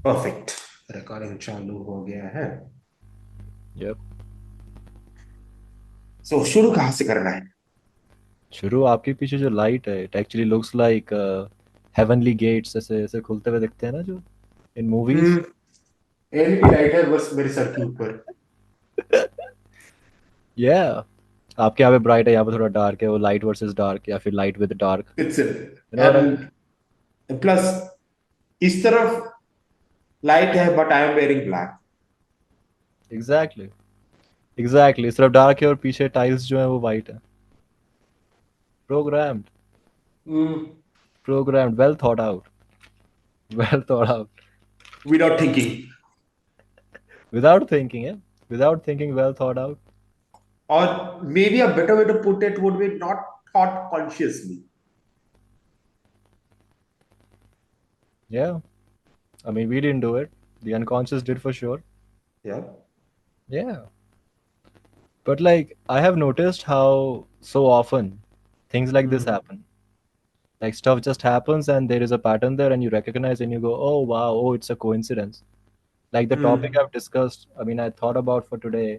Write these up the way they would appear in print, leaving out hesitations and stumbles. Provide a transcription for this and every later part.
Perfect. Recording चालू हो गया है। Yep. सो शुरू कहाँ से करना है? शुरू आपके पीछे जो लाइट है, it actually looks like heavenly gates ऐसे ऐसे खुलते हुए दिखते हैं ना, जो in movies. Hmm. LED light है बस मेरे सर के ऊपर। Yeah. आपके यहाँ पे ब्राइट है, यहाँ पे थोड़ा डार्क है, वो लाइट वर्सेस डार्क या फिर light with dark. It's you know what I mean? And plus इस तरफ लाइट है but I am wearing black. Exactly. Exactly, सिर्फ डार्क है और पीछे टाइल्स जो है वो वाइट है। Programmed. Programmed, well thought out. Well thought out. Without thinking. Without thinking है। Without thinking, well thought out. और maybe a better way to put it would be not thought consciously. Yeah. I mean, we didn't do it. The unconscious did for sure. या। Yeah. But like, I have noticed how so often things like this happen. Like, stuff just happens and there is a pattern there, and you recognize and you go, oh, wow, oh, it's a coincidence. Like the topic I've discussed, I mean, I thought about for today,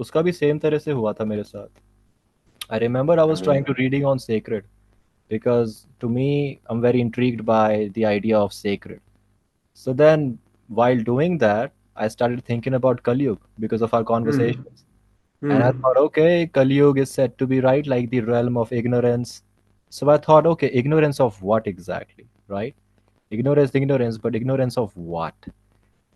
उसका भी same तरह से हुआ था मेरे साथ. I remember I was trying to reading on sacred because to me, I'm very intrigued by the idea of sacred. So then, while doing that, I started thinking about Kali Yuga because of our conversations. And I thought, okay, Kali Yuga is said to be right, like the realm of ignorance. So I thought, okay, ignorance of what exactly, right? Ignorance, ignorance, but ignorance of what?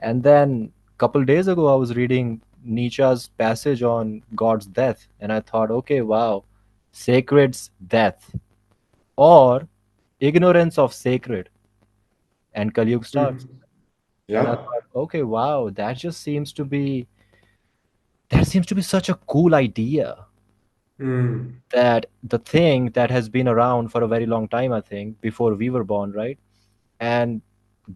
And then couple days ago, I was reading Nietzsche's passage on God's death, and I thought, okay, wow, sacred's death or ignorance of sacred, and Kali Yuga starts. या। And I thought, okay, wow, that seems to be such a cool idea. That the thing that has been around for a very long time, I think, before we were born, right? And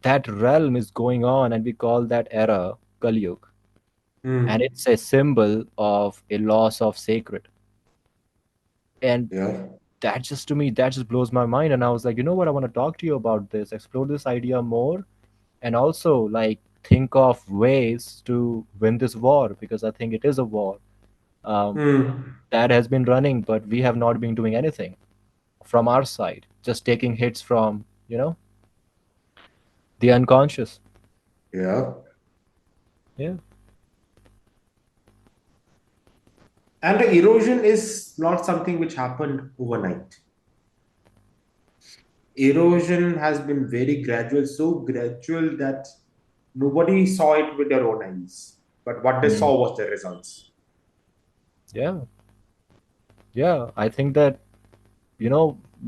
that realm is going on, and we call that era Kali Yuga. And it's a symbol of a loss of sacred. And या। that just to me, that just blows my mind. And I was like, you know what? I want to talk to you about this, explore this idea more, and also like think of ways to win this war because I think it is a war um, that has been running, but we have not been doing anything from our side, just taking hits from, the unconscious. या। Yeah. And the erosion is not something which happened overnight. Erosion has been very gradual, so gradual that nobody saw it with their own eyes. But what they Mm. saw was the results. Yeah. Yeah. I think that,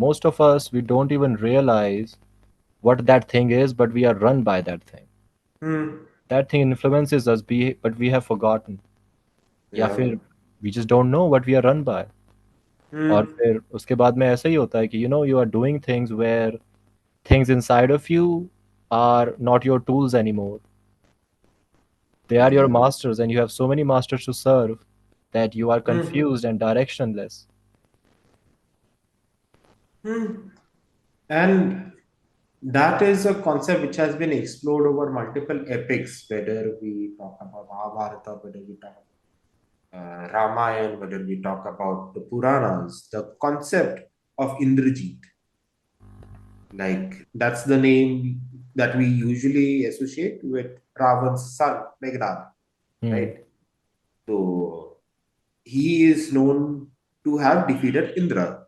most of us, we don't even realize what that thing is, but we are run by that thing. Hmm. That thing influences us, but we have forgotten. या Yeah. फिर we just don't know what we are run by. और Hmm. फिर उसके बाद में ऐसा ही होता है कि you are doing things where things inside of you are not your tools anymore. They are your Yeah. masters, and you have so many masters to serve that you are Hmm. confused and directionless. Hmm. And that is a concept which has been explored over multiple epics, whether we talk about Mahabharata, whether we talk Ramayana, whether we talk about the Puranas, the concept of Indrajit. Like that's the name that we usually associate with Ravan's son, Meghnad, Hmm. right? So he is known to have defeated Indra,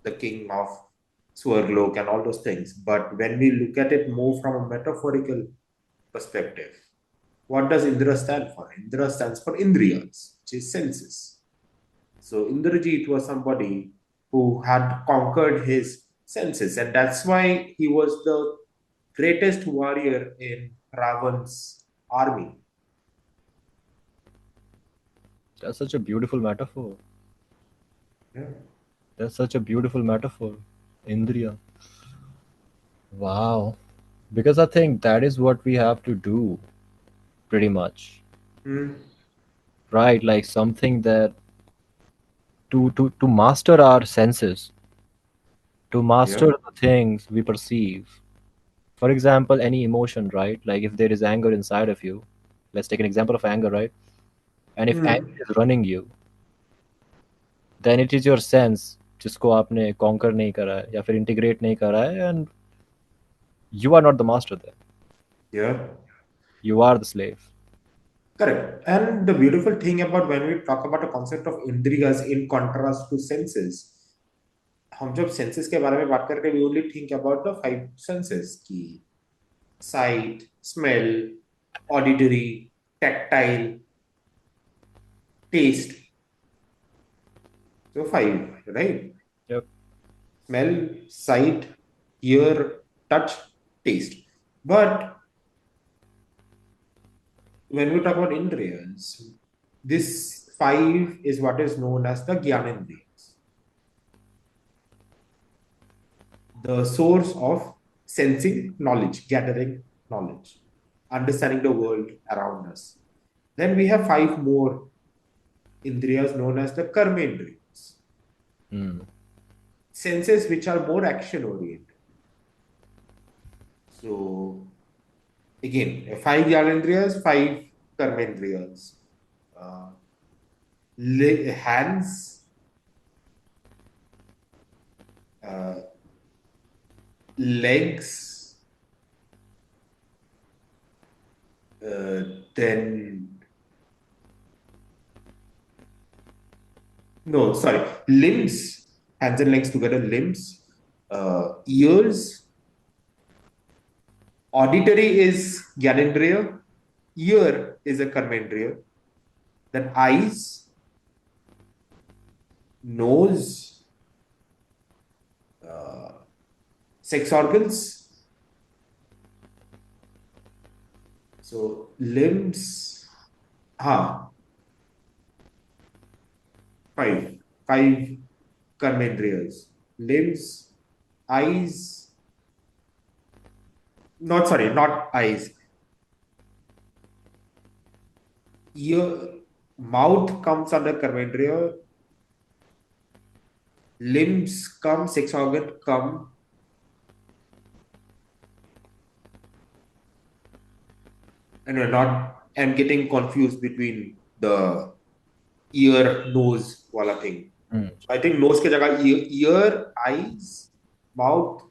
the king of Swarglok and all those things. But when we look at it more from a metaphorical perspective, what does Indra stand for? Indra stands for Indriyas, which is senses. So Indrajit was somebody who had conquered his senses, and that's why he was the greatest warrior in Ravan's army. That's such a beautiful metaphor. Yeah. That's such a beautiful metaphor. Indriya. Wow. Because I think that is what we have to do, pretty much. Mm. Right? Like something that to master our senses, to master Yeah. the things we perceive. For example, any emotion, right? Like if there is anger inside of you, let's take an example of anger, right? And if Hmm. anger is running you, then it is your sense जिसको आपने conquer नहीं करा है या फिर integrate नहीं करा है, and you are not the master there. Yeah. You are the slave. Correct. And the beautiful thing about when we talk about the concept of indriyas in contrast to senses, हम जब senses के बारे में बात करते हैं, we only think about the five senses की sight, smell, auditory, tactile, taste. So five, right? Yep. Smell, sight, hear, touch, taste. But when we talk about indriyas, this five is what is known as the Gyanendriyas, the source of sensing knowledge, gathering knowledge, understanding the world around us. Then we have five more indriyas known as the karmendriyas, Hmm. senses which are more action oriented. So again, five Gyanendriyas, five karmendriyas. Uh, hands, uh, legs, then no, sorry, limbs, hands and legs together, limbs, ears, auditory is Gyanendriya, ear is a Karmendriya, then eyes, nose, uh, sex organs, so limbs, five, five Karmendriyas, limbs, eyes, not sorry, not eyes, ear, mouth comes under Karmendriya, limbs come, sex organ come, and we're not, I'm getting confused between the ear, nose wala thing. Hmm. So I think nose ke jagah ear, eyes, mouth,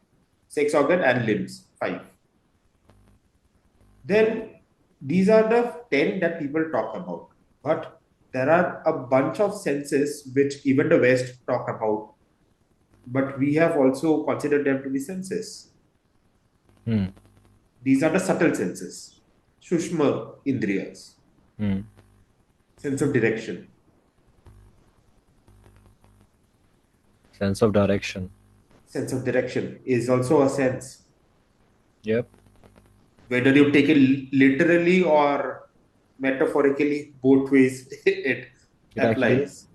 sex organ, and limbs. Five. Then these are the 10 that people talk about. But there are a bunch of senses which even the West talk about, but we have also considered them to be senses. Hmm. These are the subtle senses, Shushma Indriyas, Hmm. sense of direction. Sense of direction. Sense of direction is also a sense. Yep. Whether you take it literally or metaphorically, both ways it It actually is. applies.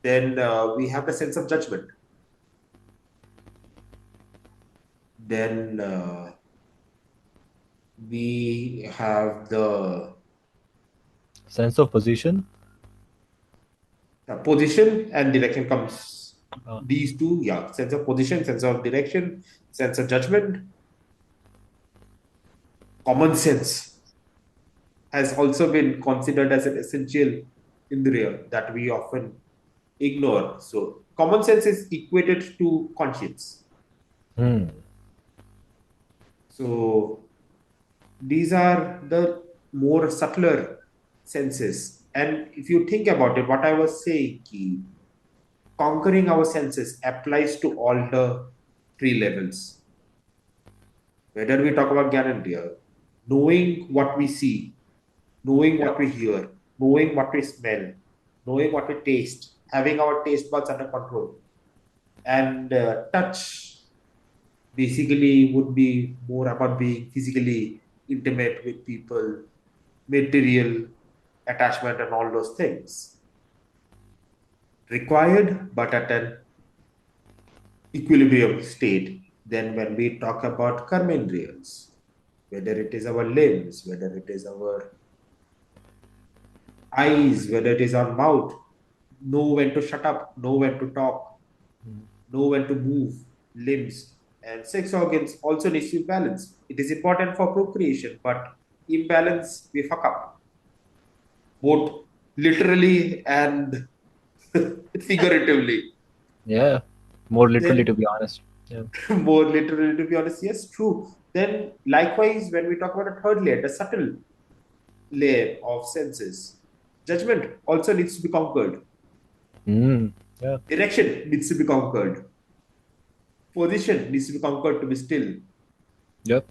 Then we have the sense of judgment. Then we have the Sense of position. position and direction comes. Uh, These two, yeah, sense of position, sense of direction, sense of judgment, common sense has also been considered as an essential indriya that we often ignore. So, common sense is equated to conscience. hmm. So, these are the more subtler senses. And if you think about it, what I was saying, ki, conquering our senses applies to all the three levels. Whether we talk about Gyanendriya, knowing what we see, knowing Yep. what we hear, knowing what we smell, knowing what we taste, having our taste buds under control, and touch basically would be more about being physically intimate with people, material attachment, and all those things. Required, but at an equilibrium state. Then, when we talk about karmendriyas, whether it is our limbs, whether it is our eyes, whether it is our mouth, know when to shut up, know when to talk, Hmm. know when to move limbs. And sex organs also needs to be balanced. It is important for procreation, but imbalance we fuck up both literally and figuratively. Yeah, more literally, to Then be honest. Yeah. more literally, to be honest, yes, true. Then likewise, when we talk about a third layer, the subtle layer of senses, judgment also needs to be conquered. Mm. Yeah. Erection needs to be conquered. Position needs to be conquered to be still. Yep.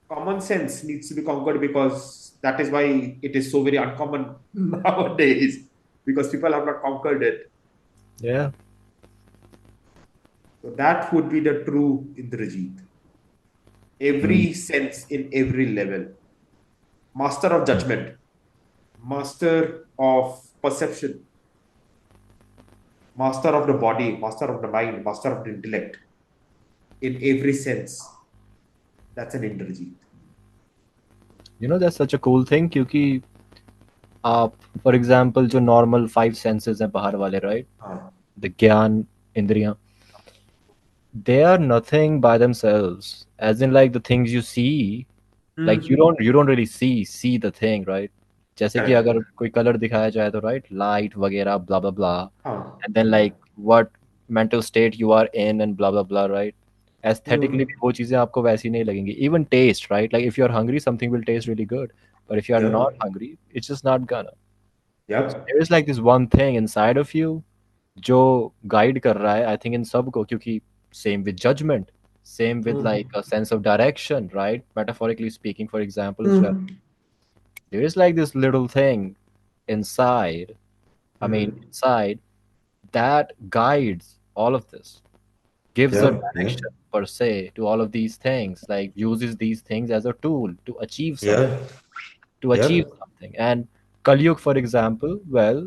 Common sense needs to be conquered because that is why it is so very uncommon nowadays because people have not conquered it. Yeah. So that would be the true Indrajit. Mm. Every sense in every level. Master of judgment, master of perception, master of the body, master of the mind, master of the intellect in every sense. That's an Indrajit. That's such a cool thing क्योंकि आप for example जो normal 5 senses हैं बाहर वाले, right? हाँ. The ज्ञान इंद्रियां, they are nothing by themselves, as in like the things you see, like you Hmm. don't really see the thing, right? जैसे कि Correct. अगर कोई कलर दिखाया जाए तो राइट, लाइट वगैरह blah blah blah, हाँ. and then like what mental state you are in and blah blah blah, right? Aesthetically Hmm. भी वो चीज़ें आपको वैसी नहीं लगेंगी. Even taste, right? Like if you're hungry, something will taste really good, but if you are not Yep. hungry, it's just not gonna. So Yep. there is like this one thing inside of you जो guide कर रहा है, I think, इन सबको, क्योंकि same with judgement, same with Hmm. Like a sense of direction, right? Metaphorically speaking, for example as well, Hmm. there is like this little thing inside, I mean Hmm. inside, that guides all of this, gives a Yep. Yeah. direction per se to all of these things, like uses these things as a tool to achieve something, Yeah. to achieve Yep. something. And Kalyug, for example, well,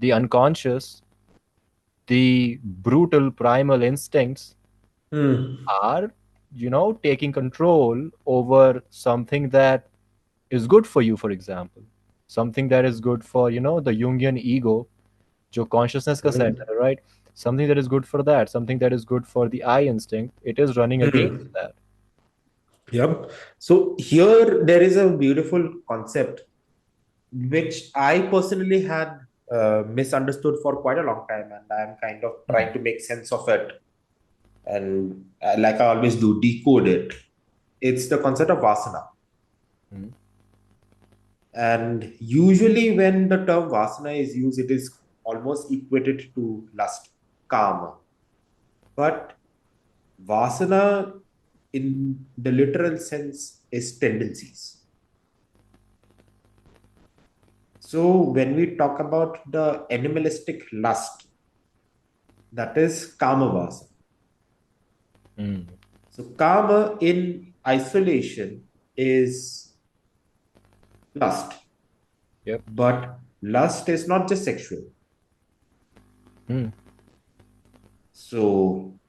the unconscious, the brutal primal instincts Hmm. are, taking control over something that is good for you, for example, something that is good for, the Jungian ego, जो consciousness का Hmm. center है, right? Something that is good for that, something that is good for the I instinct, it is running against Hmm. that. Yep. So here there is a beautiful concept which I personally had misunderstood for quite a long time, and I'm kind of Hmm. trying to make sense of it. And like I always do, decode it. It's the concept of vasana. Hmm. And usually, when the term vasana is used, it is almost equated to lust, kama. But vasana, in the literal sense, is tendencies. So, when we talk about the animalistic lust, that is kama vasana. Hmm. So, kama in isolation is lust, Yep. but lust is not just sexual. Hmm. So,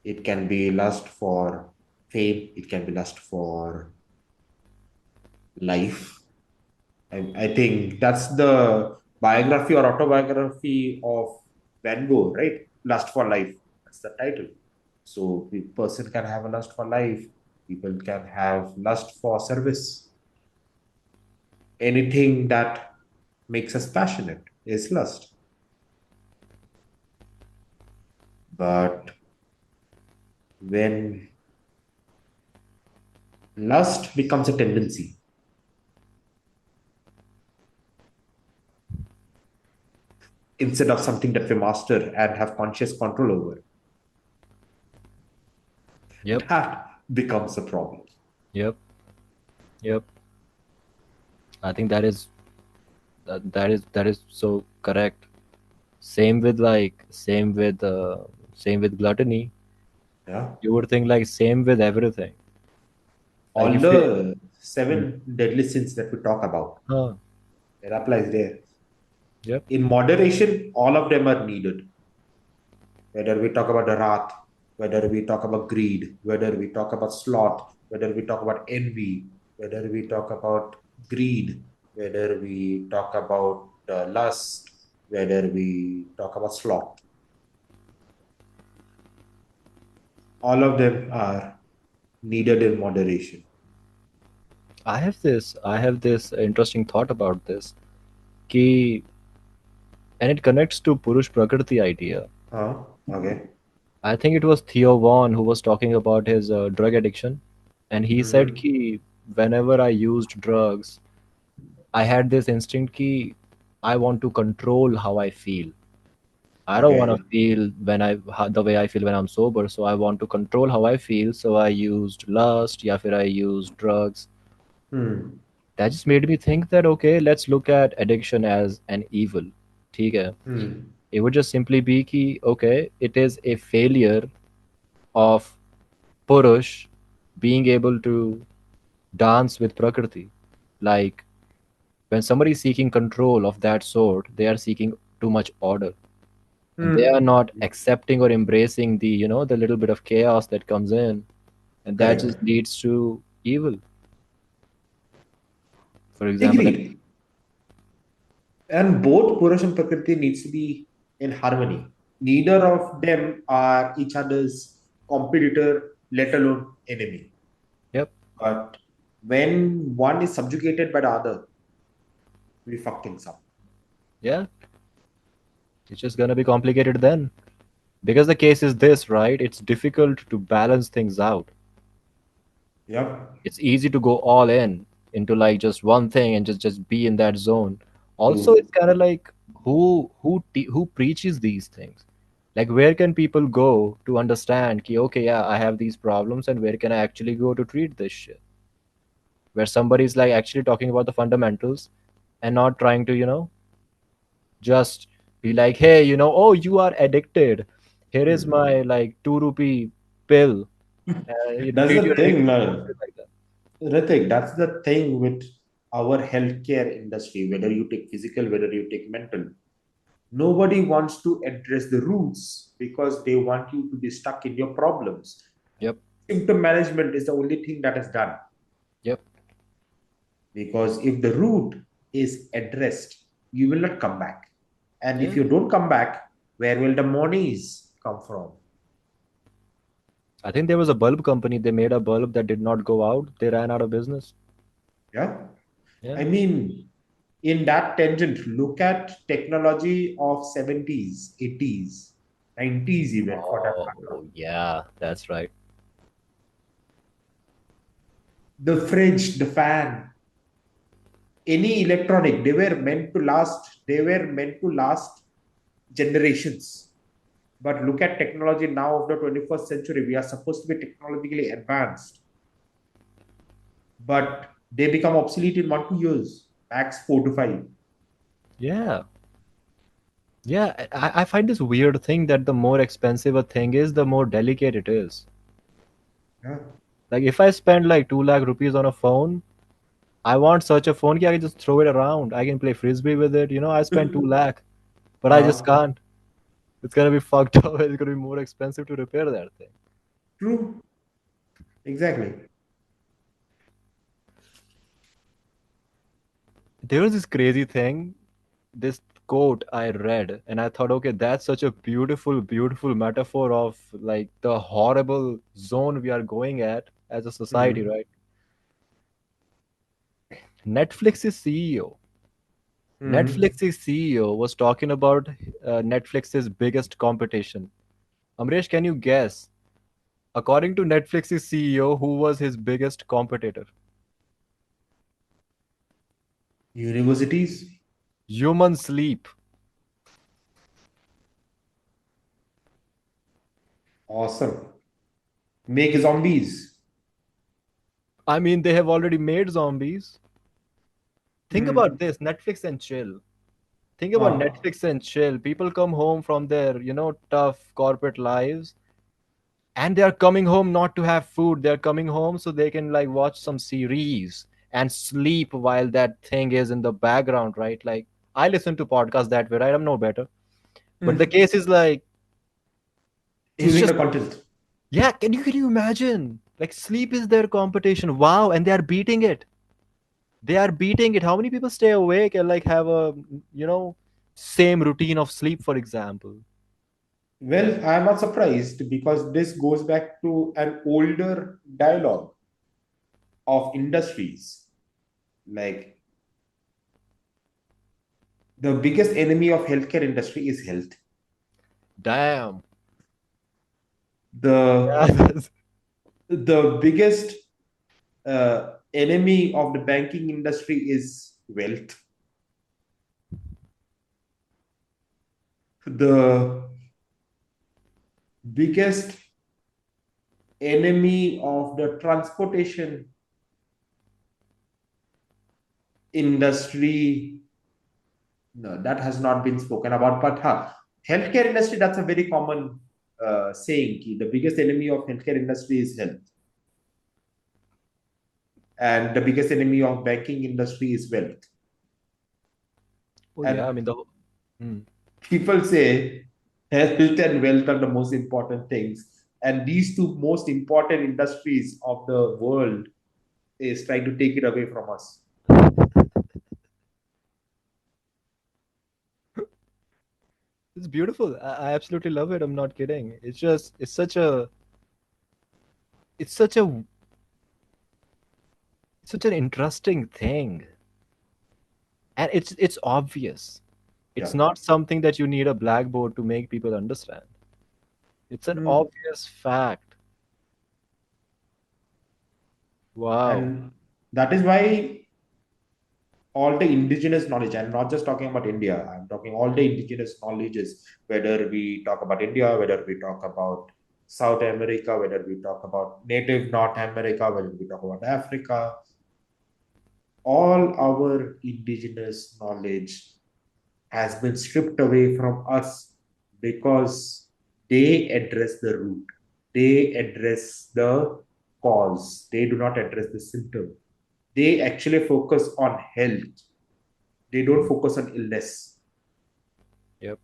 it can be lust for fame, it can be lust for life. I think that's the biography or autobiography of Van Gogh, right? Lust for life. That's the title. So, the person can have a lust for life, people can have lust for service. Anything that makes us passionate is lust. But when lust becomes a tendency instead of something that we master and have conscious control over, Yep. that becomes a problem. Yep. Yep. I think that is so correct. Same with gluttony. Yeah. You would think like same with everything. Like All if you. the Hmm. seven deadly sins that we talk about, Huh. it applies there. Yep. In moderation, all of them are needed. Whether we talk about the wrath, whether we talk about greed, whether we talk about sloth, whether we talk about envy, whether we talk about greed, whether we talk about lust, whether we talk about sloth, All of them are needed in moderation. I have this interesting thought about this. Ki, and it connects to Purush Prakriti idea. Okay. I think it was Theo Vaughn who was talking about his drug addiction, and he said Mm-hmm. ki whenever I used drugs, I had this instinct ki I want to control how I feel. I don't want to Okay. feel the way I feel when I'm sober, so I want to control how I feel. So I used lust, या फिर I used drugs. Hmm. That just made me think that okay, let's look at addiction as an evil. ठीक है. Hmm. It would just simply be कि okay, it is a failure of Purush being able to dance with Prakriti. Like when somebody is seeking control of that sort, they are seeking too much order. And they are Hmm. not accepting or embracing the little bit of chaos that comes in, and that just Correct. leads to evil. For example, like, Agreed. And both Purush and Prakriti needs to be in harmony. Neither of them are each other's competitor, let alone enemy. yep, But when one is subjugated by the other, we fuck things up. yeah, it's just gonna be complicated then, because the case is this, right? It's difficult to balance things out. Yep. It's easy to go all in into like just one thing and just be in that zone. Also, True. it's kind of like who preaches these things. Like, where can people go to understand ki, okay, yeah, I have these problems, and where can I actually go to treat this shit? Where somebody's like actually talking about the fundamentals and not trying to just be like, hey, oh, you are addicted, here is Hmm. my like 2 rupee pill, you That's treat the your thing, addiction, man. bullshit like that. Ritik, that's the thing with our healthcare industry, whether you take physical, whether you take mental. Nobody wants to address the roots because they want you to be stuck in your problems. Yep, Symptom management is the only thing that is done yep, because if the root is addressed, you will not come back. And if yeah. you don't come back, where will the monies come from? I think there was a bulb company, they made a bulb that did not go out, they ran out of business. Yeah. Yeah. I mean, in that tangent, look at technology of 70s, 80s, 90s, even for that matter. Oh yeah, that's right. The fridge, the fan, any electronic, they were meant to last generations. But look at technology now of the 21st century. We are supposed to be technologically advanced, but they become obsolete in 1 2 years, max 4 to 5. Yeah, yeah, I find this weird thing that the more expensive a thing is, the more delicate it is. Yeah. Like if I spend like 2 lakh rupees on a phone, I want such a phone that I can just throw it around. I can play frisbee with it. I spent 2 lakh, but I just uh, can't. It's gonna be fucked up. It's gonna be more expensive to repair that thing. True. Exactly. There was this crazy thing, this quote I read, and I thought, okay, that's such a beautiful, beautiful metaphor of like the horrible zone we are going at as a society, Hmm. right? Netflix's CEO. Hmm. Netflix's CEO was talking about Netflix's biggest competition. Amresh, can you guess? According to Netflix's CEO, who was his biggest competitor? Universities. Human sleep. Awesome. Make zombies. I mean, they have already made zombies. Think about Hmm. this, Netflix and chill. Think about Ah. Netflix and chill. People come home from their, tough corporate lives, and they are coming home not to have food. They're coming home so they can like watch some series and sleep while that thing is in the background, right? Like I listen to podcasts that way, right? I'm no better. But the Hmm. case is like it's Choosing just the content. yeah, can you imagine? Like sleep is their competition. Wow, and they are beating it. They are beating it. How many people stay awake and like have a you know same routine of sleep, for example? Well, I am not surprised because this goes back to an older dialogue of industries. Like the biggest enemy of healthcare industry is health. Damn. The Yeah. the biggest enemy of the banking industry is wealth. The biggest enemy of the transportation industry, no, that has not been spoken about. But healthcare industry, that's a very common saying. Ki the biggest enemy of healthcare industry is health, and the biggest enemy of banking industry is wealth. Oh yeah, I And mean the. Hmm. people say health and wealth are the most important things, and these two most important industries of the world is trying to take it away from us. It's beautiful. I absolutely love it. I'm not kidding. It's just it's such a such an interesting thing, and it's obvious. It's Yeah. not something that you need a blackboard to make people understand. It's an Mm. obvious fact. Wow. And that is why all the indigenous knowledge, I'm not just talking about India, I'm talking all the indigenous knowledges, whether we talk about India, whether we talk about South America, whether we talk about native North America, whether we talk about Africa, all our indigenous knowledge has been stripped away from us because they address the root, they address the cause, they do not address the symptom. They actually focus on health, they don't focus on illness. Yep.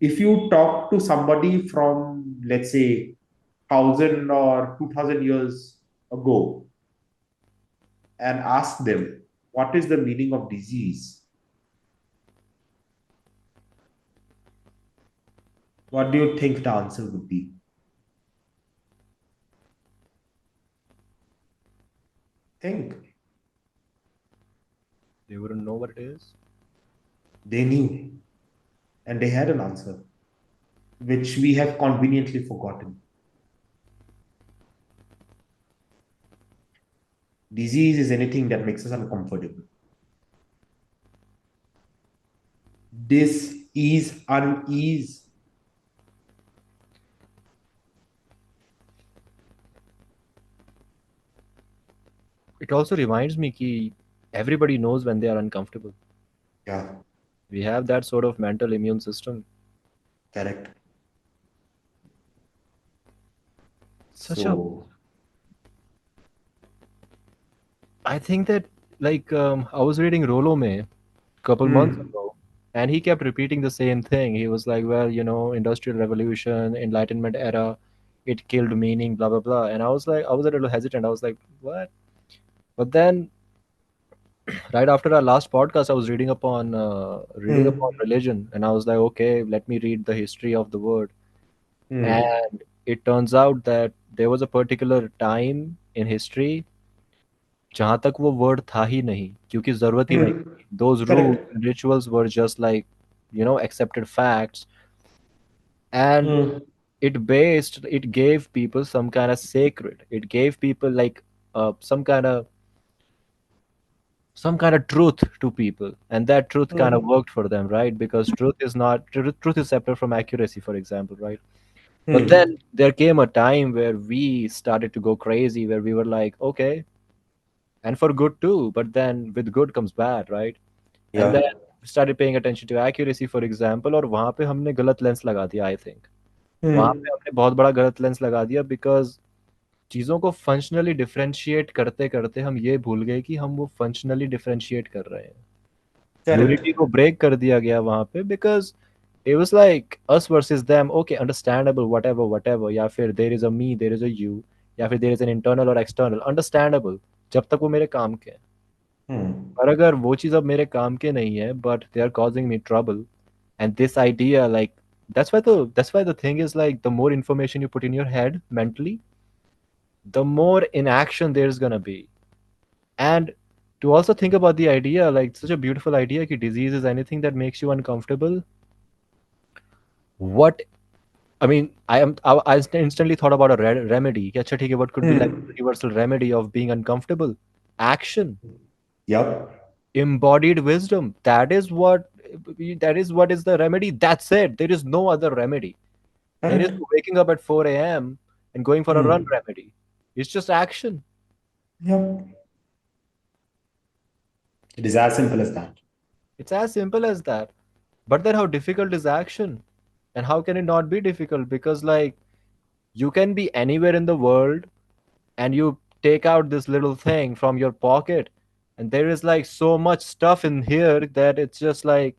If you talk to somebody from, let's say, 1,000 or 2,000 years ago and ask them, what is the meaning of disease? What do you think the answer would be? Think. They wouldn't know what it is. They knew and they had an answer, which we have conveniently forgotten. Disease is anything that makes us uncomfortable. This is unease. It also reminds me that everybody knows when they are uncomfortable. Yeah, We have that sort of mental immune system. correct. Such a So, I think that I was reading Rollo May couple months hmm, ago, and he kept repeating the same thing. He was like, well, industrial revolution, enlightenment era, it killed meaning, blah blah blah. And I was a little hesitant. I was like, what? But then right after our last podcast, I was reading upon hmm, religion, and I was like, okay, let me read the history of the word. hmm, And it turns out that there was a particular time in history जहाँ तक वो word था ही नहीं, क्योंकि ज़रूरत ही नहीं hmm, थी. Those rules correct. and rituals were just like, accepted facts, and Hmm, it gave people some kind of sacred. It gave people like some kind of truth to people, and that truth kind of hmm, worked for them, right? Because truth is separate from accuracy, for example, right? But hmm, then there came a time where we started to go crazy, where we were like, okay, and for good too, but then with good comes bad, right? And then yeah. started paying attention to accuracy, for example, और वहाँ पे हमने गलत lens लगा दिया, I think. वहाँ Hmm, पे हमने बहुत बड़ा गलत लेंस लगा दिया, बिकॉज चीज़ों को फंक्शनली डिफरेंशिएट करते करते हम ये भूल गए कि हम वो फंक्शनली डिफरेंशिएट कर रहे हैं. Unity correct. को ब्रेक कर दिया गया वहाँ पे, because it was like us versus them. Okay, understandable, whatever, whatever. या फिर there is a me, there is a you, या फिर there is an internal or external. Understandable, जब तक वो मेरे काम के हैं. Hmm, और अगर वो चीज़ अब मेरे काम के नहीं है, but they are causing me trouble, and this idea, like, That's why the thing is, like, the more information you put in your head mentally, the more inaction there's gonna be. And to also think about the idea, like, such a beautiful idea, कि disease is anything that makes you uncomfortable. What I instantly thought about a remedy. कि अच्छा ठीक है, what could be like Hmm. universal remedy of being uncomfortable? Action, Yep. embodied wisdom. That is what is the remedy. That's it. There is no other remedy. There is Correct. no waking up at 4 a.m. and going for a run Hmm. remedy. It's just action. Yep. It is as simple as that. It's as simple as that. But then how difficult is action? And how can it not be difficult? Because, like, you can be anywhere in the world and you take out this little thing from your pocket, and there is like so much stuff in here that it's just like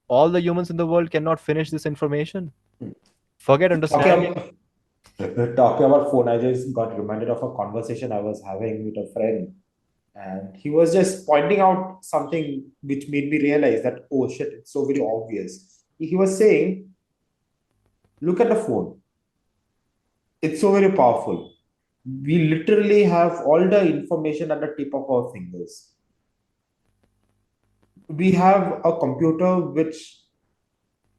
all the humans in the world cannot finish this information. Forget Talking understanding. about, talking about phone, I just got reminded of a conversation I was having with a friend, and he was just pointing out something which made me realize that, oh shit, it's so very obvious. He was saying, look at the phone. It's so very powerful. We literally have all the information at the tip of our fingers. We have a computer which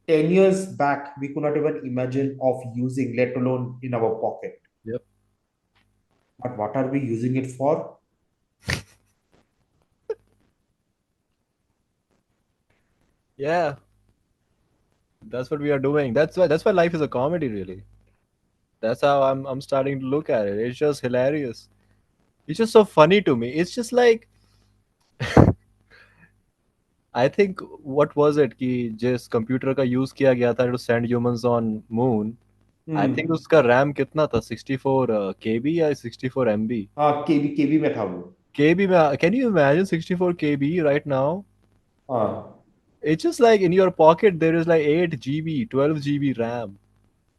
10 years back we could not even imagine of using, let alone in our pocket. Yep. But what are we using it for? Yeah, that's what we are doing. That's why life is a comedy, really. That's how I'm starting to look at it. It's just hilarious. It's just so funny to me. It's just like, I think, what was it कि जिस computer का use किया गया था to send humans on moon, I think Hmm. उसका RAM कितना था, 64 KB या 64 MB? हाँ, केबी में था वो. KB में, can you imagine 64 KB right now? हाँ, It's just like in your pocket there is like 8 GB, 12 GB RAM.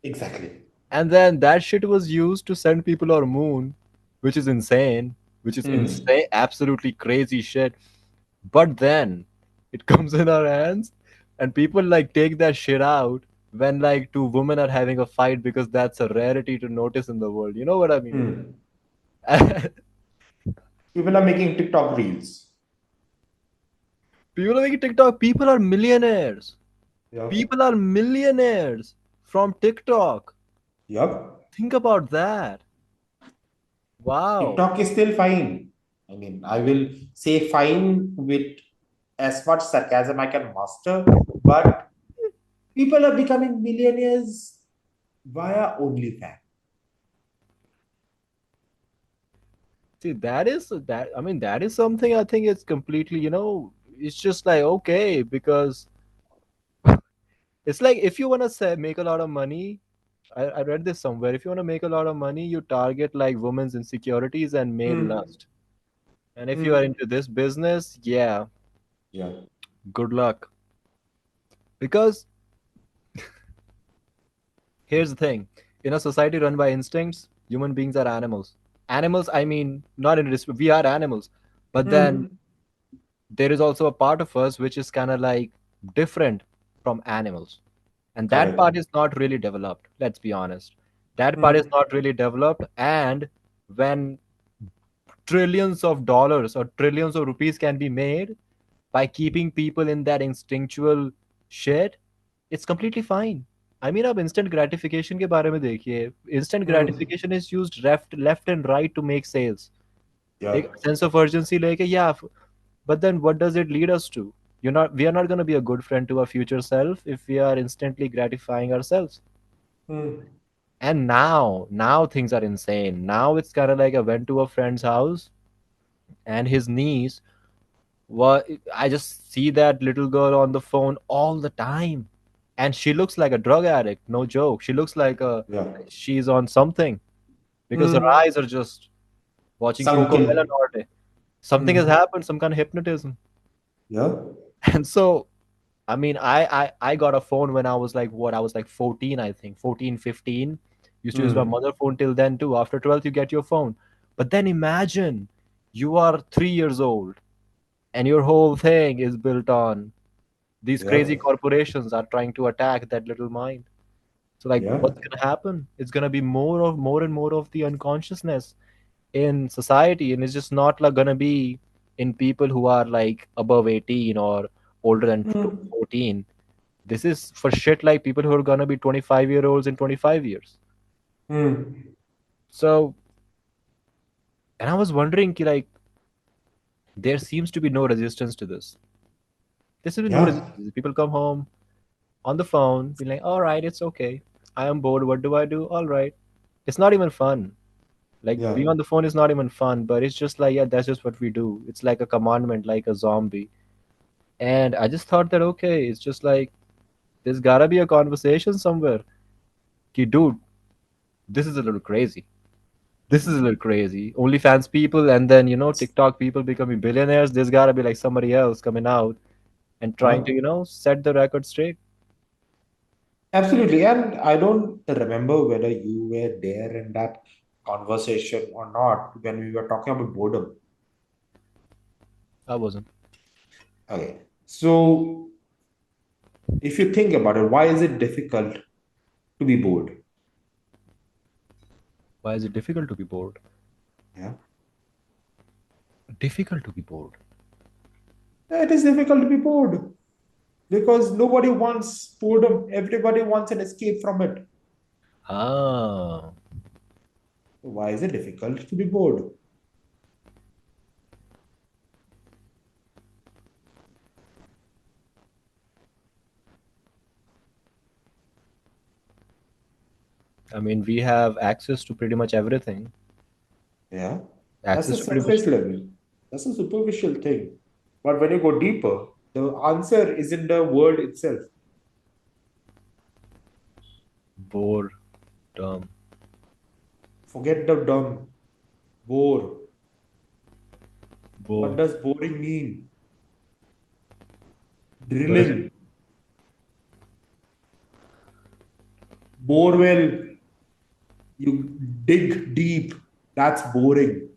exactly. And then that shit was used to send people on moon, which is insane, Hmm. absolutely crazy shit. But then it comes in our hands, and people like take that shit out when like two women are having a fight because that's a rarity to notice in the world. You know what I mean? Hmm. People are making TikTok reels. People are making TikTok. People are millionaires. Yep. People are millionaires from TikTok. Yep. Think about that. Wow. TikTok is still fine. I mean, I will say fine with as much sarcasm I can master, but people are becoming millionaires via OnlyFans. See, that is something I think it's completely, it's just like, okay, because it's like if you want to say make a lot of money, I read this somewhere. If you want to make a lot of money, you target like women's insecurities and male Hmm. lust. And if you are Hmm. into this business, yeah, Yeah. good luck. Because here's the thing, in a society run by instincts, human beings are animals. Animals, I mean, not in this, we are animals. But then Hmm. there is also a part of us which is kind of like different from animals. And that Correct. part is not really developed, let's be honest. That part is Hmm. not really developed. And when trillions of dollars or trillions of rupees can be made by keeping people in that instinctual shit, it's completely fine. I mean, अब instant gratification के बारे में देखिए. Instant Hmm. gratification is used left and right to make sales. Yeah. एक sense of urgency लेके, yeah, but then what does it lead us to? We are not going to be a good friend to our future self if we are instantly gratifying ourselves. Hmm. And now things are insane. Now it's kind of like I went to a friend's house, and his niece, what, I just see that little girl on the phone all the time, and she looks like a drug addict. No joke. She looks like a Yeah. she's on something because her Hmm. eyes are just watching Coco Sunken. Melon all day. Something has Hmm. happened. Some kind of hypnotism. Yeah. And so, I mean, I got a phone when I was like what? I was like 14, I think. 14, 15. Used to use my Hmm. mother phone till then too. After 12th, you get your phone. But then imagine you are 3 years old and your whole thing is built on. These crazy Yep. corporations are trying to attack that little mind. So like what's Yep. gonna happen? It's gonna be more and more of the unconsciousness in society, and it's just not like gonna be in people who are like above 18 or older than Mm. 14. This is for shit like people who are gonna be 25-year-olds in 25 years. Mm. So, and I was wondering, ki, like, there seems to be no resistance to this. There seems to be no Yeah. resistance. People come home on the phone, be like, all right, it's okay. I am bored. What do I do? All right. It's not even fun. Like Yeah. being on the phone is not even fun, but it's just like, yeah, that's just what we do. It's like a commandment, like a zombie. And I just thought that, okay, it's just like, there's gotta be a conversation somewhere. Ki, dude, this is a little crazy. This is a little crazy. OnlyFans people and then, TikTok people becoming billionaires. There's gotta be like somebody else coming out and trying to, Yep. set the record straight. Absolutely. And I don't remember whether you were there in that conversation or not when we were talking about boredom. I wasn't. Okay. So if you think about it, why is it difficult to be bored? Why is it difficult to be bored? Yeah. Difficult to be bored. It is difficult to be bored because nobody wants boredom. Everybody wants an escape from it. Ah, Why is it difficult to be bored? I mean, we have access to pretty much everything. Yeah. That's a Access to pretty much surface level. That's a superficial thing. But when you go deeper, the answer is in the word itself. boredom. Forget the dumb. Bore. What Bore. does boring mean? What is it? Drilling. Bore well. You dig deep. That's boring.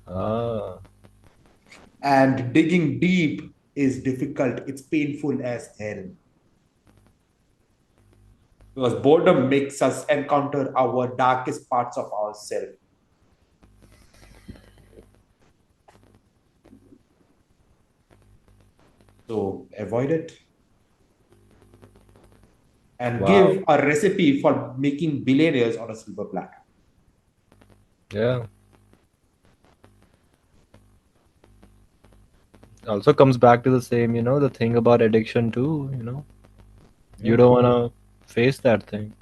Ah, And digging deep is difficult. It's painful as hell. Because boredom makes us encounter our darkest parts of ourselves. So avoid it and wow. give a recipe for making billionaires on a silver platter. Yeah. Also comes back to the same, the thing about addiction too. You Yeah, don't wanna face that thing.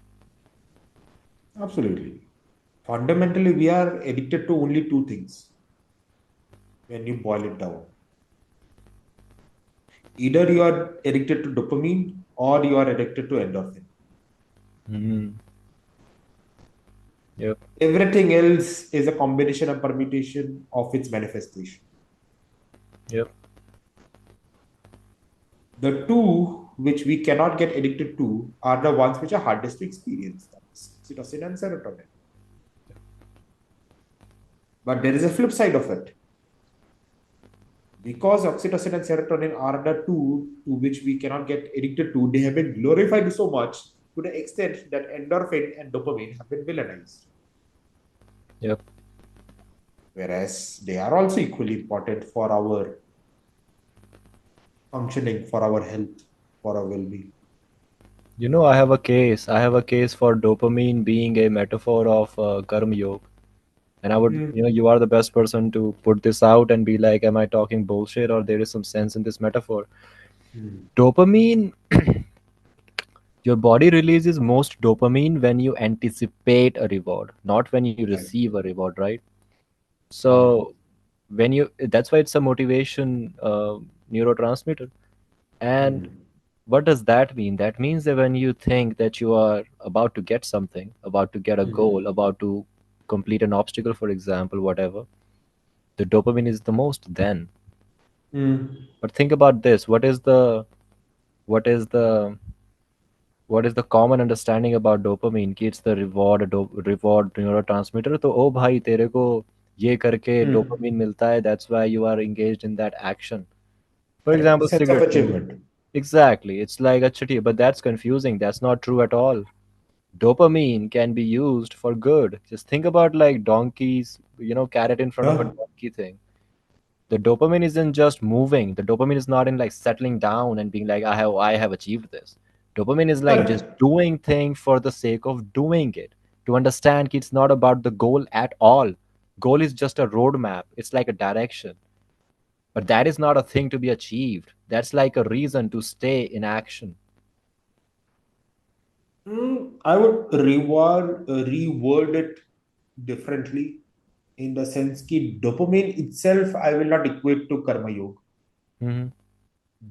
absolutely. Fundamentally, we are addicted to only two things when you boil it down. Either you are addicted to dopamine or you are addicted to endorphin. Hmm. Yep. Everything else is a combination and permutation of its manifestation. Yep. The two which we cannot get addicted to are the ones which are hardest to experience. That's oxytocin and serotonin. But there is a flip side of it. Because oxytocin and serotonin are the two to which we cannot get addicted to, they have been glorified so much to the extent that endorphin and dopamine have been villainized. Yep. Whereas they are also equally important for our functioning, for our health, for our well being. I have a case. I have a case for dopamine being a metaphor of karma yoga. And I would, Mm. you are the best person to put this out and be like, am I talking bullshit or there is some sense in this metaphor? Mm. Dopamine, your body releases most dopamine when you anticipate a reward, not when you Right. receive a reward, right? Right. So that's why it's a motivation neurotransmitter. And Mm. what does that mean? That means that when you think that you are about to get something, about to get a Mm. goal, about to complete an obstacle, for example, whatever, the dopamine is the most then. Mm. But think about this. What is the what is the common understanding about dopamine? कि it's the reward neurotransmitter. तो ओ भाई तेरे को ये करके Mm. dopamine मिलता है. That's why you are engaged in that action. For Correct. example, Sense of cigarette smoke. achievement. Exactly. It's like a chitty, but that's confusing. That's not true at all. Dopamine can be used for good. Just think about like donkeys, carrot in front of a Yeah. donkey thing. The dopamine isn't just moving. The dopamine is not in like settling down and being like, I have achieved this. Dopamine is like just Correct. doing thing for the sake of doing it. To understand it's not about the goal at all. Goal is just a roadmap. It's like a direction. But that is not a thing to be achieved. That's like a reason to stay in action. I would reword it differently in the sense that dopamine itself I will not equate to karma yoga, Hmm.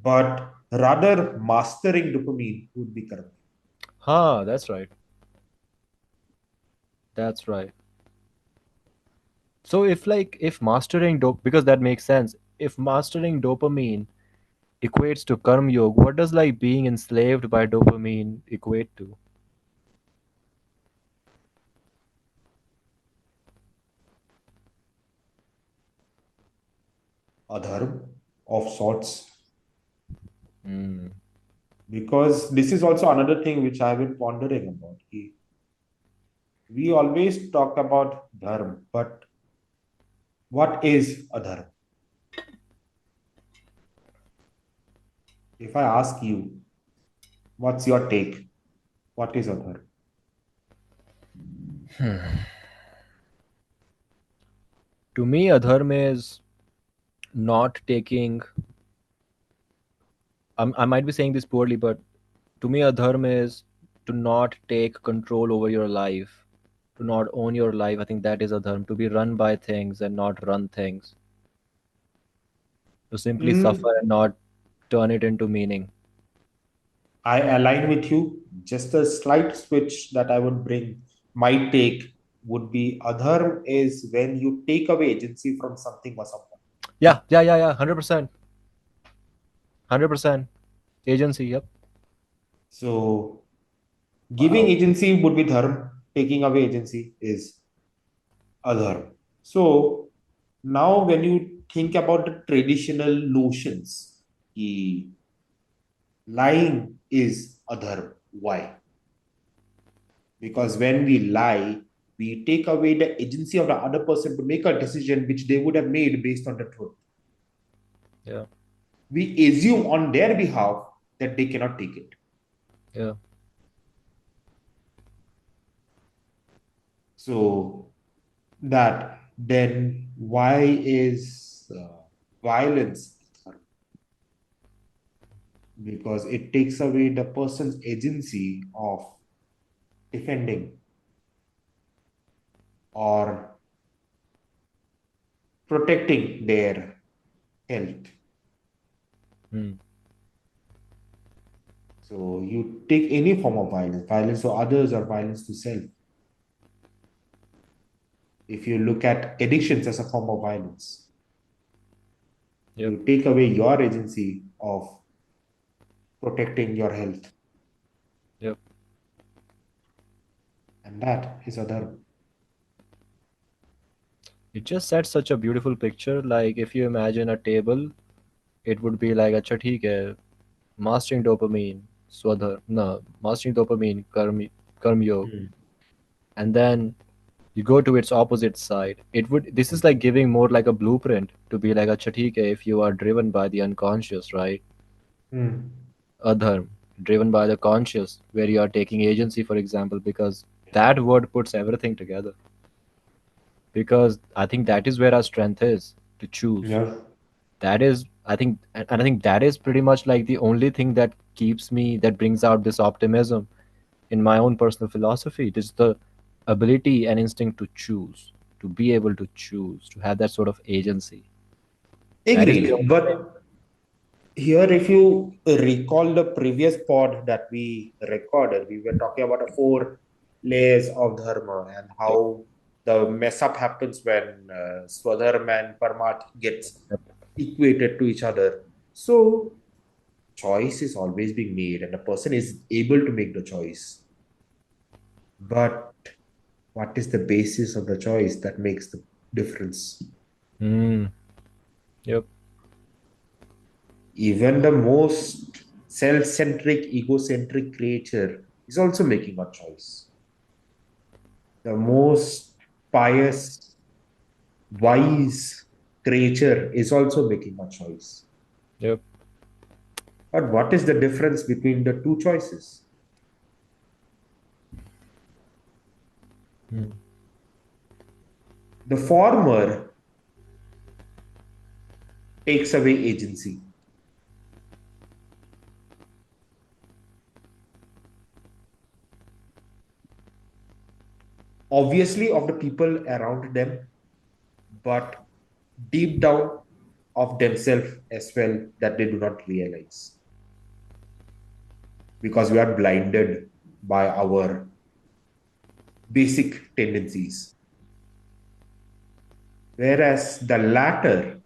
but rather mastering dopamine would be karma. That's right. That's right. So if mastering dope, because that makes sense. If mastering dopamine equates to karma yoga, what does like being enslaved by dopamine equate to? Adharma of sorts, Mm. because this is also another thing which I've been pondering about. We always talk about dharma, but what is adharma? If I ask you, what's your take? What is adharma? To me, adharma is not taking. I might be saying this poorly, but to me, adharma is to not take control over your life, to not own your life. I think that is adharma. To be run by things and not run things. To simply Mm, suffer and not turn it into meaning. I align with you. Just a slight switch that I would bring, my take would be adharm is when you take away agency from something or someone. Yeah, yeah, yeah, yeah. 100%. 100%. Agency. Yep. So giving Wow. agency would be dharm, taking away agency is adharm. So now when you think about the traditional notions, ki lying is adharm. Why? Because when we lie, we take away the agency of the other person to make a decision which they would have made based on the truth. Yeah. We assume on their behalf that they cannot take it. Yeah. So that then why is violence? Because it takes away the person's agency of defending or protecting their health. Hmm. So you take any form of violence, violence to others or violence to self. If you look at addictions as a form of violence, Yep. you take away your agency of protecting your health, Yep. and that is other. It just sets such a beautiful picture. Like if you imagine a table, it would be like a chatik hai, mastering dopamine, swadhar, no, mastering dopamine, karm yog, Mm. and then you go to its opposite side. This is like giving more like a blueprint to be like a chatik hai if you are driven by the unconscious, right? Mm. Adharm, driven by the conscious, where you are taking agency, for example, because that word puts everything together. Because I think that is where our strength is to choose. Yeah. That is, I think, and I think that is pretty much like the only thing that keeps me, that brings out this optimism in my own personal philosophy. It is the ability and instinct to choose, to be able to choose, to have that sort of agency. That is the Agreed. only thing. But here, if you recall the previous pod that we recorded, we were talking about the four layers of dharma and Yep. how the mess up happens when swadharma and parmat gets Yep. equated to each other. So choice is always being made, and the person is able to make the choice. But what is the basis of the choice that makes the difference? Mm, yep. Even the most self-centric, egocentric creature is also making a choice. The most pious, wise creature is also making a choice. Yep. But what is the difference between the two choices? Hmm. The former takes away agency, obviously, of the people around them, but deep down of themselves as well, that they do not realize because we are blinded by our basic tendencies. Whereas the latter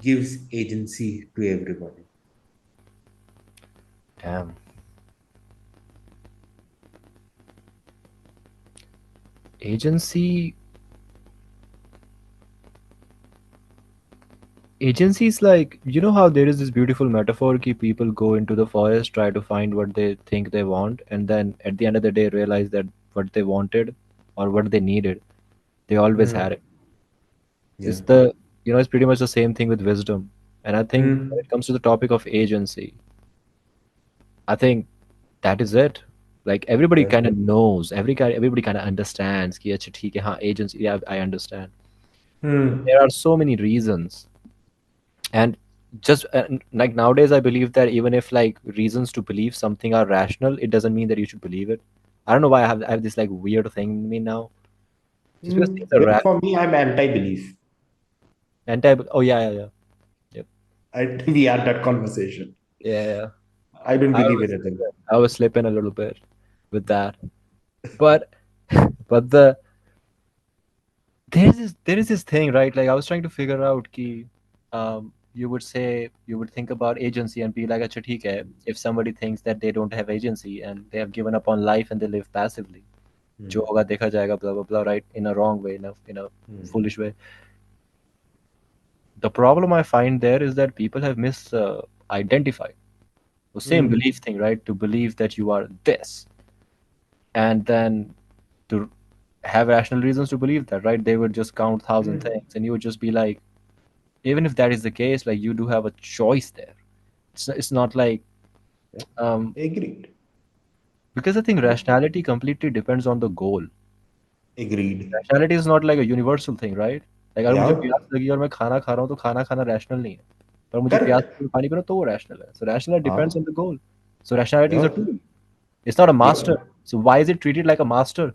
gives agency to everybody. Damn. Agency. Agency is like, you know how there is this beautiful metaphor ki people go into the forest, try to find what they think they want, and then at the end of the day realize that what they wanted or what they needed, they always Mm, had it. yeah. It's the, it's pretty much the same thing with wisdom. And I think when Mm, it comes to the topic of agency, I think that is it. Like everybody yeah. kind of knows, everybody kind of understands कि अच्छा ठीक है हाँ agency, yeah, I understand. Mm, There are so many reasons, and just like nowadays I believe that even if like reasons to believe something are rational, it doesn't mean that you should believe it. I don't know why I have this like weird thing in me now. Just because things are Well, for me, I'm anti-belief. anti. Oh yeah, yeah, yeah. Yep. We had that conversation. Yeah, yeah. I don't I believe was anything. I was slipping a little bit with that, but but there is this thing, right? Like I was trying to figure out ki, you would think about agency and be like, अच्छा ठीक है. If somebody thinks that they don't have agency and they have given up on life and they live passively, जो Mm, होगा देखा जाएगा, blah blah blah, right? In a wrong way, in a mm, foolish way. The problem I find there is that people have misidentified the same mm, belief thing, right? To believe that you are this, and then to have rational reasons to believe that, right? They would just count thousand mm. things, and you would just be like, even if that is the case, like you do have a choice there. It's not like Yeah. um Agreed. because I think rationality completely depends on the goal. Agreed. Rationality is not like a universal thing, right? Like अगर मुझे Yeah. प्यास लगी और मैं खाना खा रहा हूँ तो खाना खाना रैशनल नहीं है, पर मुझे प्यास Correct. लगी और पानी पीना तो वो रैशनल है. So rational depends Ah, on the goal. So rationality is a yeah. tool. It's not a Yeah. master. So why is it treated like a master?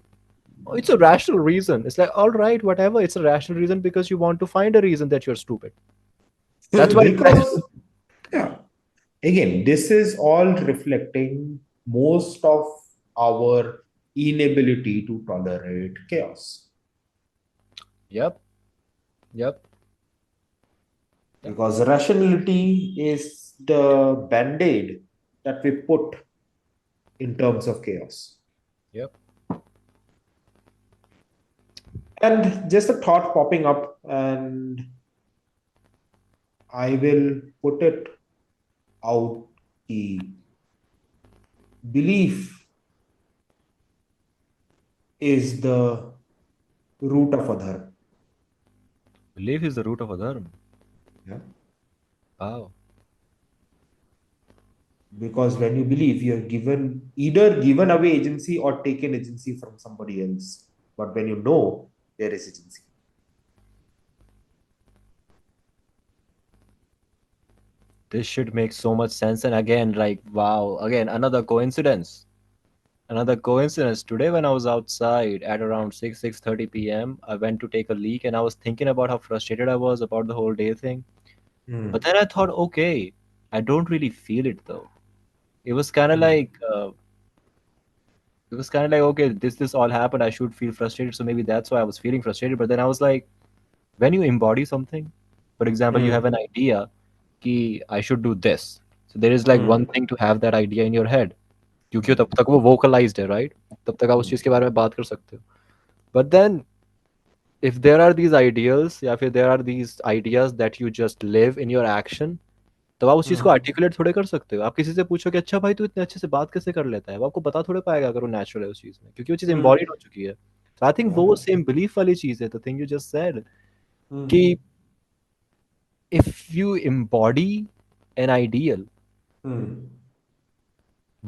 Oh, it's a rational reason. It's like, all right, whatever. It's a rational reason because you want to find a reason that you're stupid. That's why it's Because, rational. yeah, again, this is all reflecting most of our inability to tolerate chaos. Yep. Yep. Yep. Because rationality is the band-aid that we put in terms of chaos. Yep. And just a thought popping up, and I will put it out. The belief is the root of a dharma. Belief is the root of a dharma. Yeah. Wow. Because when you believe, you have given either given away agency or taken agency from somebody else. But when you know, there is agency. This should make so much sense. And again, like, wow, again, another coincidence. Another coincidence. Today, when I was outside at around 6:30 p.m., I went to take a leak and I was thinking about how frustrated I was about the whole day thing. But Hmm. then I thought, okay, I don't really feel it though. It was kind of Hmm. like, okay, this all happened. I should feel frustrated, so maybe that's why I was feeling frustrated. But then I was like, when you embody something, for example, you have Hmm. an idea, कि I should do this. So there is like one Hmm. thing to have that idea in your head. क्योंकि तब तक वो vocalized है, right? तब तक आप उस Hmm. चीज़ के बारे में बात कर सकते हो. But then if there are these ideals या फिर there are these ideas that you just live in your action, तब आप उस चीज़ को Hmm. आर्टिकुलेट थोड़े कर सकते हो। आप किसी से पूछो कि अच्छा भाई तू इतने अच्छे से बात कैसे कर लेता है, वो आपको बता थोड़े पाएगा अगर वो नेचुरल है उस चीज़ में, क्योंकि वो चीज़ Hmm. एम्बॉडीड हो चुकी है। तो आई थिंक Yeah. वो सेम बिलीफ वाली चीज़ है, the thing you just said, Hmm. कि if you embody an ideal, Hmm.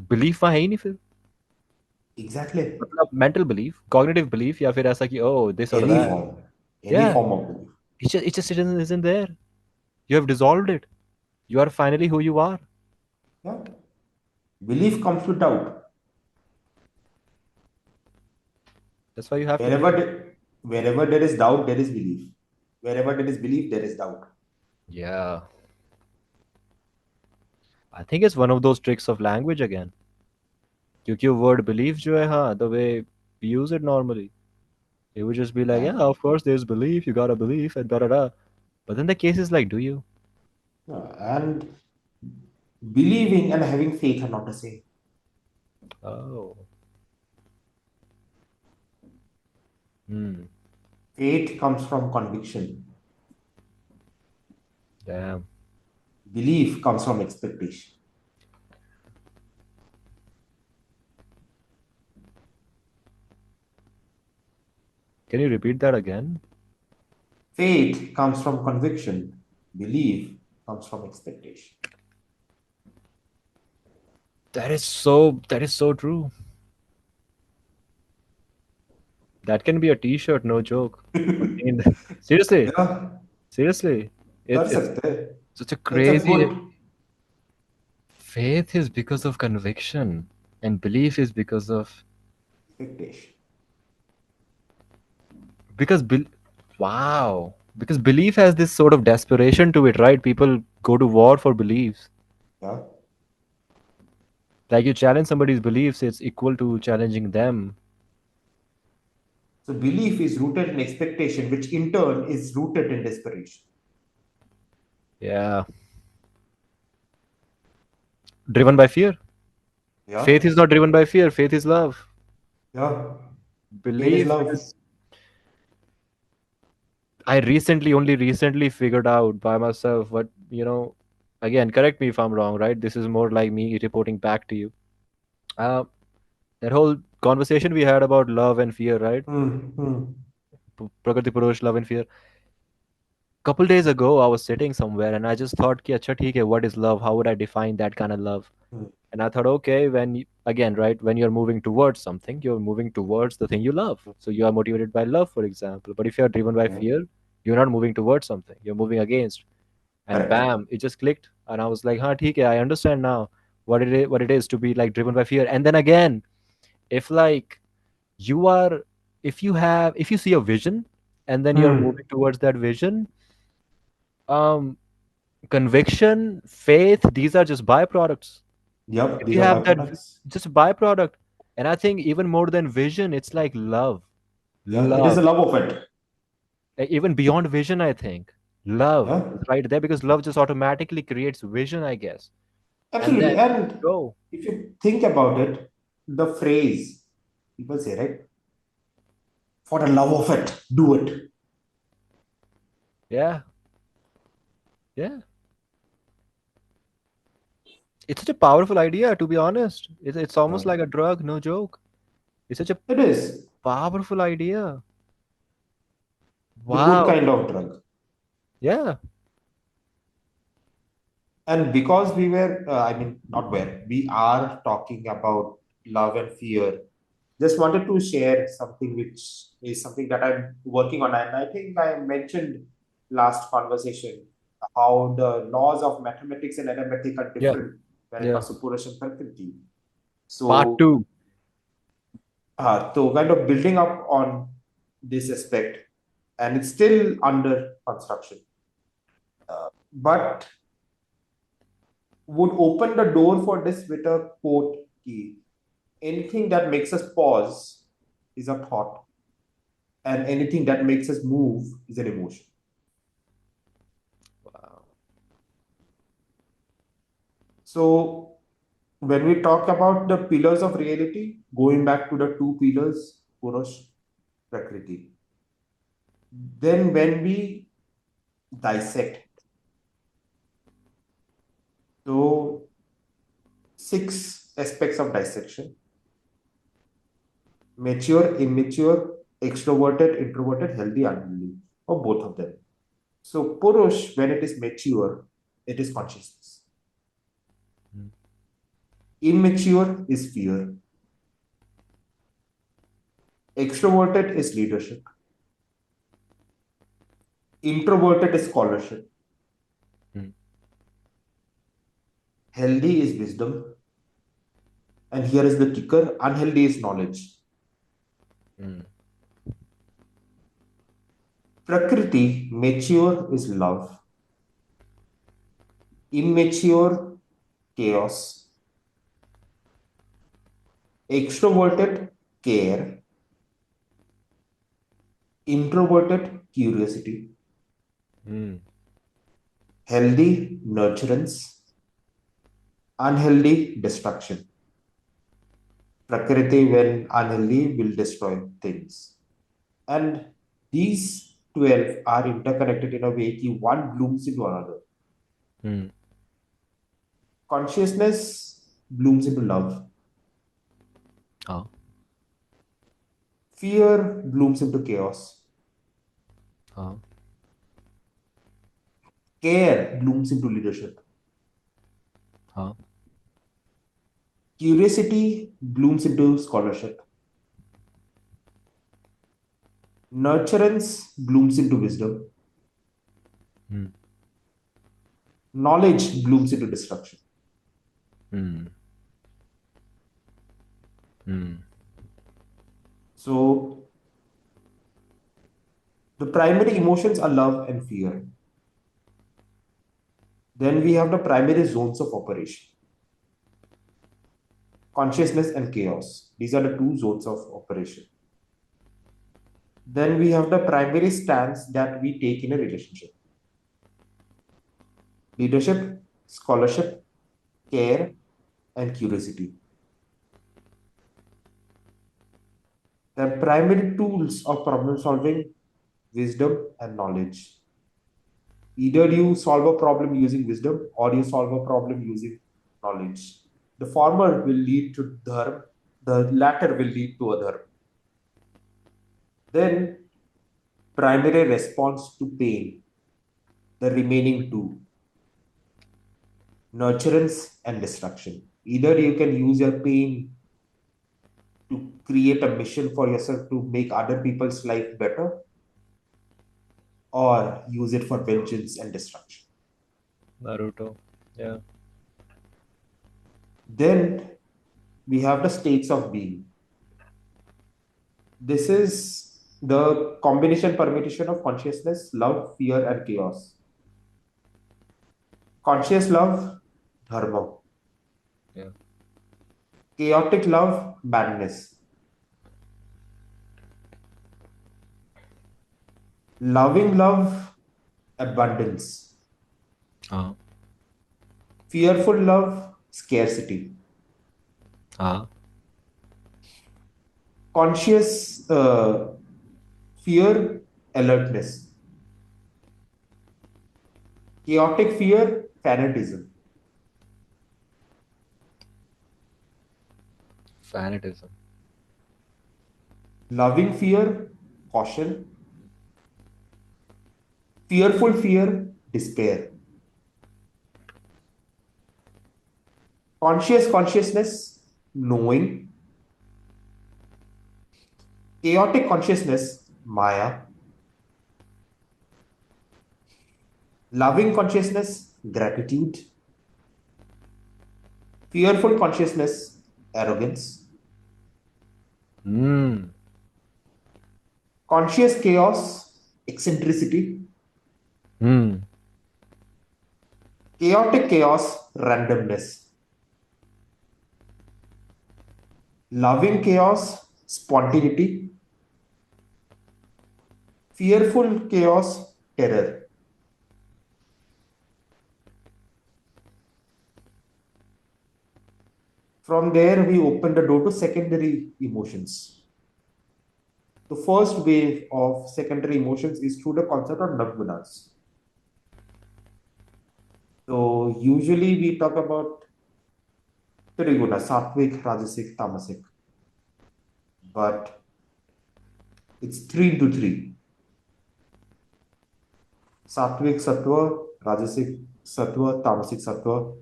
Belief वहाँ है ही नहीं फिर। Exactly. मतलब मेंटल बिलीफ, कॉग्निटिव बिलीफ, या फिर ऐसा कि ओह दिस और Any दैट। form. Any या form of belief. it just isn't there. You have dissolved it. You are finally who you are. Yeah. Belief comes with doubt. That's why you have to Wherever, believe. wherever there is doubt, there is belief. Wherever there is belief, there is doubt. Yeah, I think it's one of those tricks of language again. क्योंकि वो word belief जो है, हाँ, the way we use it normally, it would just be like, Yeah. yeah, of course there's belief, you gotta believe, and da da da. But then the case is like, do you? And believing and having faith are not the same. Oh, hmm, Faith comes from conviction. damn. Belief comes from expectation. Can you repeat that again? Faith comes from conviction. Belief comes from expectation. That is so true. That can be a T-shirt, no joke. I mean, seriously, Yeah, seriously, कर it's सकते हैं. such a It's a crazy. good Faith is because of conviction, and belief is because of expectation. because bel wow, because belief has this sort of desperation to it, right? People go to war for beliefs. Yeah. Like you challenge somebody's beliefs, it's equal to challenging them. So belief is rooted in expectation, which in turn is rooted in desperation. Yeah, driven by fear. Yeah. Faith is not driven by fear. Faith is love. Yeah. Faith is Belief love. is. I only recently figured out by myself what, again, correct me if I'm wrong, right? This is more like me reporting back to you. Uh, that whole conversation we had about love and fear, right? Hmm. Hmm. Prakriti, Purush, love and fear. Couple days ago, I was sitting somewhere and I just thought, ki, acha, theek hai, what is love? How would I define that kind of love? Hmm. And I thought, okay, again, right, when you're moving towards something, you're moving towards the thing you love. So you are motivated by love, for example. But if you're driven by Yeah. fear, you're not moving towards something. You're moving against. And Correct. bam, it just clicked. And I was like, huh, theek hai, I understand now what it is to be like driven by fear. And then again, if like you are, if you see a vision and then you're Hmm. moving towards that vision, um, conviction, faith, these are just byproducts. Yep. If These you are have that, byproducts. just a byproduct. And I think even more than vision, it's like love. Yeah. It is Love. the love of it. Even beyond vision, I think. Love Yeah. is right there because love just automatically creates vision, I guess. And then Absolutely. And go. if you think about it, the phrase people say, right? For the love of it, do it. Yeah. Yeah. It's such a powerful idea, to be honest. It's Yeah. almost like a drug, no joke. It's such a It is powerful idea. the good Wow. kind of drug. Yeah. And because we were, I mean, not where, we are talking about love and fear, just wanted to share something which is something that I'm working on. And I think I mentioned last conversation how the laws of mathematics and arithmetic are Yeah. different when it Yeah. comes to Purush and Prakriti. Part So, two. so kind of building up on this aspect, and it's still under construction. But would open the door for this with a quote key. Anything that makes us pause is a thought, and anything that makes us move is an emotion. Wow. So, when we talk about the pillars of reality, going back to the two pillars, Purush, Prakriti, then when we dissect, So, six aspects of dissection: mature, immature, extroverted, introverted, healthy, unhealthy, or both of them. So, Purush, when it is mature, it is consciousness. Mm. Immature is fear. Extroverted is leadership. Introverted is scholarship. Mm. Healthy is wisdom. And here is the kicker: unhealthy is knowledge. Mm. Prakriti, mature is love. Immature, chaos. Extroverted, care. Introverted, curiosity. Mm. Healthy, nurturance. Unhealthy, destruction. Prakriti, when unhealthy, will destroy things. And these 12 are interconnected in a way that one blooms into another. Mm. Consciousness blooms into love. Ah. Fear blooms into chaos. Ah. Care blooms into leadership. Ah. Curiosity blooms into scholarship. Nurturance blooms into wisdom. Mm. Knowledge blooms into destruction. Mm. Mm. So, the primary emotions are love and fear. Then we have the primary zones of operation: consciousness and chaos. These are the two zones of operation. Then we have the primary stance that we take in a relationship: leadership, scholarship, care, and curiosity. The primary tools of problem solving: wisdom and knowledge. Either you solve a problem using wisdom or you solve a problem using knowledge. The former will lead to dharma, the latter will lead to adharma. Then, primary response to pain, the remaining two: nurturance and destruction. Either you can use your pain to create a mission for yourself to make other people's life better, or use it for vengeance and destruction. Naruto. Yeah. Then we have the states of being. This is the combination permutation of consciousness, love, fear, and chaos. Conscious love, dharma. Yeah. Chaotic love, madness. Loving love, abundance. Ah. Fearful love, scarcity. Ah. Conscious fear, alertness. Chaotic fear, fanatism. Fanatism. Loving fear, caution. Fearful fear, despair. Conscious consciousness, knowing. Chaotic consciousness, maya. Loving consciousness, gratitude. Fearful consciousness, arrogance. Mm. Conscious chaos, eccentricity. Mm. Chaotic chaos, randomness. Loving chaos, spontaneity. Fearful chaos, terror. From there, we open the door to secondary emotions. The first wave of secondary emotions is through the concept of nirvanas. So usually we talk about Triguna, Sattvic, Rajasic, Tamasic, but it's three into three. Sattvic Sattva, Rajasic Sattva, Tamasic Sattva,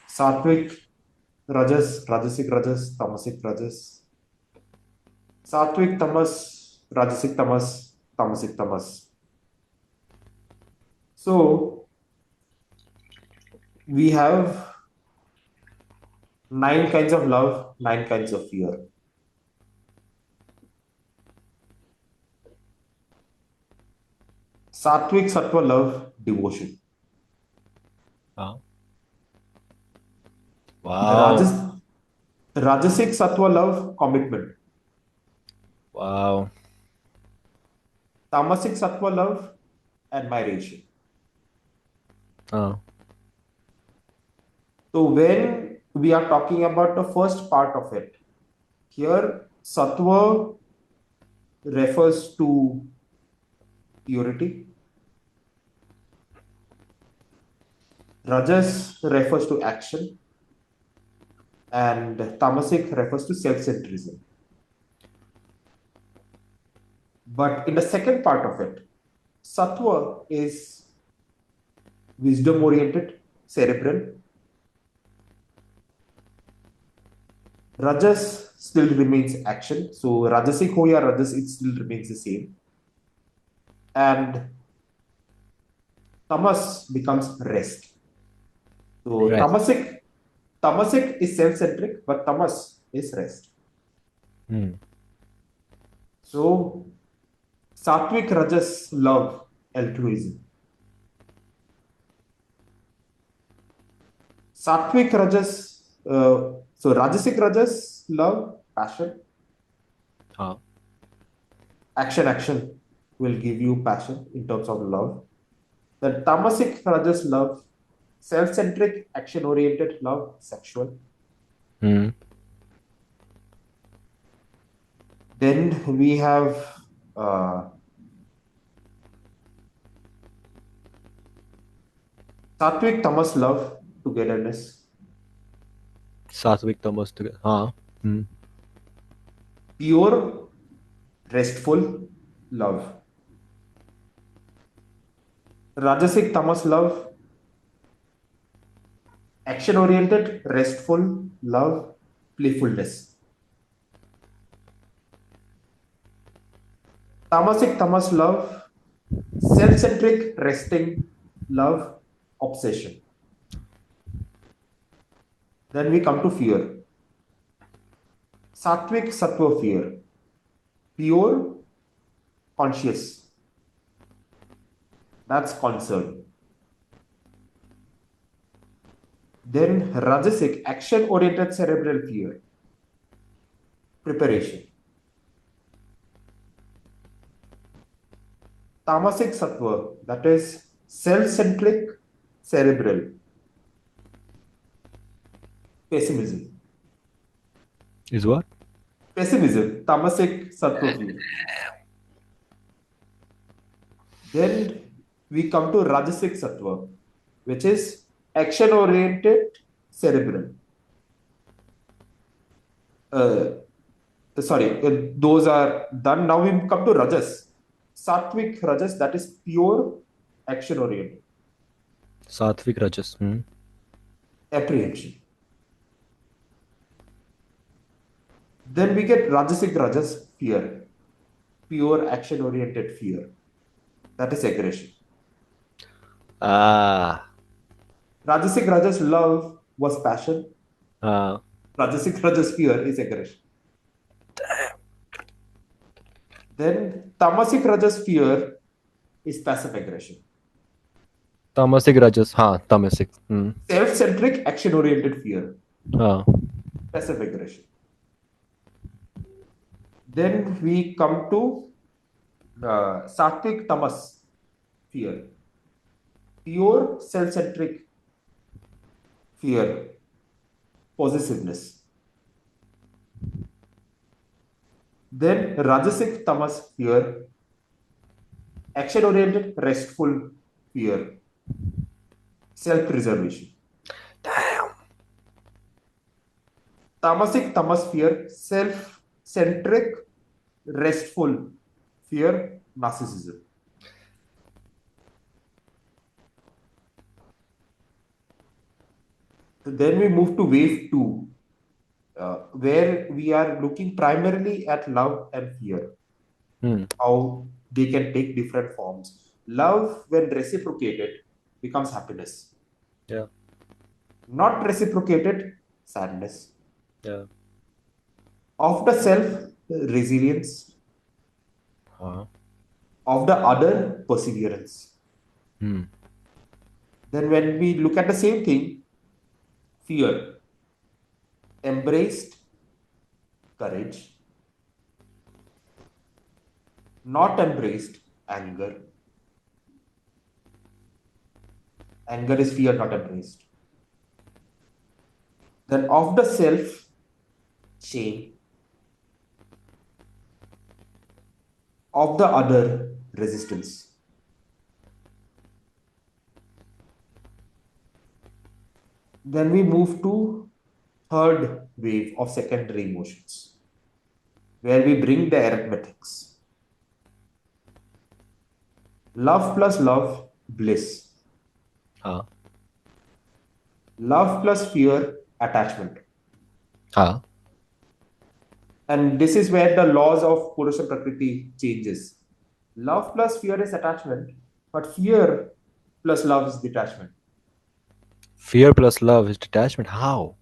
Sattvic Rajas, Rajasic Rajas, Tamasic Rajas, Sattvic Tamas, Rajasic Tamas, Tamasic Tamas. So we have nine kinds of love, nine kinds of fear. Sattvic Sattva love, devotion. Wow. Wow. Rajas, Rajasic Sattva love, commitment. Wow. Tamasic Sattva love, admiration. Oh. So when we are talking about the first part of it, here Sattva refers to purity, Rajas refers to action, and Tamasic refers to self-centrism. But in the second part of it, Sattva is wisdom oriented, cerebral. Rajas still remains action. So Rajasic ho ya Rajas, it still remains the same. And Tamas becomes rest. So Right. Tamasic is self-centric, but Tamas is rest. Hmm. So Sattvic Rajas love altruism. Sattvic Rajas, so Rajasic Rajas love passion, Oh. action will give you passion in terms of love. The Tamasic Rajas love self-centric, action-oriented love, sexual. Hmm. Then we have uh, Sattvic Tamas love, togetherness, Sattvic tamas together. Huh. Hmm. pure, restful love. Rajasic Tamas love, action-oriented, restful love, playfulness. Tamasic Tamas love, self-centric, resting love, obsession. Then we come to fear. Sattvic Sattva fear, pure, conscious. That's concern. Then Rajasic action-oriented cerebral fear, preparation. Tamasic Sattva, that is self-centric, cerebral, pessimism. Is what? Pessimism, Tamasic Sattva fear. Then we come to Rajasic Sattva, which is action-oriented, cerebral. Uh, Sorry, those are done. Now we come to Rajas. Sattvic Rajas, that is pure action-oriented, Sattvic rajas. Hmm. apprehension. Then we get Rajasic Rajas, fear, pure action-oriented fear. That is aggression. Ah. Rajasic Rajas love was passion. Ah. Rajasic Rajas fear is aggression. Then Tamasic Rajas fear is passive aggression. Tamasic rajas. Huh. Tamasic. Hmm. Self-centric action-oriented fear, Ah. passive aggression. Then we come to Sattvic Tamas fear, pure self-centric fear, possessiveness. Then Rajasic Tamas fear, action-oriented, restful fear. self-preservation. Damn. Tamasic, tamas, fear, self-centric, restful, fear, narcissism. Then we move to wave two, where we are looking primarily at love and fear, Hmm. how they can take different forms. Love, when reciprocated, becomes happiness. Yeah. Not reciprocated, sadness. Yeah. Of the self, resilience. Huh. Of the other, perseverance. Hmm. Then, when we look at the same thing, fear, embraced, courage. Not embraced, anger. Anger is fear not embraced. Then, of the self, shame. Of the other, resistance. Then we move to third wave of secondary emotions, where we bring the arithmetics. Love plus love, bliss. Huh. Love plus fear, attachment. Huh. And this is where the laws of Purush and Prakriti changes. Love plus fear is attachment, but fear plus love is detachment. Fear plus love is detachment. How?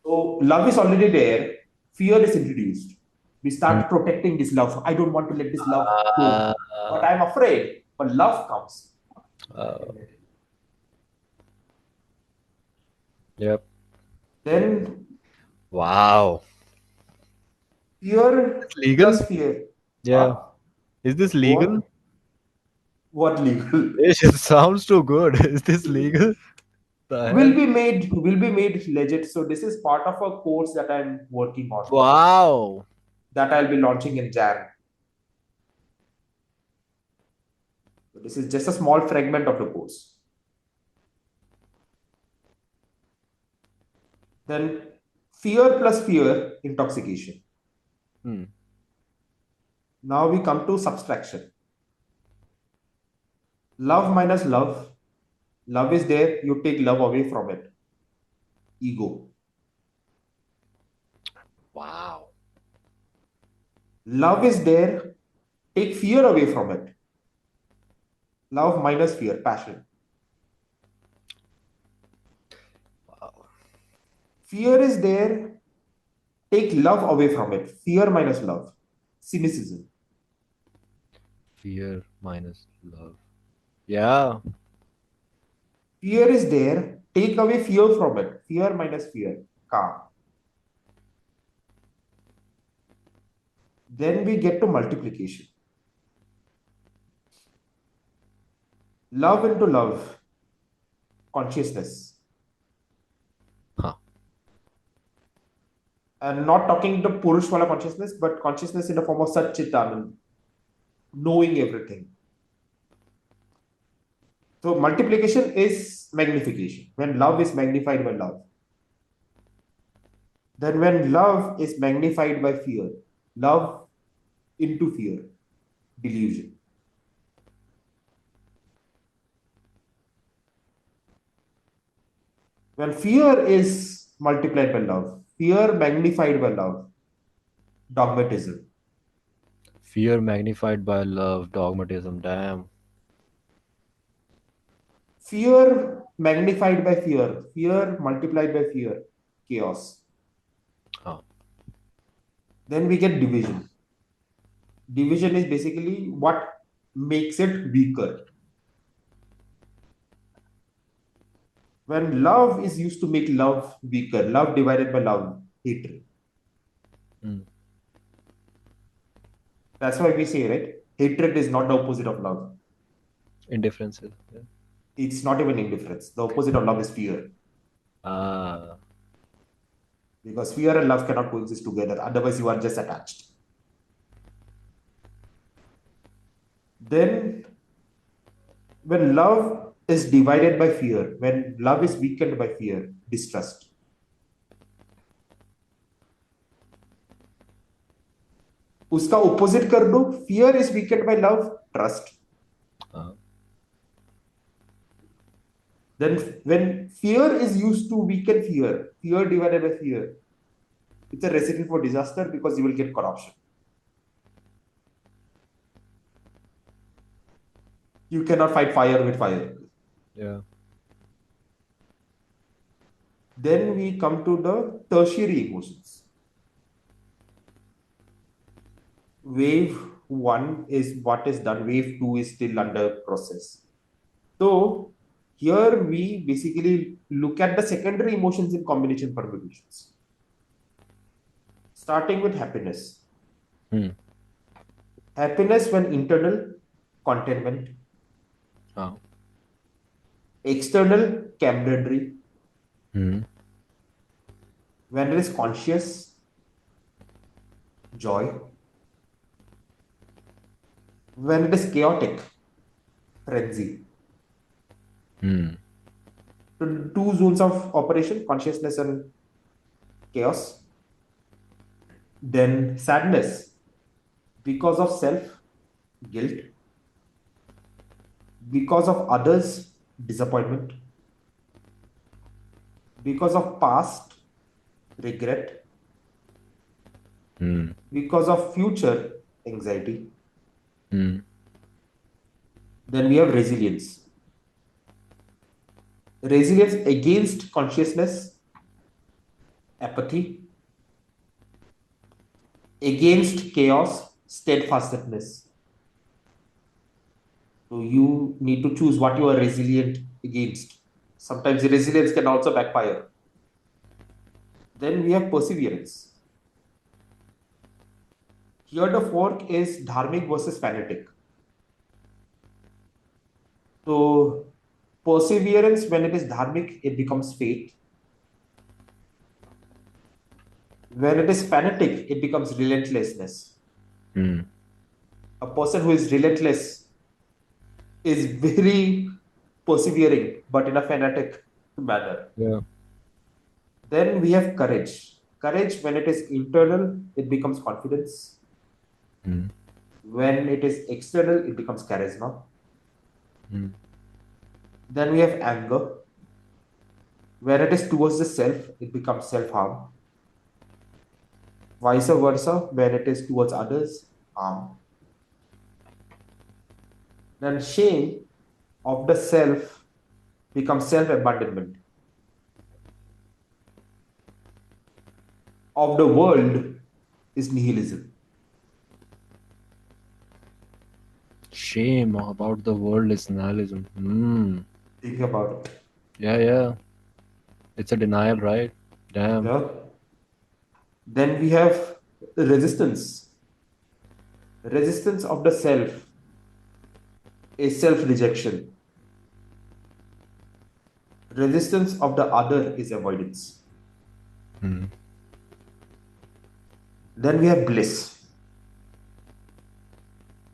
So love is already there, fear is introduced. We Hmm. start protecting this love. I don't want to let this love go, Uh, but I'm afraid. But love comes. I uh, can let it. yep. Then Wow. fear It's legal? plus fear. Yeah. Huh? Is this Go legal? on. What legal? It sounds too good. Is this legal? The hell? Will be made legit. So this is part of a course that I'm working on, Wow. that I'll be launching in Jan. So this is just a small fragment of the course. Then fear plus fear, intoxication. Hmm. Now we come to subtraction. Love minus love. Love is there, you take love away from it. Ego. Wow. Love is there, take fear away from it. Love minus fear, passion. Wow. Fear is there, take love away from it. Fear minus love, cynicism. Fear minus love. Yeah. Fear is there, take away fear from it. Fear minus fear, calm. Then we get to multiplication. Love into love, consciousness. Huh. And not talking the Purush wala consciousness, but consciousness in the form of Sat Chit Anand, knowing everything. So multiplication is magnification. When love is magnified by love. Then when love is magnified by fear, love into fear, delusion. When fear is multiplied by love, fear magnified by love, dogmatism. Fear magnified by love. Dogmatism. Damn. Fear magnified by fear, fear multiplied by fear, chaos. Huh. Then we get division. Division is basically what makes it weaker. When love is used to make love weaker, love divided by love, hatred. Hmm. That's why we say, right? Hatred is not the opposite of love. Indifferences. Yeah. It's not even indifference. The opposite of love is fear. Ah. Because fear and love cannot coexist together. Otherwise, you are just attached. Then, when love is divided by fear. When love is weakened by fear, distrust. उसका opposite कर दो, fear is weakened by love, trust. Uh, Then when fear is used to weaken fear, fear divided by fear, it's a recipe for disaster because you will get corruption. You cannot fight fire with fire. yeah. Then we come to the tertiary emotions. Wave 1 is what is done, wave 2 is still under process. So here we basically look at the secondary emotions in combination permutations. Starting with happiness. Hmm. Happiness when internal, contentment. Uh, External, camaraderie. hmm. When it is conscious, joy. When it is chaotic, frenzy. Hmm. Two zones of operation, consciousness and chaos. Then sadness, because of self, guilt. Because of others, disappointment. Because of past, regret. Hmm. Because of future, anxiety. Hmm. Then we have resilience. Resilience against consciousness, apathy. Against chaos, steadfastness. So you need to choose what you are resilient against. Sometimes resilience can also backfire. Then we have perseverance. Here the fork is dharmic versus fanatic. So perseverance, when it is dharmic, it becomes faith. When it is fanatic, it becomes relentlessness. Hmm. A person who is relentless is very persevering, but in a fanatic manner. Yeah. Then we have courage. Courage, when it is internal, it becomes confidence. Hmm. When it is external, it becomes charisma. Hmm. Then we have anger. When it is towards the self, it becomes self harm. Vice versa, when it is towards others, harm. Then shame of the self becomes self abandonment. Of the world is nihilism. Shame about the world is nihilism. Hmm. Think about it. Yeah, yeah. It's a denial, right? Damn. Yeah. Then we have resistance. Resistance of the self is self rejection. Resistance of the other is avoidance. Hmm. Then we have bliss.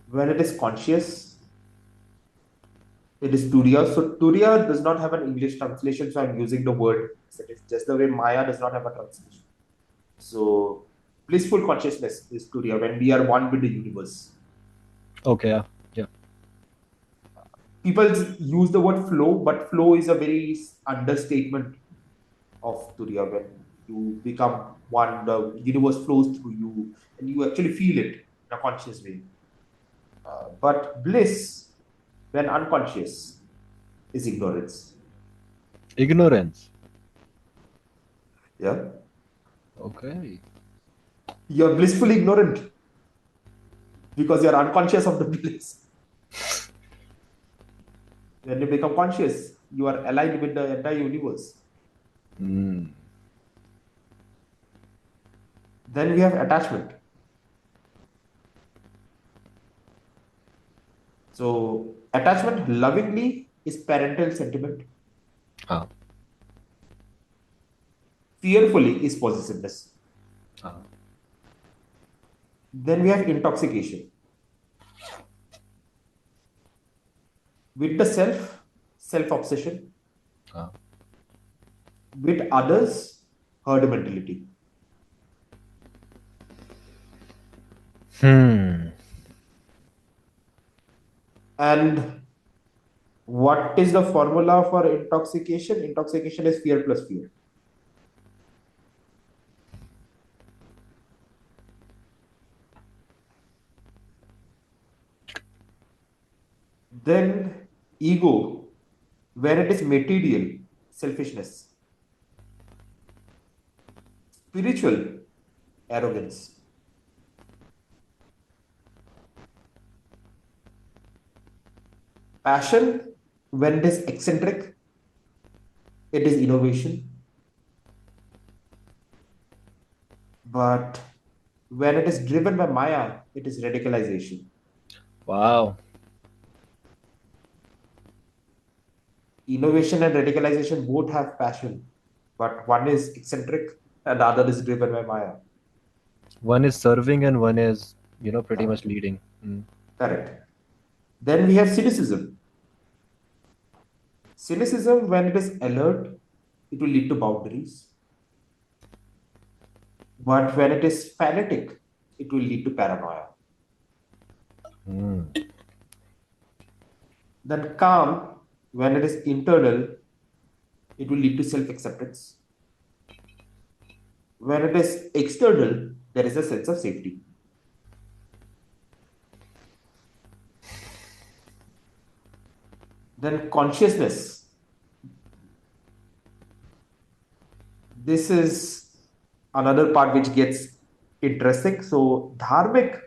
When it is conscious, it is Turiya. So Turiya does not have an English translation, so I'm using the word. It is just the way Maya does not have a translation. So blissful consciousness is Turiya when we are one with the universe. Okay, yeah. Yeah. People use the word flow, but flow is a very understatement of Turiya. When you become one, the universe flows through you, and you actually feel it in a conscious way. But bliss, when unconscious, is ignorance. Ignorance. Yeah, Okay. you're blissfully ignorant because you're unconscious of the bliss. When you become conscious, you are aligned with the entire universe. Hmm. Then we have attachment. So attachment lovingly is parental sentiment. Ah. Fearfully is possessiveness. Ah. Then we have intoxication. With the self, self obsession. Ah. With others, herd mentality. Hmm. And what is the formula for intoxication? Intoxication is fear plus fear. Then ego, where it is material, selfishness. Spiritual, arrogance. Passion, when it is eccentric, it is innovation. But when it is driven by Maya, it is radicalization. Wow. Innovation and radicalization both have passion, but one is eccentric and the other is driven by Maya. One is serving and one is, pretty much leading. Hmm. Correct. Then we have cynicism. Cynicism, when it is alert, it will lead to boundaries. But when it is fanatic, it will lead to paranoia. Hmm. Then calm, when it is internal, it will lead to self acceptance. When it is external, there is a sense of safety. Then consciousness. This is another part which gets interesting. So, dharmic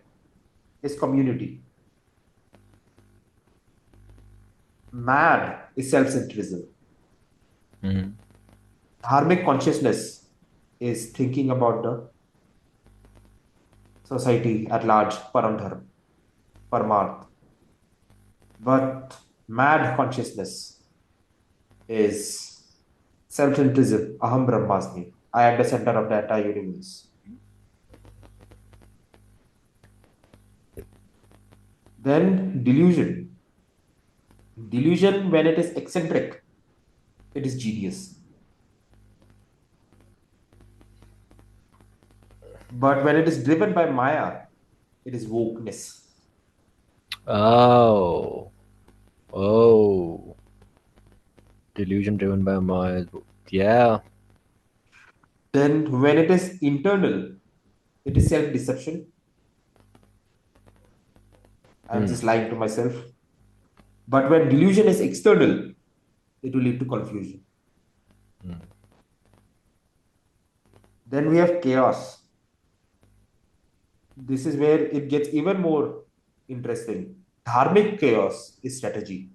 is community, mad is self centrism. Hmm. Dharmic consciousness is thinking about the society at large, paramdharma, parmarth. But mad consciousness is self-centrism, aham brahmasmi. I am the center of the entire universe. Then delusion. Delusion, when it is eccentric, it is genius. But when it is driven by Maya, it is wokeness. Oh. Oh. Delusion driven by my. Yeah. Then when it is internal, it is self-deception. I'm Hmm. just lying to myself. But when delusion is external, it will lead to confusion. Hmm. Then we have chaos. This is where it gets even more interesting. Dharmic chaos is strategy.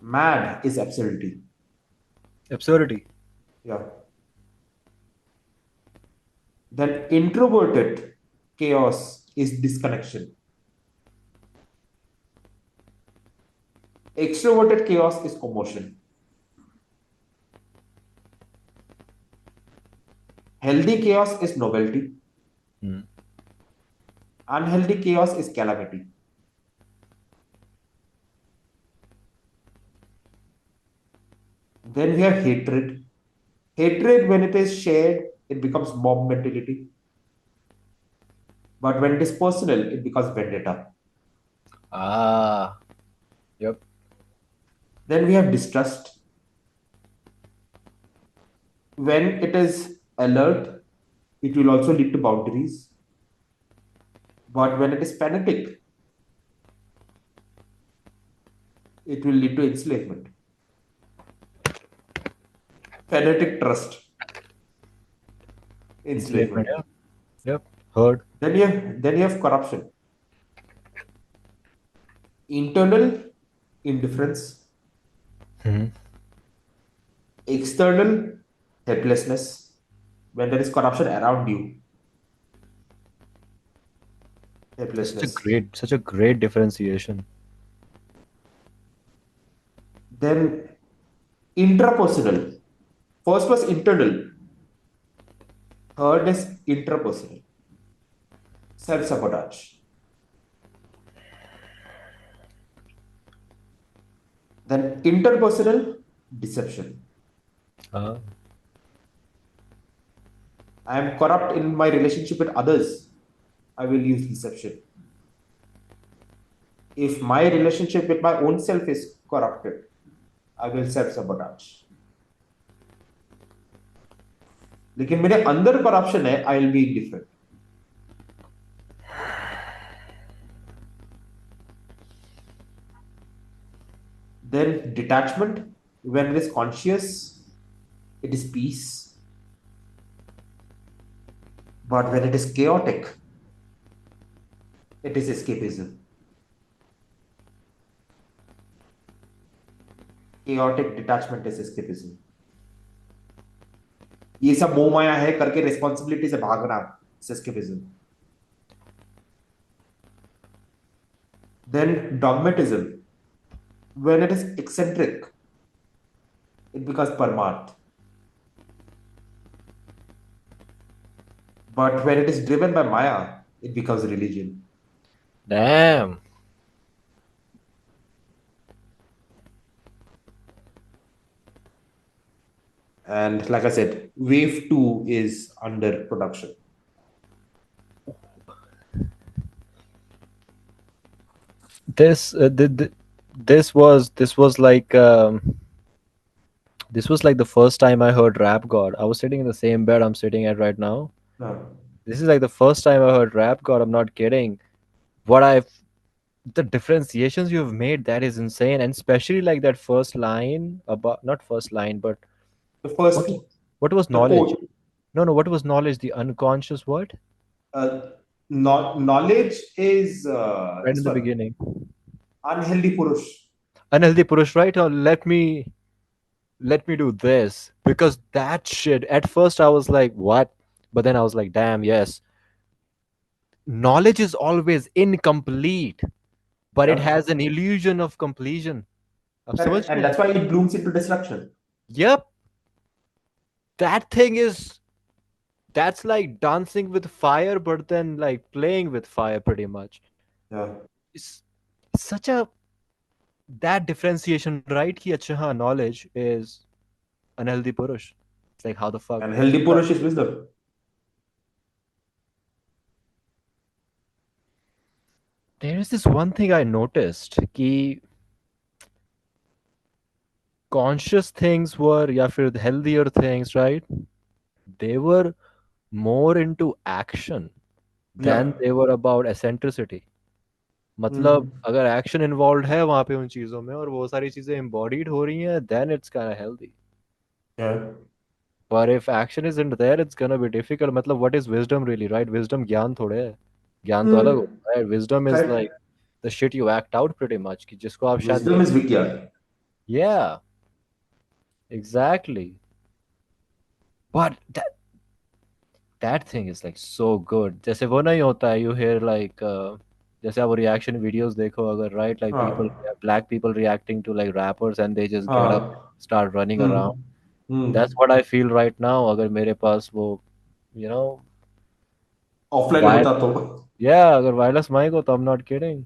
Mad is absurdity. Absurdity. Yeah. Then introverted chaos is disconnection. Extroverted chaos is commotion. Healthy chaos is novelty. Hmm. Unhealthy chaos is calamity. Then we have hatred. Hatred, when it is shared, it becomes mob mentality. But when it is personal, it becomes vendetta. Ah. Yep. Then we have distrust. When it is alert, it will also lead to boundaries. But when it is fanatic, it will lead to enslavement. Fanatic trust, Enslavement. enslavement. Yeah. Yep. Heard. Then you have corruption. Internal indifference, Hmm. external helplessness. When there is corruption around you, helplessness. Such a great differentiation. Then intrapersonal. First was internal, third is intrapersonal, self sabotage. Then interpersonal deception. Uh, I am corrupt in my relationship with others. I will use deception. If my relationship with my own self is corrupted, I will self sabotage. लेकिन मेरे अंदर corruption है, I will be indifferent. Then detachment, when it is conscious, it is peace. But when it is chaotic, it is escapism. Chaotic detachment is escapism. ये सब मोह माया है करके responsibility से भागना, escapism. Then dogmatism, when it is eccentric, it becomes parmarth. But when it is driven by maya, it becomes religion. damn. And like I said, wave two is under production. This this was like this was like the first time I heard rap god. I was sitting in the same bed I'm sitting at right now. No. This is like the first time I heard rap god. I'm not kidding. What I've The differentiations you've made, that is insane, and especially like that first line about, not first line, but The what first, what was the knowledge? quote, No, what was knowledge? The unconscious what? uh, knowledge is Right in this the one, beginning. unhealthy purush. Unhealthy purush, right? Or let me do this, because that shit, at first I was like, what? But then I was like, damn, yes, knowledge is always incomplete, but it Yeah, has an illusion of completion. अब समझ correct. And गए? that's why it blooms into destruction. Yep, that thing is, that's like dancing with fire, but then like playing with fire pretty much. Yeah. It's such a, that differentiation, right? Ki acha, haan, knowledge is unhealthy purush. It's like, how the fuck? And healthy purush is wisdom. There is this one thing I noticed ki conscious things were, या फिर healthier things, right? They were more into action than Yeah. they were about eccentricity. मतलब Mm. अगर action involve है वहां पे उन चीजों में और वो सारी चीजें embodied हो रही हैं, then it's kind of healthy. Yeah. But if action isn't there, it's gonna be difficult. मतलब what is wisdom really, right? Wisdom ज्ञान थोड़े है. ज्ञान तो अलग Mm. होता है. Wisdom is like Correct. the shit you act out pretty much, कि जिसको आप शायद Wisdom नहीं is भी. Vikya. Yeah, exactly. But that thing is like so good. जैसे वो नहीं होता है, you hear like जैसे आप reaction videos देखो अगर, right, like people, हाँ. black people reacting to like rappers and they just get up, हाँ. start running around. Hmm. That's Hmm. what I feel right now. अगर मेरे पास वो, you know, ऑफलाइन wire, होता तो. yeah, अगर wireless mic हो तो I'm not kidding,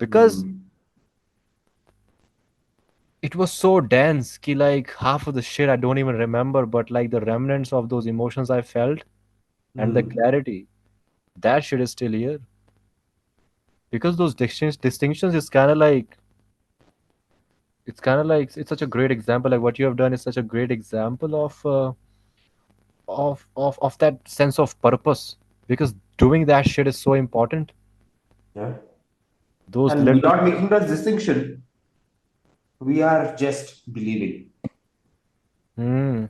because Hmm. it was so dense कि like half of the shit I don't even remember, but like the remnants of those emotions I felt and the Hmm. clarity, that shit is still here. Because those distinctions is kind of like, it's such a great example, like what you have done is such a great example of that sense of purpose, because doing that shit is so important. Yeah. Those And little. without making that distinction, we are just believing. Hmm.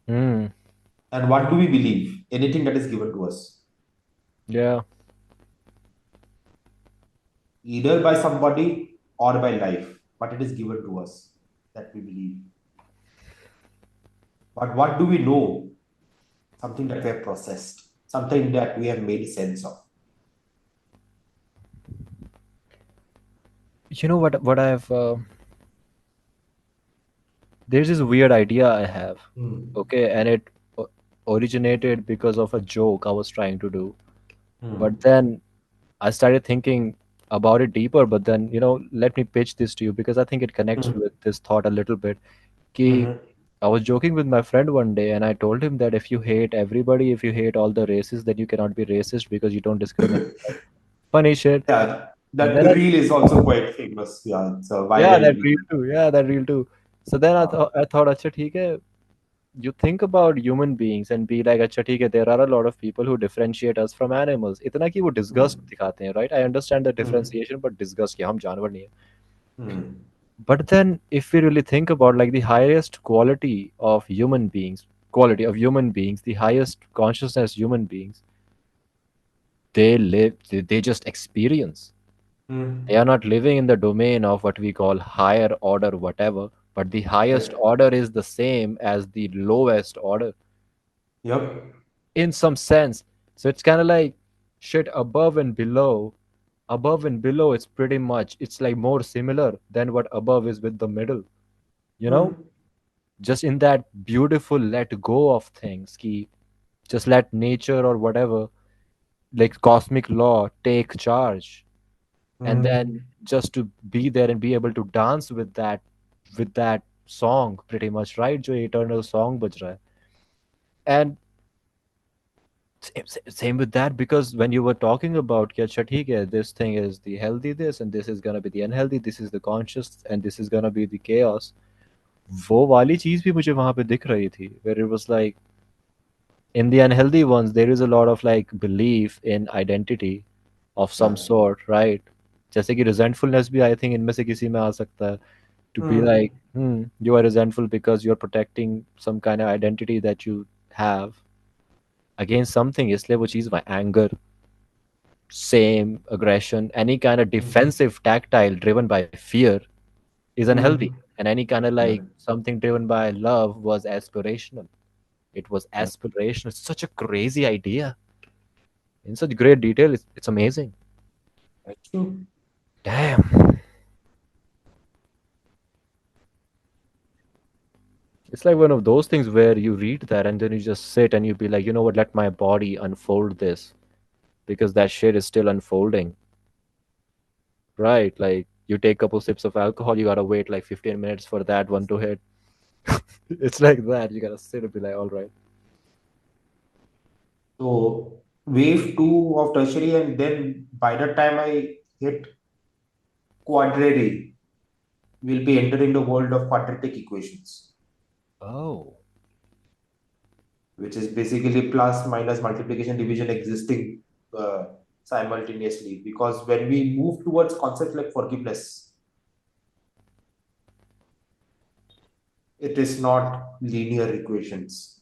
Hmm. And what do we believe? Anything that is given to us, Yeah. either by somebody or by life, but it is given to us that we believe. But what do we know? Something that we have processed, something that we have made sense of. You know what I've there's this weird idea I have. Hmm. Okay, and it o- originated because of a joke I was trying to do. But Hmm. then I started thinking about it deeper, but then, let me pitch this to you because I think it connects Mm-hmm. with this thought a little bit. Ki, Mm-hmm. I was joking with my friend one day and I told him that if you hate everybody, if you hate all the races, then you cannot be racist because you don't discriminate. Right? Funny shit. Yeah, And that then reel is also quite famous. Yeah, it's a yeah, viral that reel. real too. Yeah, that real too. So then I thought, acha, theek hai. You think about human beings and be like, acha, theek hai, there are a lot of people who differentiate us from animals. Itna ki wo disgust Mm. dikhate hain, right? I understand the Mm. differentiation, but disgust ki hum जानवर नहीं है. Mm. But then, if we really think about like the highest quality of human beings, the highest consciousness human beings, they live, they just experience. They Mm. are not living in the domain of what we call higher order, whatever. But the highest Correct. order is the same as the lowest order Yep. in some sense. So it's kind of like shit above and below. Above and below, it's pretty much it's like more similar than what above is with the middle. You know, Mm. just in that beautiful let go of things ki just let nature or whatever, like cosmic law, take charge, and then Mm. just to be there and be able to dance with that song pretty much, right, jo eternal song baj raha hai. And same with that, because when you were talking about kya acha theek hai, this thing is the healthy this and this is gonna be the unhealthy, this is the conscious and this is gonna be the chaos, वो वाली चीज भी मुझे वहां पे दिख रही थी, where it was like in the unhealthy ones there is a lot of like belief in identity of some Yeah. sort, right? जैसे कि resentfulness भी I think इनमें से किसी में आ सकता है, to be Mm. like you are resentful because you're protecting some kind of identity that you have against something, इसलिए वो चीज़ anger, same aggression, any kind of Mm. defensive tactile driven by fear is unhealthy, Mm. and any kind of like Yeah. something driven by love was aspirational. It was Yeah. aspirational. It's such a crazy idea in such great detail. It's amazing. That's true. Damn. It's like one of those things where you read that and then you just sit and you be like, you know what, let my body unfold this because that shit is still unfolding. Right? Like you take a couple sips of alcohol, you gotta wait like 15 minutes for that one to hit. It's like that. You gotta sit and be like, all right. So wave two of tertiary, and then by the time I hit quadrary, we'll be entering the world of quadratic equations, Oh. which is basically plus minus multiplication division existing uh, simultaneously. Because when we move towards concepts like forgiveness, it is not linear equations.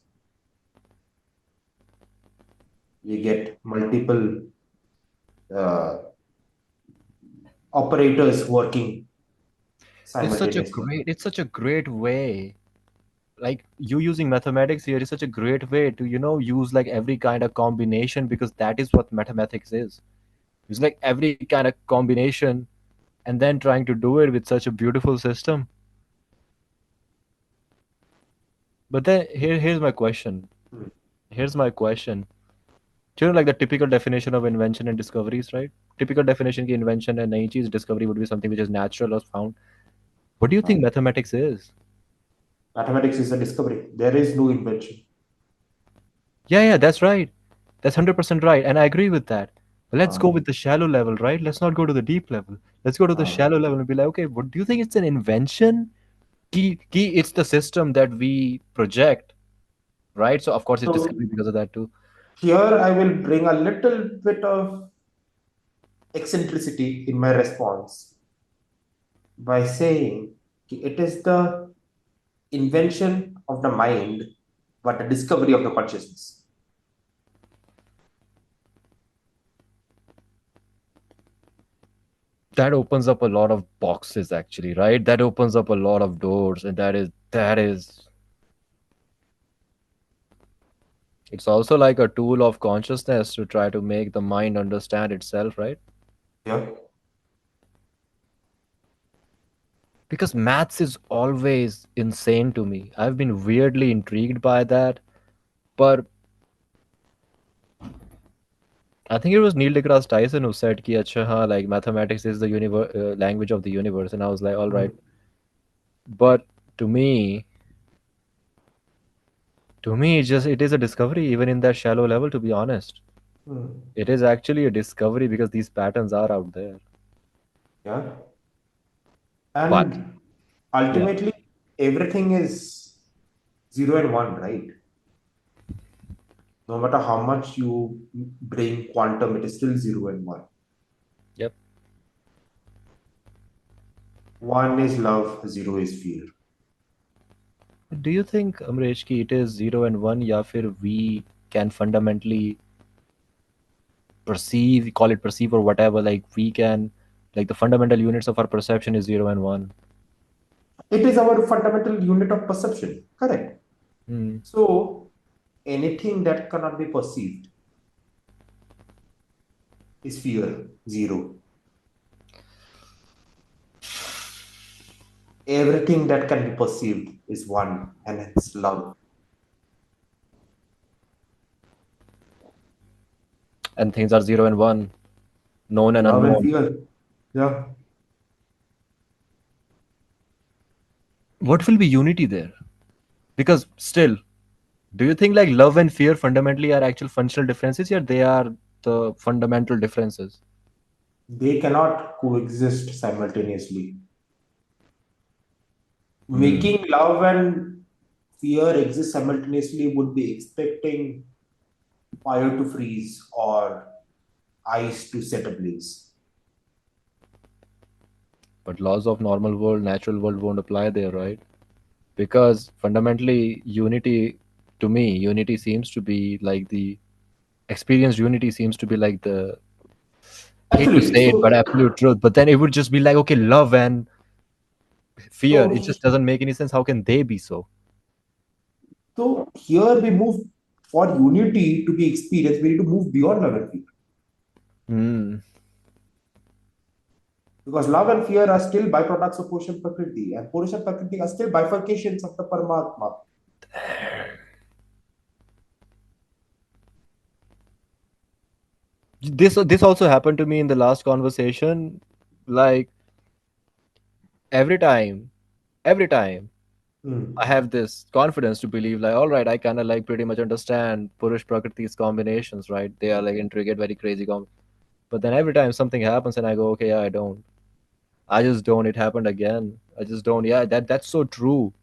We get multiple uh, operators working simultaneously. It's such a great way. Like you using mathematics here is such a great way to, use like every kind of combination because that is what mathematics is. It's like every kind of combination and then trying to do it with such a beautiful system. But then here's my question. Hmm. Here's my question. Do you know like the typical definition of invention and discoveries, right? Typical definition ki invention and nayi cheez discovery would be something which is natural or found. What do you think mathematics is? Mathematics is a discovery. There is no invention. Yeah, that's right. That's 100% right. And I agree with that. But let's Uh, go with the shallow level, right? Let's not go to the deep level. Let's go to the uh. shallow level and be like, okay, what do you think it's an invention? Key, it's the system that we project, right? So of course it's So discovery because of that too. here I will bring a little bit of eccentricity in my response by saying it is the invention of the mind, but the discovery of the consciousness. That opens up a lot of boxes actually, right? That opens up a lot of doors, and that is it's also like a tool of consciousness to try to make the mind understand itself, right? Yeah. Because maths is always insane to me. I've been weirdly intrigued by that, but I think it was Neil deGrasse Tyson who said ki acha ha, like mathematics is the language of the universe, and I was like, all right. Hmm. But to me, it is a discovery even in that shallow level. To be honest, Hmm. it is actually a discovery because these patterns are out there. Yeah. But And yeah, ultimately, everything is zero and one, right? No matter how much you bring quantum, it is still zero and one. yep. One is love, zero is fear. Do you think, Amresh, ki it is zero and one, ya fir we can fundamentally perceive, call it perceive or whatever, like we can, like the fundamental units of our perception is zero and one. It is our fundamental unit of perception. Correct. Hmm. So anything that cannot be perceived is fear, zero. Everything that can be perceived is one, and it's love. And things are zero and one, known and Love and unknown. fear. Yeah. What will be unity there? Because still, do you think like love and fear fundamentally are actual functional differences, yet they are the fundamental differences? They cannot coexist simultaneously. Hmm. Making love and fear exist simultaneously would be expecting fire to freeze or ice to set ablaze. But laws of normal world, natural world won't apply there, right? Because fundamentally, unity, to me, unity seems to be like the experienced unity seems to be like the, hate to Absolutely. say it, but So, absolute truth. But then it would just be like, okay, love and fear. so, It just doesn't make any sense. How can they be so? so here we move for unity to be experienced. We need to move beyond love and fear Hmm. because love and fear are still byproducts of Purush and Prakriti, and Purush and Prakriti are still bifurcations of the Paramatma. This also happened to me in the last conversation. Like every time, every time I Hmm. have this confidence to believe like, all right, I kind of like pretty much understand Purush Prakriti's combinations, right? They are like intricate, very crazy. But then every time something happens and I go, okay, yeah, I don't. I just don't. It happened again. I just don't. Yeah, that's so true.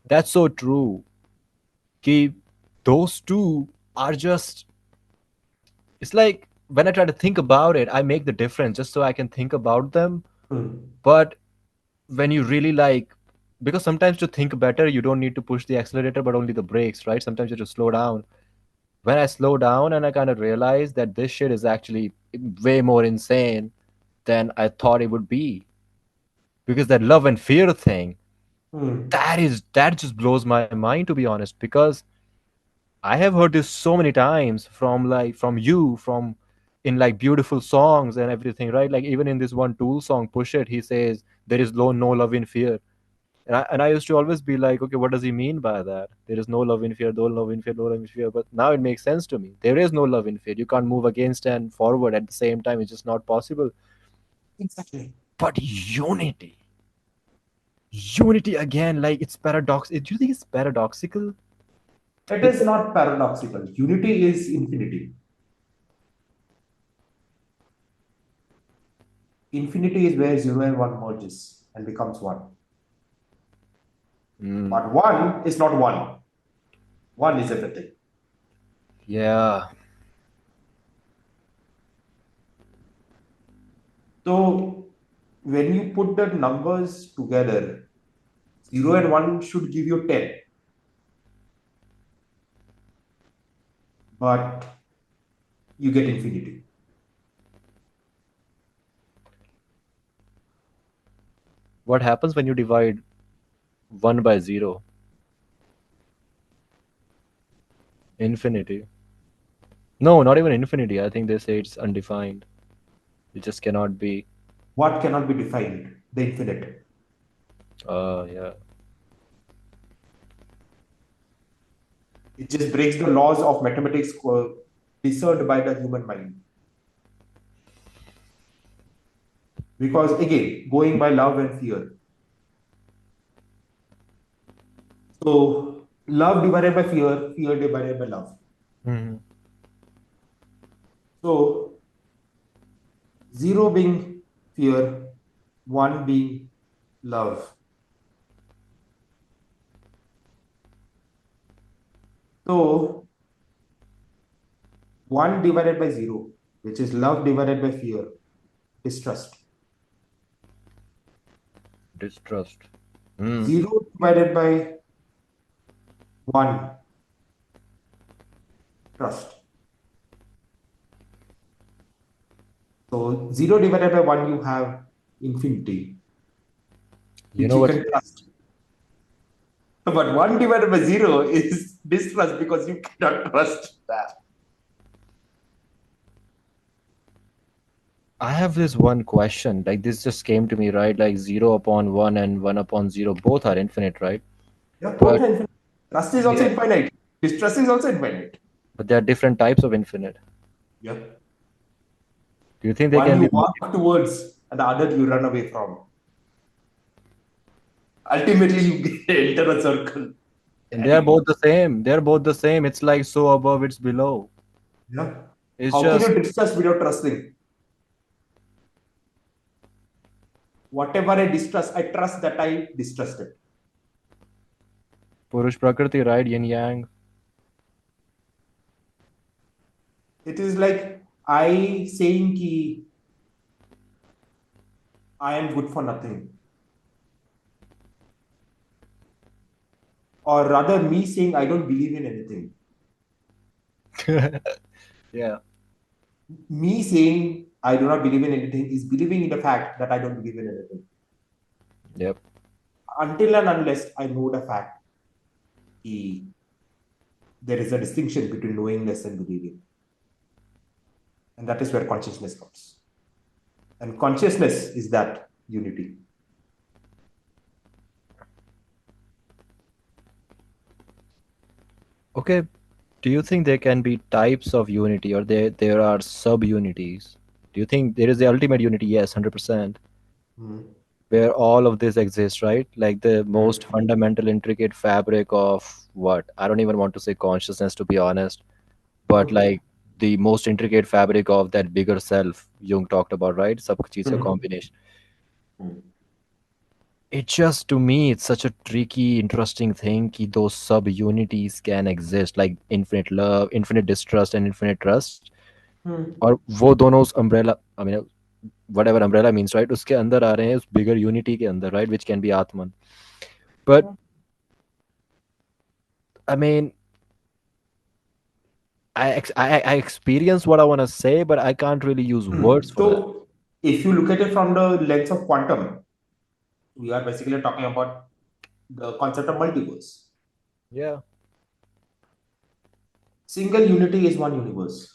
That's so true. Ki those two are just. It's like when I try to think about it, I make the difference just so I can think about them. Hmm. But when you really like, because sometimes to think better, you don't need to push the accelerator, but only the brakes, right? Sometimes you have to slow down. When I slow down and I kind of realize that this shit is actually way more insane than I thought it would be. Because that love and fear thing, Hmm. that just blows my mind, to be honest. Because I have heard this so many times from like from you, from in like beautiful songs and everything, right? Like even in this one Tool song, Push It, he says there is no love in fear. And I used to always be like, okay, what does he mean by that? There is no love in fear, no love in fear, no love in fear. But now it makes sense to me. There is no love in fear. You can't move against and forward at the same time. It's just not possible. Exactly. But unity again, like it's paradox. Do you think it's paradoxical? It It's is not paradoxical. Unity is infinity. Infinity is where zero and one merges and becomes one. mm, But one is not one. One is everything. yeah. So when you put the numbers together, 0 and 1 should give you 10, but you get infinity. What happens when you divide 1 by 0? Infinity. No, not even infinity. I think they say it's undefined. It just cannot be. What cannot be defined? The infinite. Yeah. It just breaks the laws of mathematics discerned by the human mind. Because again, going by love and fear. So love divided by fear, fear divided by love. Hmm. So zero being fear, one being love. So one divided by zero, which is love divided by fear, distrust. Distrust. Hmm. Zero divided by one, trust. So zero divided by one, you have infinity, You which know you what? can trust. But one divided by zero is distrust because you cannot trust that. I have this one question. Like this just came to me, right? Like 0 upon 1 and 1 upon 0, both are infinite, right? Yeah, both But are infinite. Trust is also yeah, infinite. Distrust is also infinite. but there are different types of infinite. Yeah. Do you think they One can you be walk towards and the other you run away from. Ultimately, you enter a circle. and they are both the same. They're both the same. It's like so above, it's below. Yeah. It's How can just you distrust without trusting? Whatever I distrust, I trust that I distrusted. Purush Prakriti, right? Yin Yang. It is like I saying ki I am good for nothing. Or rather me saying I don't believe in anything. Yeah. Me saying I do not believe in anything is believing in the fact that I don't believe in anything. Yep. Until and unless I know the fact, ki there is a distinction between knowingness and believing. And that is where consciousness comes. And consciousness is that unity. Okay. Do you think there can be types of unity, or there are sub-unities? Do you think there is the ultimate unity? Yes, 100%. Mm. Where all of this exists, right? Like the most Mm. fundamental, intricate fabric of what? I don't even want to say consciousness, to be honest, but Mm. like the most intricate fabric of that bigger self Jung talked about, right? Sab cheez ka Mm. combination. Mm. It just, to me, it's such a tricky, interesting thing कि those sub unities can exist, like infinite love, infinite distrust, and infinite trust. Mm. और वो दोनों उस umbrella, I mean, whatever umbrella means, right? उसके अंदर आ रहे हैं, उस bigger unity के अंदर, right? Which can be Atman. But I mean, I experience what I want to say, but I can't really use words for that. So, if you look at it from the lens of quantum, we are basically talking about the concept of multiverse. Yeah. Single unity is one universe.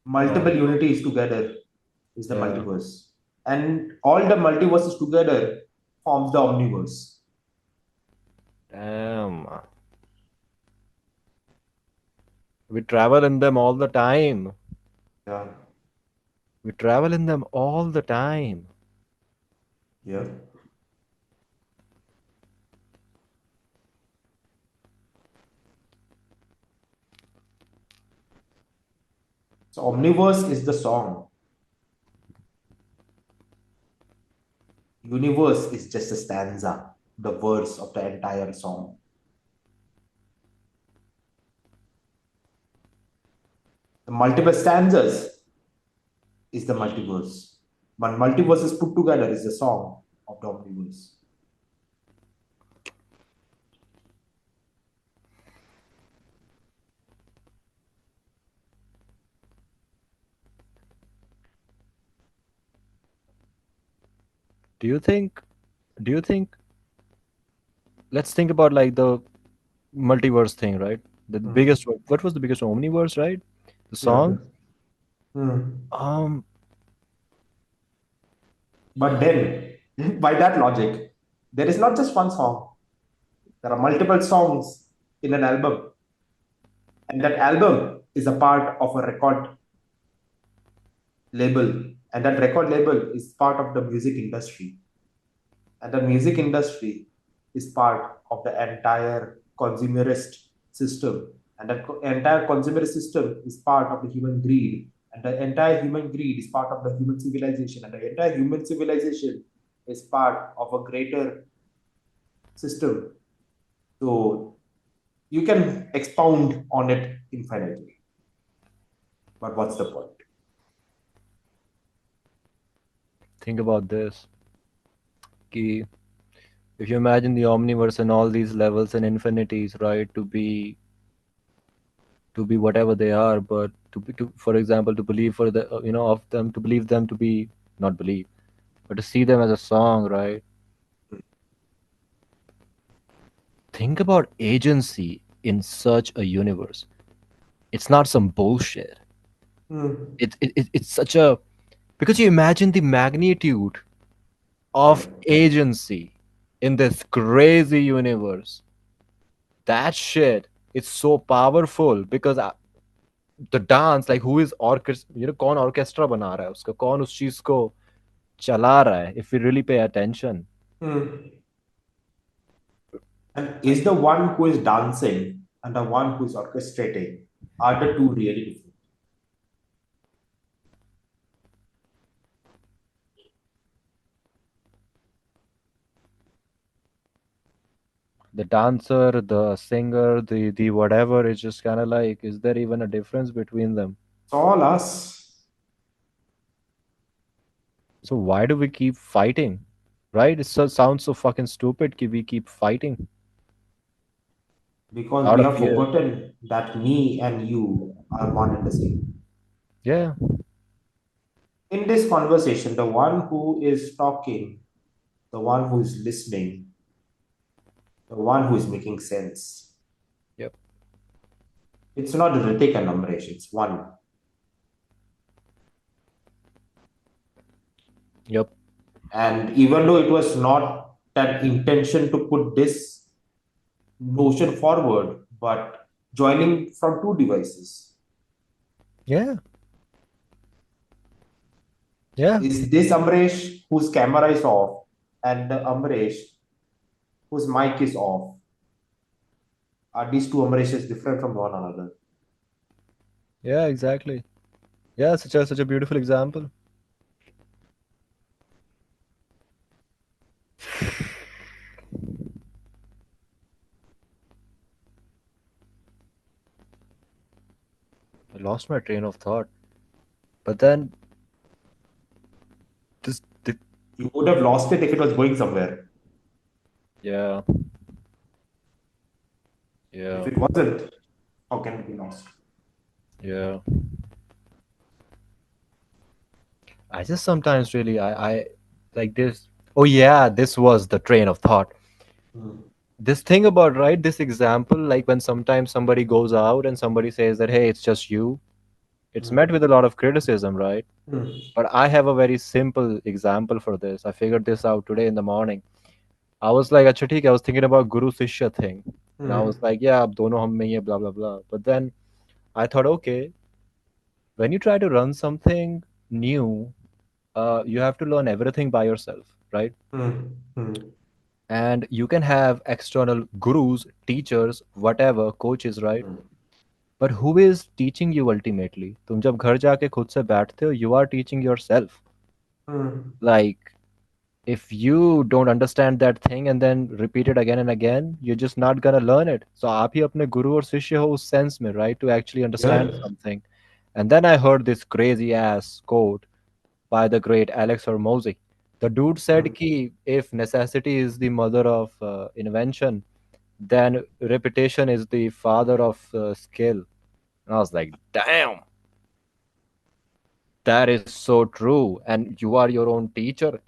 Uh, Multiple unities together is the yeah. multiverse. And all the multiverses together forms the omniverse. Damn. We travel in them all the time. Yeah. We travel in them all the time. Yeah. So omniverse is the song. Universe is just a stanza, the verse of the entire song. The multiple stanzas is the multiverse. When multiverses put together is the song of the omniverse. Do you think, do you think, let's think about like the multiverse thing, right? The Hmm. biggest, what was the biggest omniverse, right? The Yeah. song? Hmm. Um, But then, by that logic, there is not just one song. There are multiple songs in an album, and that album is a part of a record. label, and that record label is part of the music industry, and the music industry is part of the entire consumerist system, and that entire consumerist system is part of the human greed, and the entire human greed is part of the human civilization, and the entire human civilization is part of a greater system. So you can expound on it infinitely, but what's the point? Think about this. Ki, if you imagine the omniverse and all these levels and infinities, right, to be whatever they are, but to for example, to believe for the of them, to believe them to be, not believe, but to see them as a song, right? Think about agency in such a universe. It's not some bullshit. Hmm. It's such a, because you imagine the magnitude Yeah. of agency in this crazy universe. That shit, it's so powerful because the dance, like who is orchestra, कौन orchestra बना रहा है उसका, कौन उस चीज को चला रहा है, if we really pay attention. Hmm. And is the one who is dancing and the one who is orchestrating, are the two really different? The dancer, the singer, the whatever, is just kind of like, is there even a difference between them? It's all us, So why do we keep fighting? Right? Sounds so fucking stupid कि we keep fighting because out we of have fear. forgotten that me and you are one and the same. Yeah, In this conversation, the one who is talking, the one who is listening, the one who is making sense, yep, it's not Hritik and Amresh, it's one. yep, And even though it was not that intention to put this notion forward, but joining from two devices. yeah, yeah, Is this Amresh whose camera is off and the Amresh whose mic is off? Are these two Amreshes different from one another? yeah, exactly. Yeah, such a beautiful example. I lost my train of thought, but then the You would have lost it if it was going somewhere. yeah, If yeah, it wasn't, how can it be lost? yeah. I just sometimes really I like this. Oh yeah, this was the train of thought. Hmm. This thing about, right, this example, like when sometimes somebody goes out and somebody says that, hey, it's just you, it's Hmm. met with a lot of criticism, right? Hmm. But I have a very simple example for this. I figured this out today in the morning. I was like, acha theek hai, I was thinking about Guru Sishya thing. And I was Hmm. like, yeah, ab dono hum mein hi hai, blah blah blah. But then I thought, okay, when you try to run something new, you have to learn everything by yourself, right? Hmm. Hmm. And you can have external gurus, teachers, whatever, coaches, right? Hmm. But who is teaching you ultimately? तुम जब घर जाके खुद से बैठते हो, you are teaching yourself. Hmm. Like, if you don't understand that thing and then repeat it again and again, you're just not gonna learn it. So आप ही अपने गुरु और शिष्य हो उस sense में, right? To actually understand Yeah. something. And then I heard this crazy ass quote by the great Alex Hormozy. The dude said Hmm. ki if necessity is the mother of invention, then repetition is the father of skill. And I was like, damn, that is so true. And you are your own teacher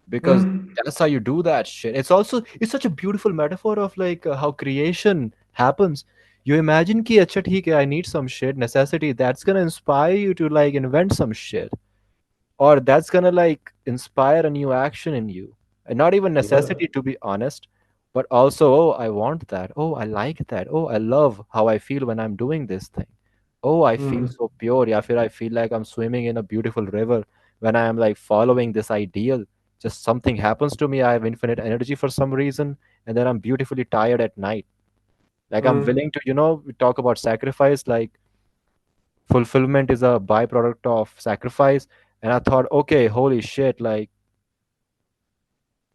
because Hmm. that's how you do that shit. It's such a beautiful metaphor of like how creation happens. You imagine ki acha theek hai, I need some shit, necessity, that's gonna inspire you to like invent some shit. Or that's gonna like inspire a new action in you. And not even Yeah. necessity, to be honest, but also, oh, I want that, oh, I like that, oh, I love how I feel when I'm doing this thing. oh, I feel Mm, so pure. Yeah, I feel like I'm swimming in a beautiful river when I am like following this ideal. Just something happens to me. I have infinite energy for some reason, and then I'm beautifully tired at night. Like I'm mm, willing to, we talk about sacrifice, like fulfillment is a byproduct of sacrifice. And I thought, okay, holy shit, like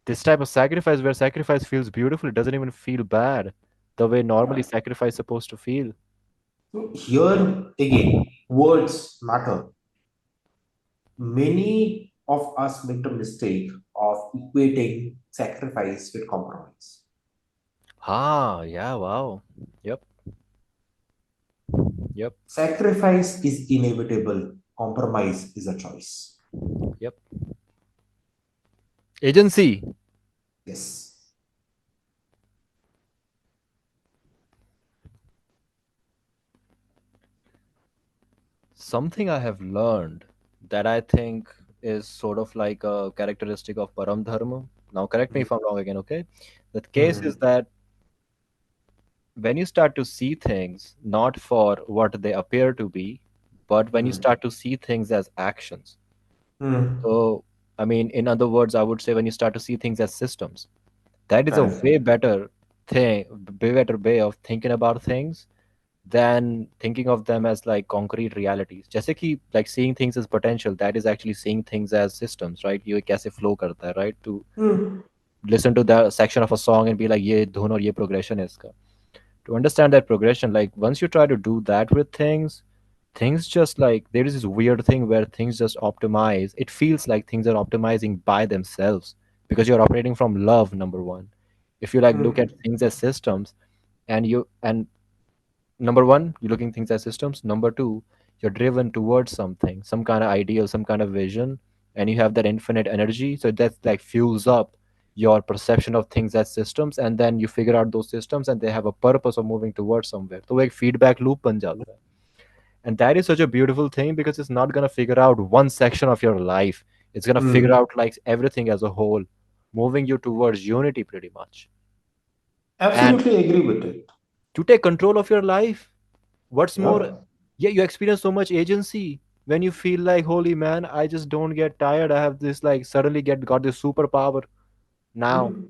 this type of sacrifice where sacrifice feels beautiful, it doesn't even feel bad the way normally yeah. sacrifice is supposed to feel. So here again, words matter. Many of us make the mistake of equating sacrifice with compromise. Ah, yeah, wow. Yep, yep, Sacrifice is inevitable, compromise is a choice. yep. Agency. Yes. Something I have learned that I think is sort of like a characteristic of Param Dharma. Now, correct me if I'm wrong again, okay? The case is Mm, that when you start to see things not for what they appear to be, but when you mm, start to see things as actions. mm. So, I mean, in other words, I would say when you start to see things as systems, that is a Correct. way better thing, way better way of thinking about things than thinking of them as like concrete realities. जैसे कि like seeing things as potential, that is actually seeing things as systems, right? ये कैसे flow करता है, right? To Mm, listen to the section of a song and be like ये धुन और ये progression है इसका. To understand that progression, like once you try to do that with things, things just like there is this weird thing where things just optimize. It feels like things are optimizing by themselves because you're operating from love, number one. If you like look at mm, things as systems, and number one, you're looking things as systems. Number two, you're driven towards something, some kind of ideal, some kind of vision, and you have that infinite energy. So that like fuels up your perception of things as systems, and then you figure out those systems, and they have a purpose of moving towards somewhere. तो वो एक feedback loop बन जाता है. And that is such a beautiful thing because it's not gonna figure out one section of your life. It's gonna figure mm. out like everything as a whole, moving you towards unity pretty much. And Absolutely agree with it. to take control of your life, what's more, Yep. yeah, you experience so much agency when you feel like holy man, I just don't get tired. I have this like suddenly get got this superpower now Mm,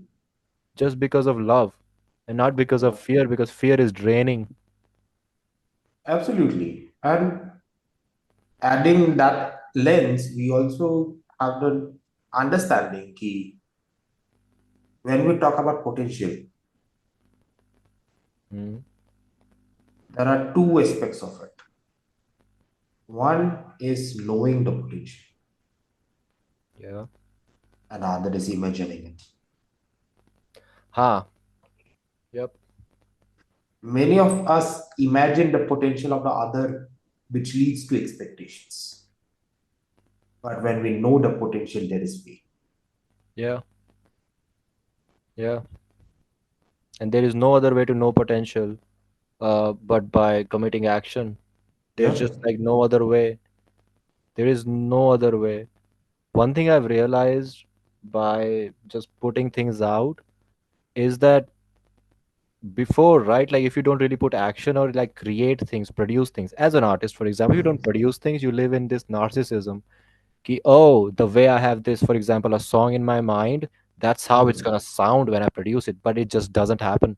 just because of love and not because of yep. fear, because fear is draining. Absolutely. And adding that lens, we also have the understanding key when we talk about potential, Mm, there are two aspects of it. One is knowing the potential, yeah. and the other is imagining it. Ha. Yep. Many of us imagine the potential of the other, which leads to expectations. But when we know the potential, there is faith. Yeah. Yeah. And there is no other way to know potential but by committing action. There's just Yep. like no other way. There is no other way. One thing I've realized by just putting things out is that before, right, like if you don't really put action or like create things, produce things as an artist, for example, you don't produce things, you live in this narcissism ki, oh, the way I have this, for example, a song in my mind, that's how it's Mm. gonna sound when I produce it, but it just doesn't happen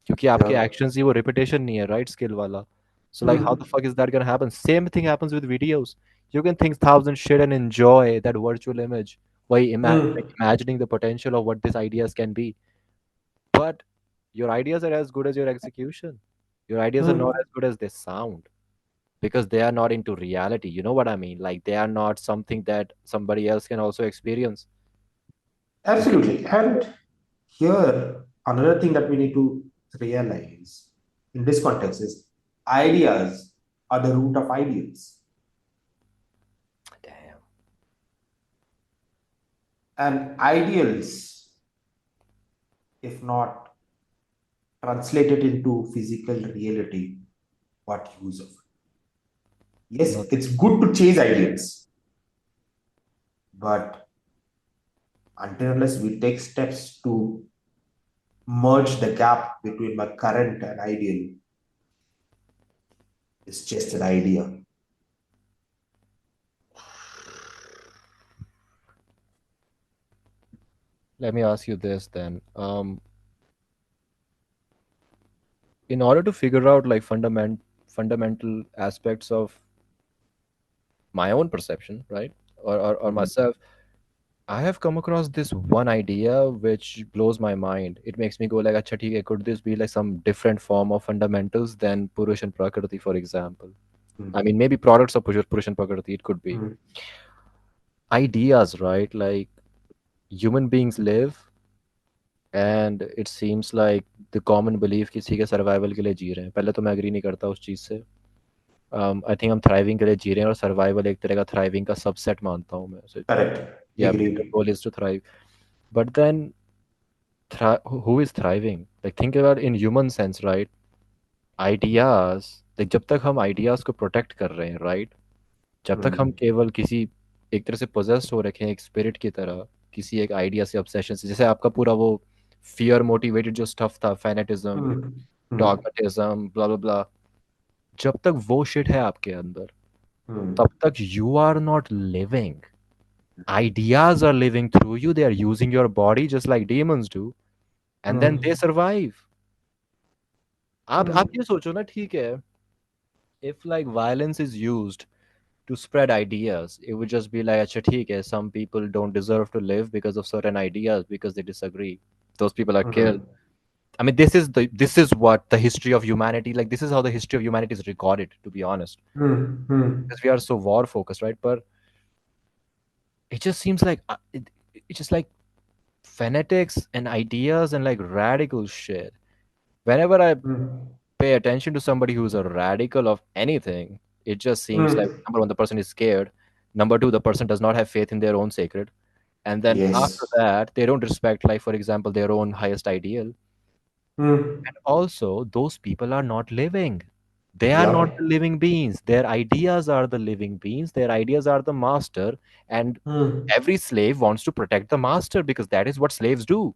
क्योंकि आपके Yep. actions ही वो repetition नहीं है, right, skill वाला. So like how the Mm. fuck is that gonna happen? Same thing happens with videos. You can think thousand shit and enjoy that virtual image by like Mm. imagining the potential of what these ideas can be, but your ideas are as good as your execution. Your ideas are not Mm. as good as they sound because they are not into reality. You know what I mean? Like they are not something that somebody else can also experience. Okay. Absolutely. And here, another thing that we need to realize in this context is ideas are the root of ideals. Damn. And ideals, if not translated into physical reality, what use of it? Yes, Nothing. it's good to chase ideals, but until unless we take steps to merge the gap between my current and ideal, It's just an idea. Let me ask you this then. In order to figure out like fundamental aspects of my own perception, right, or Mm, myself, I have come across this one idea which blows my mind. It makes me go like, "Acha, theek hai, could this be like some different form of fundamentals than Purush and Prakriti, for example?" I mm, mean, maybe products of Purush and Prakriti, it could be. mm, Ideas, right? Like human beings live, and it seems like the common belief किसी के survival के लिए जी रहे हैं. पहले तो मैं agree नहीं करता उस चीज़ से. I think हम thriving के लिए जी रहे हैं और survival एक तरह का thriving का subset मानता हूँ मैं. So, correct. yeah, the Agreed. goal is to thrive. But then who is thriving? Like think about in human sense, right? Ideas, like जब तक हम ideas को protect कर रहे हैं, right? जब तक हम Mm, केवल किसी एक तरह से possessed हो रखे हैं एक spirit की तरह, किसी एक idea से obsession से, जैसे आपका पूरा वो fear motivated जो stuff था, fanatism, mm, mm, dogmatism, blah blah blah, जब तक वो shit है आपके अंदर, mm, तब तक you are not living. Ideas are living through you. They are using your body just like demons do, and then they mm, survive. आप mm, ये सोचो ना, ठीक है, if like violence is used to spread ideas, it would just be like, अच्छा ठीक है, some people don't deserve to live because of certain ideas because they disagree. Those people are killed. mm, I mean, this is what the history of humanity, like this is how the history of humanity is recorded, to be honest, mm, mm, because we are so war focused, right? But it just seems like it's just like fanatics and ideas and like radical shit. Whenever I mm, pay attention to somebody who's a radical of anything, it just seems like mm. number one, the person is scared. Number two, the person does not have faith in their own sacred. And then after Yes. that, they don't respect, like, for example, their own highest ideal. Mm. And also, those people are not living. They are not the Yup. living beings. Their ideas are the living beings. Their ideas are the master. And Mm. every slave wants to protect the master because that is what slaves do.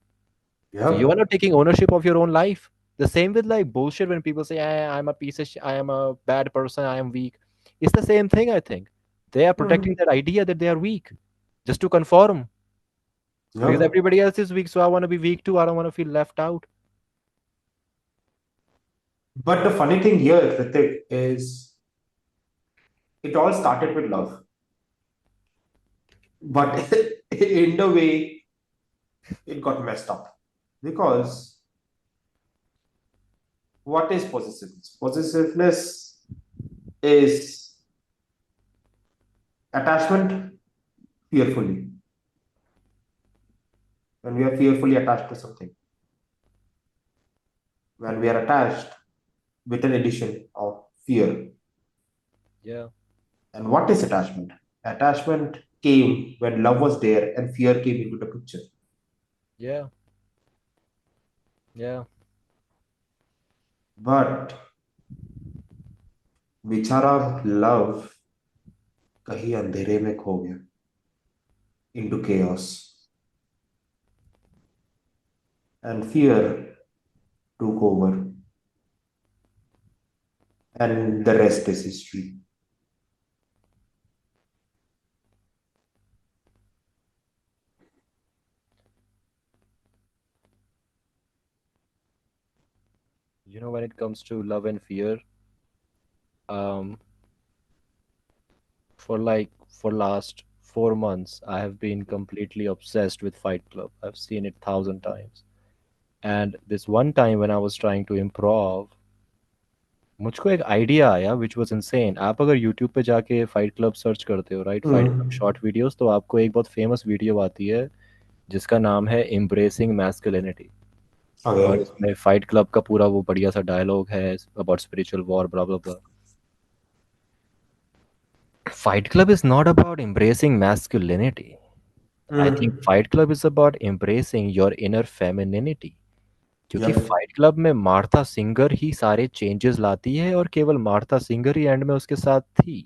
So you are Yup. not taking ownership of your own life. The same with like bullshit when people say, I'm a piece of I am a bad person, I am weak. It's the same thing, I think. They are protecting Mm. their idea that they are weak just to conform because Yup. everybody else is weak. So I want to be weak too. I don't want to feel left out. But the funny thing here, Hritik, is it all started with love. But in the way, it got messed up. Because what is possessiveness? Possessiveness is attachment fearfully. When we are fearfully attached to something, when we are attached with an addition of fear. Yeah, And what is attachment? Attachment came when love was there and fear came into the picture. yeah, yeah. But बेचारा love कहीं अंधेरे में खो गया into chaos and fear took over and the rest is history. You know, when it comes to love and fear, um, for last 4 months, I have been completely obsessed with Fight Club. I've seen it 1,000 times. And this one time when I was trying to improv, मुझको एक idea आया which was insane. आप अगर YouTube पे जाके fight club search करते हो, right, fight club Mm. Short videos, तो आपको एक बहुत फेमस वीडियो आती है जिसका नाम है एम्ब्रेसिंग मैस्कुलिनिटी. और Okay. इसमें फाइट क्लब का पूरा वो बढ़िया सा डायलॉग है about spiritual war, blah blah blah. Fight Club is not about embracing masculinity. I think Mm. Fight Club is about embracing your inner femininity. क्योंकि Yep. फाइट क्लब में Martha Singer ही सारे चेंजेस लाती है और केवल Martha Singer he and में उसके साथ थी.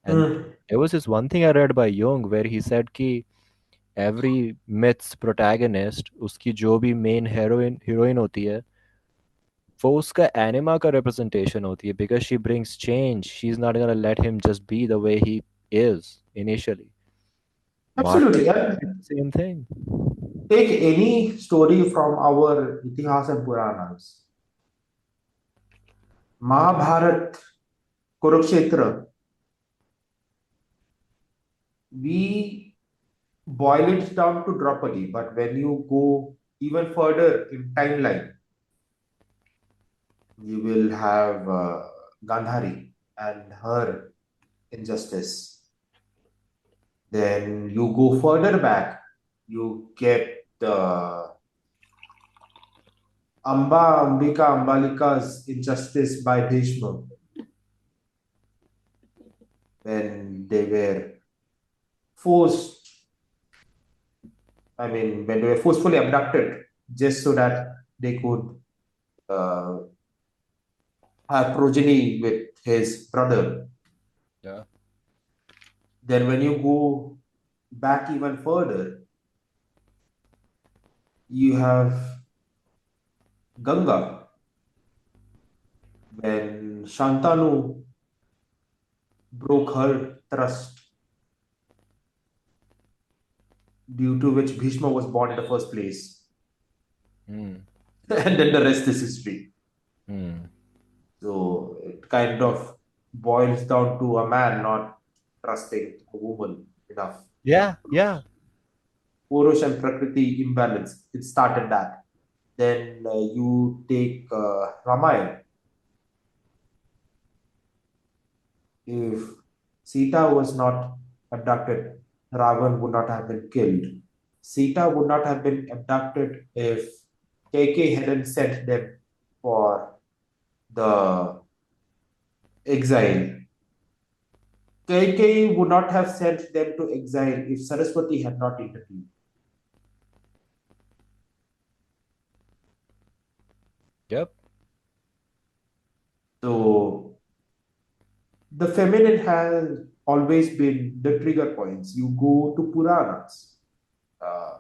And Mm. there was this one thing I read by Jung where he said कि every myth's protagonist, उसकी जो भी main heroine होती है, वो उसका एनिमा का representation होती है because she brings change. She's not gonna let him just be the way he is initially. Martha Absolutely. did And the same thing. take any story from our Itihas and Puranas. Mahabharat, Kurukshetra, we boil it down to Draupadi, but when you go even further in timeline, you will have Gandhari and her injustice. Then you go further back, you get Ambika Ambalika's injustice by Bhishma when they were forced, when they were forcefully abducted just so that they could uh, have progeny with his brother. Yeah. Then, when you go back even further, you have Ganga when Shantanu broke her trust, due to which Bhishma was born in the first place. Hmm. And then the rest is history. Hmm. So it kind of boils down to a man not trusting a woman enough. Yeah, yeah. Purush and Prakriti imbalance. It started that. Then you take Ramayana. If Sita was not abducted, Ravan would not have been killed. Sita would not have been abducted if KK hadn't sent them for the exile. KK would not have sent them to exile if Saraswati had not intervened. Yep. So the feminine has always been the trigger points. You go to Puranas. Uh,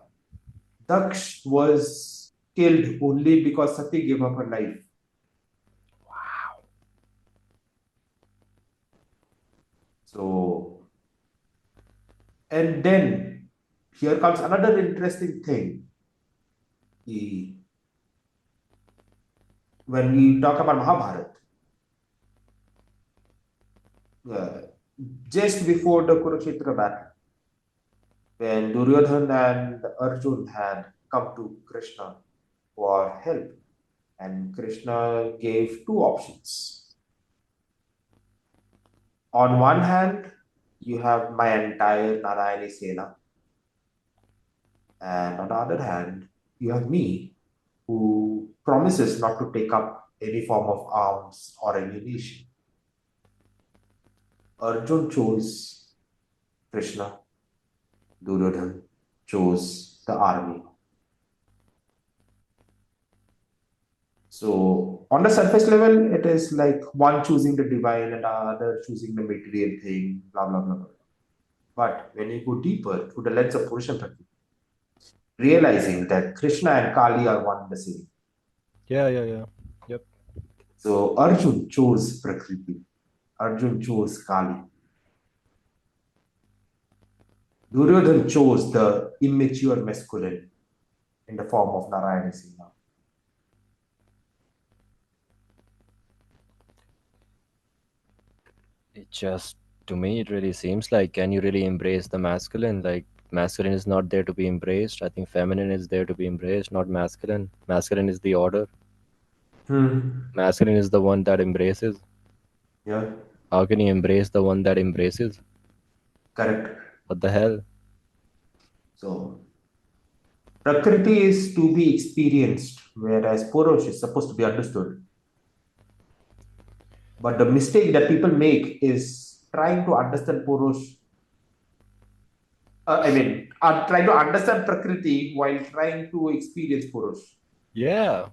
Daksh was killed only because Sati gave up her life. So, and then here comes another interesting thing. The, when we talk about Mahabharata, uh, just before the Kurukshetra battle, when Duryodhan and Arjun had come to Krishna for help, and Krishna gave two options. On one hand, you have my entire Narayani Sena, and on the other hand, you have me, who promises not to take up any form of arms or ammunition. Arjun chose Krishna, Duryodhan chose the army. So, on the surface level, it is like one choosing the divine and the other choosing the material thing, blah, blah, blah, blah. But when you go deeper through the lens of Purush and Prakriti, realizing that Krishna and Kali are one and the same. Yeah, yeah, yeah. Yep. So, Arjun chose Prakriti, Arjun chose Kali. Duryodhan chose the immature masculine in the form of Narayana Singha. It just, to me, it really seems like, can you really embrace the masculine? Like, masculine is not there to be embraced. I think feminine is there to be embraced, not masculine. Masculine is the order. Hmm. Masculine is the one that embraces. Yeah, How can you embrace the one that embraces? correct. What the hell? So, Prakriti is to be experienced, whereas Purush is supposed to be understood. But the mistake that people make is trying to understand Purush. Trying to understand Prakriti while trying to experience Purush. Yeah,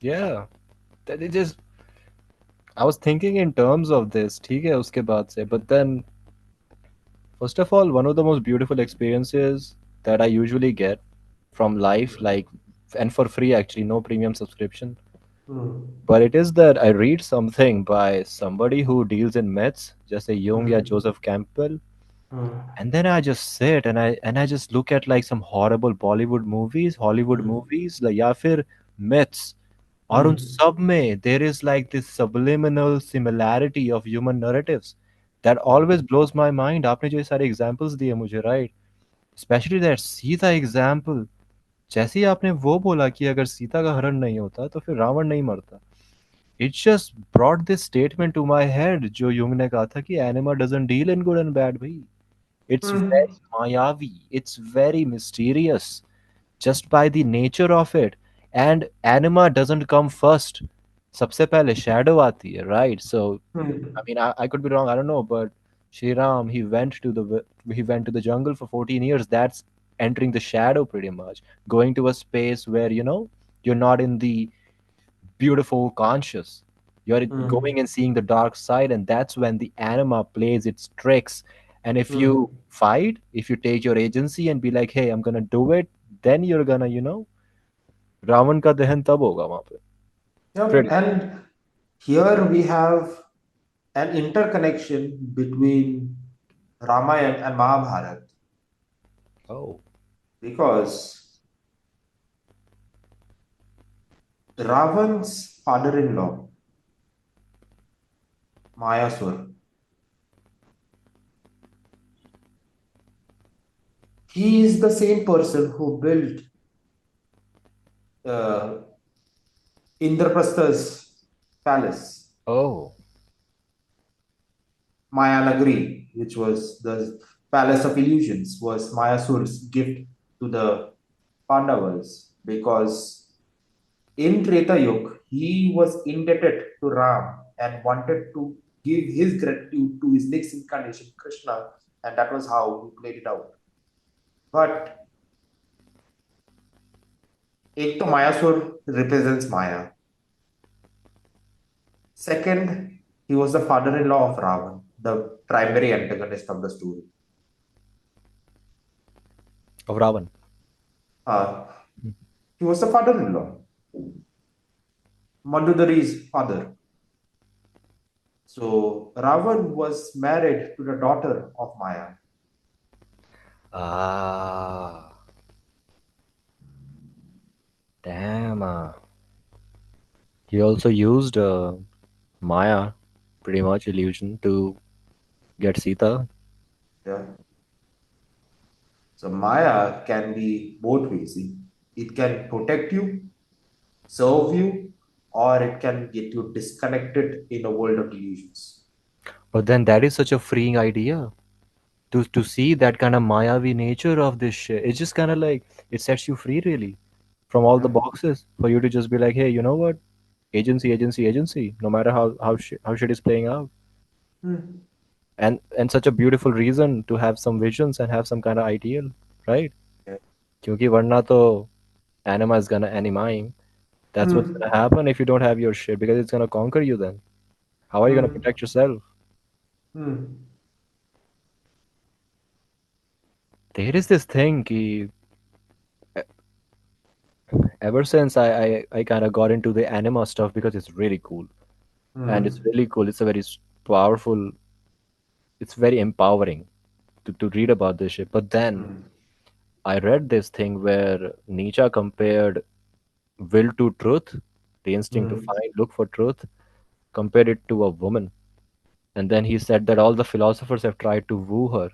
yeah. That it just, I was thinking in terms of this, ठीक है उसके बाद से, but then first of all, one of the most beautiful experiences that I usually get from life, like, and for free actually, no premium subscription, mm, But it is that I read something by somebody who deals in myths, just a Jung or mm, Joseph Campbell, mm, and then I just sit and I just look at like some horrible Bollywood movies, Hollywood mm, movies, like या फिर myths. और उन mm, सब में there is like this subliminal similarity of human narratives that always blows my mind. आपने जो ये सारे examples दिए मुझे, right? Especially that Sita example. जैसे ही आपने वो बोला कि अगर सीता का हरण नहीं होता तो फिर रावण नहीं मरता. It just brought this statement to my head जो युंग ने कहा था कि anima doesn't deal in good and bad भाई. It's mm, very mayavi. It's very mysterious just by the nature of it. And anima doesn't come first. सबसे पहले shadow आती है, right? So, I mm. mean, I could be wrong. I don't know, but Shri Ram, he went to the jungle for 14 years. That's entering the shadow pretty much, going to a space where you're not in the beautiful conscious. You're going Mm, and seeing the dark side, and that's when the anima plays its tricks. And if mm. you fight, if you take your agency and be like, hey, I'm gonna do it, then you're gonna, Ravan का दहन तब होगा वहां पे. Yep. Pretty. And here we have an interconnection between Ramayana and Mahabharata Oh. because Ravan's father-in-law, Mayasur, he is the same person who built uh, Indraprastha's palace, Oh. Mayanagari, which was the palace of illusions, was Mayasur's gift to the Pandavas because in Treta Yuga, he was indebted to Ram and wanted to give his gratitude to his next incarnation, Krishna, and that was how he played it out. But एक तो Mayasur represents Maya. Second, he was the father-in-law of Ravan, the primary antagonist of the story. Of Ravan. Uh, he was the father-in-law, Mandudari's father. So Ravan was married to the daughter of Maya. Ah. Damn. He also used Maya, pretty much illusion, to get Sita. Yeah. So Maya can be both ways. It can protect you, serve you, or it can get you disconnected in a world of illusions. But then that is such a freeing idea. To see that kind of Mayavi nature of this shit. It's just kind of like it sets you free really from all the Yeah. boxes for you to just be like, hey, you know what? Agency, agency, agency. No matter how shit is playing out, Hmm. and such a beautiful reason to have some visions and have some kind of ideal, right? Yeah. क्योंकि वरना तो anima is gonna animine. That's what's Hmm. gonna happen if you don't have your shit because it's gonna conquer you then. How are you gonna Hmm. protect yourself? Hmm. There is this thing ki, ever since I kind of got into the anima stuff because it's really cool. And it's Hmm. really cool. It's a very powerful, it's very empowering to read about this shit. But then Hmm. I read this thing where Nietzsche compared will to truth, the instinct to Hmm. find, look for truth, compared it to a woman. And then he said that all the philosophers have tried to woo her,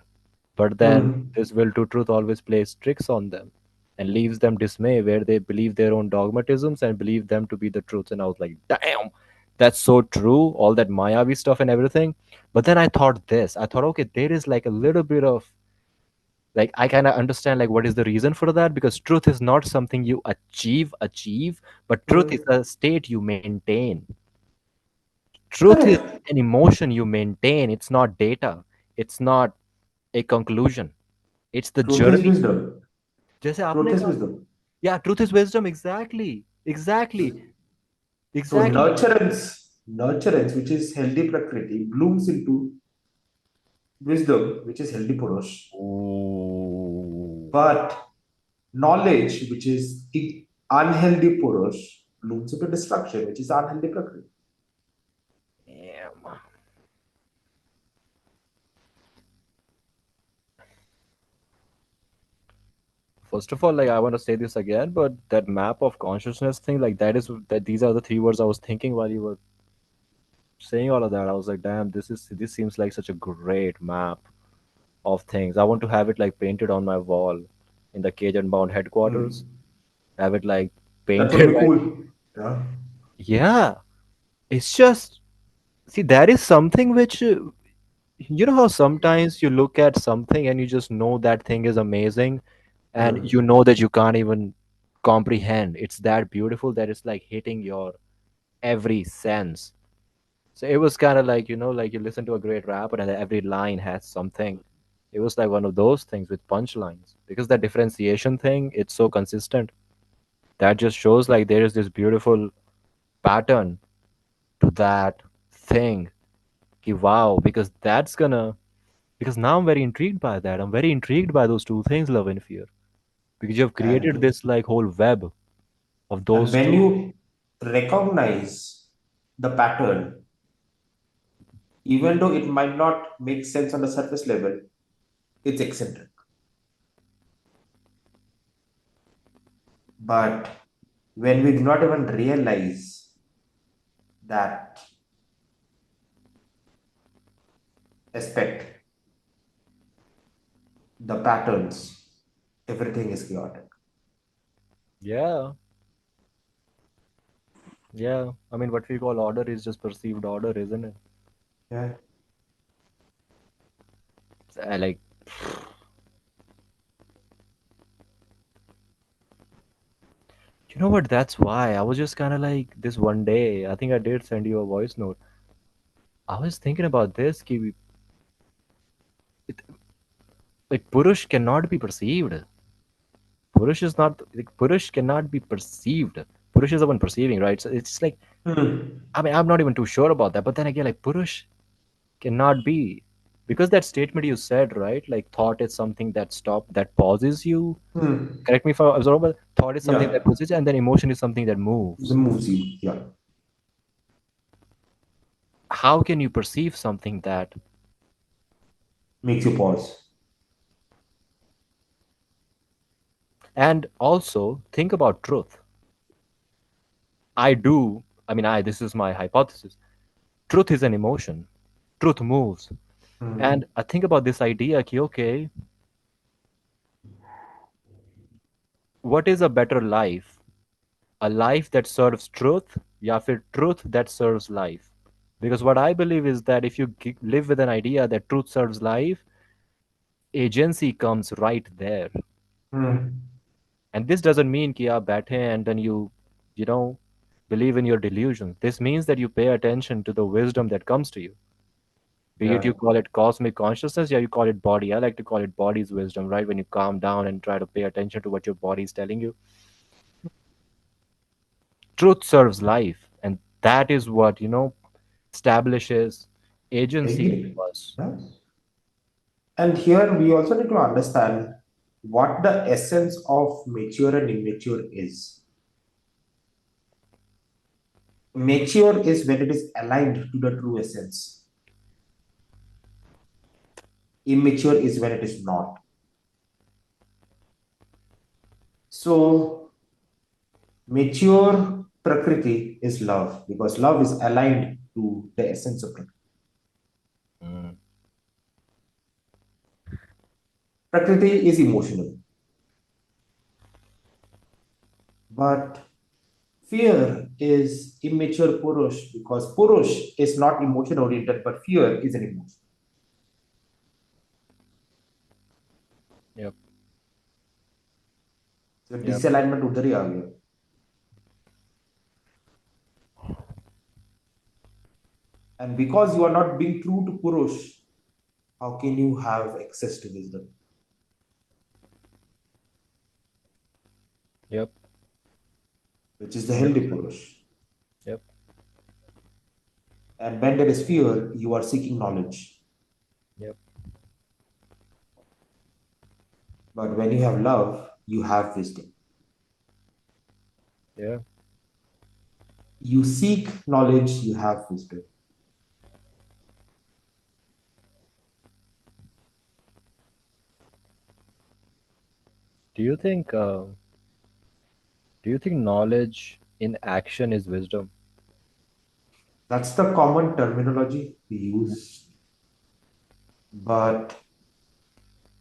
but then Hmm. this will to truth always plays tricks on them and leaves them dismay where they believe their own dogmatisms and believe them to be the truths. And I was like, damn, that's so true, all that Mayavi stuff and everything. But then I thought this. I thought, okay, there is like a little bit of like I kind of understand like what is the reason for that because truth is not something you achieve, but truth is Hmm. a state you maintain. Truth is Correct. an emotion you maintain. It's not data. It's not a conclusion. It's the Truth is journey. wisdom. जैसे Truth आपने is कहा, wisdom. yeah, truth is wisdom. Exactly, exactly, So exactly. nurturance, which is healthy prakriti, blooms into wisdom, which is healthy purush. Ooh. But knowledge, which is unhealthy purush, blooms into destruction, which is unhealthy Prakriti. Damn. First of all, like I want to say this again, but that map of consciousness thing, like that is that these are the three words I was thinking while you were saying all of that. I was like, damn, this seems like such a great map of things. I want to have it like painted on my wall in the Cage and Bound headquarters. Hmm. Have it like That would painted be right. cool. Yeah. Yeah, it's just see that is something which you know how sometimes you look at something and you just know that thing is amazing and Hmm. you know that you can't even comprehend. It's that beautiful that it's like hitting your every sense. So it was kind of like, like you listen to a great rapper and every line has something. It was like one of those things with punchlines because that differentiation thing, it's so consistent. That just shows like there is this beautiful pattern to that thing. Ki wow, because that's gonna because now I'm very intrigued by that. I'm very intrigued by those two things, love and fear, because you've created And this like whole web of and those when two. you recognize the pattern, even though it might not make sense on the surface level, it's eccentric. But when we do not even realize that aspect, the patterns, everything is chaotic. Yeah, yeah. I mean, what we call order is just perceived order, isn't it? Yeah. Like, you know what? That's why I was just kind of like this one day. I think I did send you a voice note. I was thinking about this. It, like Purush cannot be perceived. Purush is not like Purush cannot be perceived. Purush is the one perceiving, right? So it's like Hmm. I mean I'm not even too sure about that. But then again, like Purush cannot be because that statement you said, right? Like thought is something that pauses you. Hmm. Correct me if I was wrong, but thought is something Yeah. that pauses you, and then emotion is something that The moves. moves you. Yeah. How can you perceive something that Makes you pause. and also think about truth? I do. I mean, I this is my hypothesis. Truth is an emotion. Truth moves. Hmm. And I think about this idea, ki, okay, what is a better life? A life that serves truth, या फिर truth that serves life? Because what I believe is that if you live with an idea that truth serves life, agency comes right there. Hmm. And this doesn't mean कि आप बैठे and then you know, believe in your delusions. This means that you pay attention to the wisdom that comes to you. Be it Yeah. you call it cosmic consciousness, or you call it body. I like to call it body's wisdom, right? When you calm down and try to pay attention to what your body is telling you. Truth serves life, and that is what, establishes agency Agree. to us. Yeah. And here we also need to understand what the essence of mature and immature is. Mature is when it is aligned to the true essence. Immature is when it is not. So, mature Prakriti is love because love is aligned to the essence of Prakriti. Mm. Prakriti is emotional, but fear is immature Purush because Purush is not emotion oriented, but fear is an emotion. Yep, So, yep, disalignment उधर ही आ गया. And because you are not being true to Purush, how can you have access to wisdom, yep, which is the yep, healthy Purush? yep, And when there is fear, you are seeking knowledge. yep. But when you have love, you have wisdom. Yeah. You seek knowledge, you have wisdom. Do you think? Do you think knowledge in action is wisdom? That's the common terminology we use. But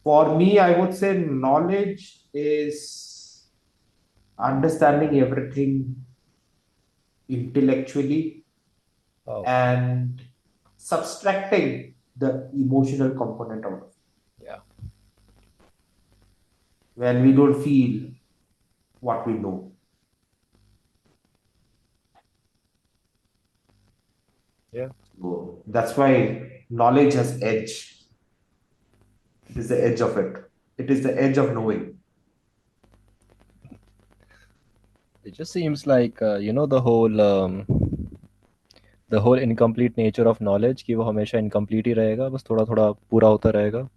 for me, I would say knowledge is understanding everything intellectually Oh, and subtracting the emotional component out of it. yeah, When we don't feel what we know. yeah. So that's why knowledge has edge. It is the edge of it. It is the edge of knowing. It just seems like the whole incomplete nature of knowledge कि वो हमेशा incomplete ही रहेगा बस थोड़ा थोड़ा पूरा होता रहेगा.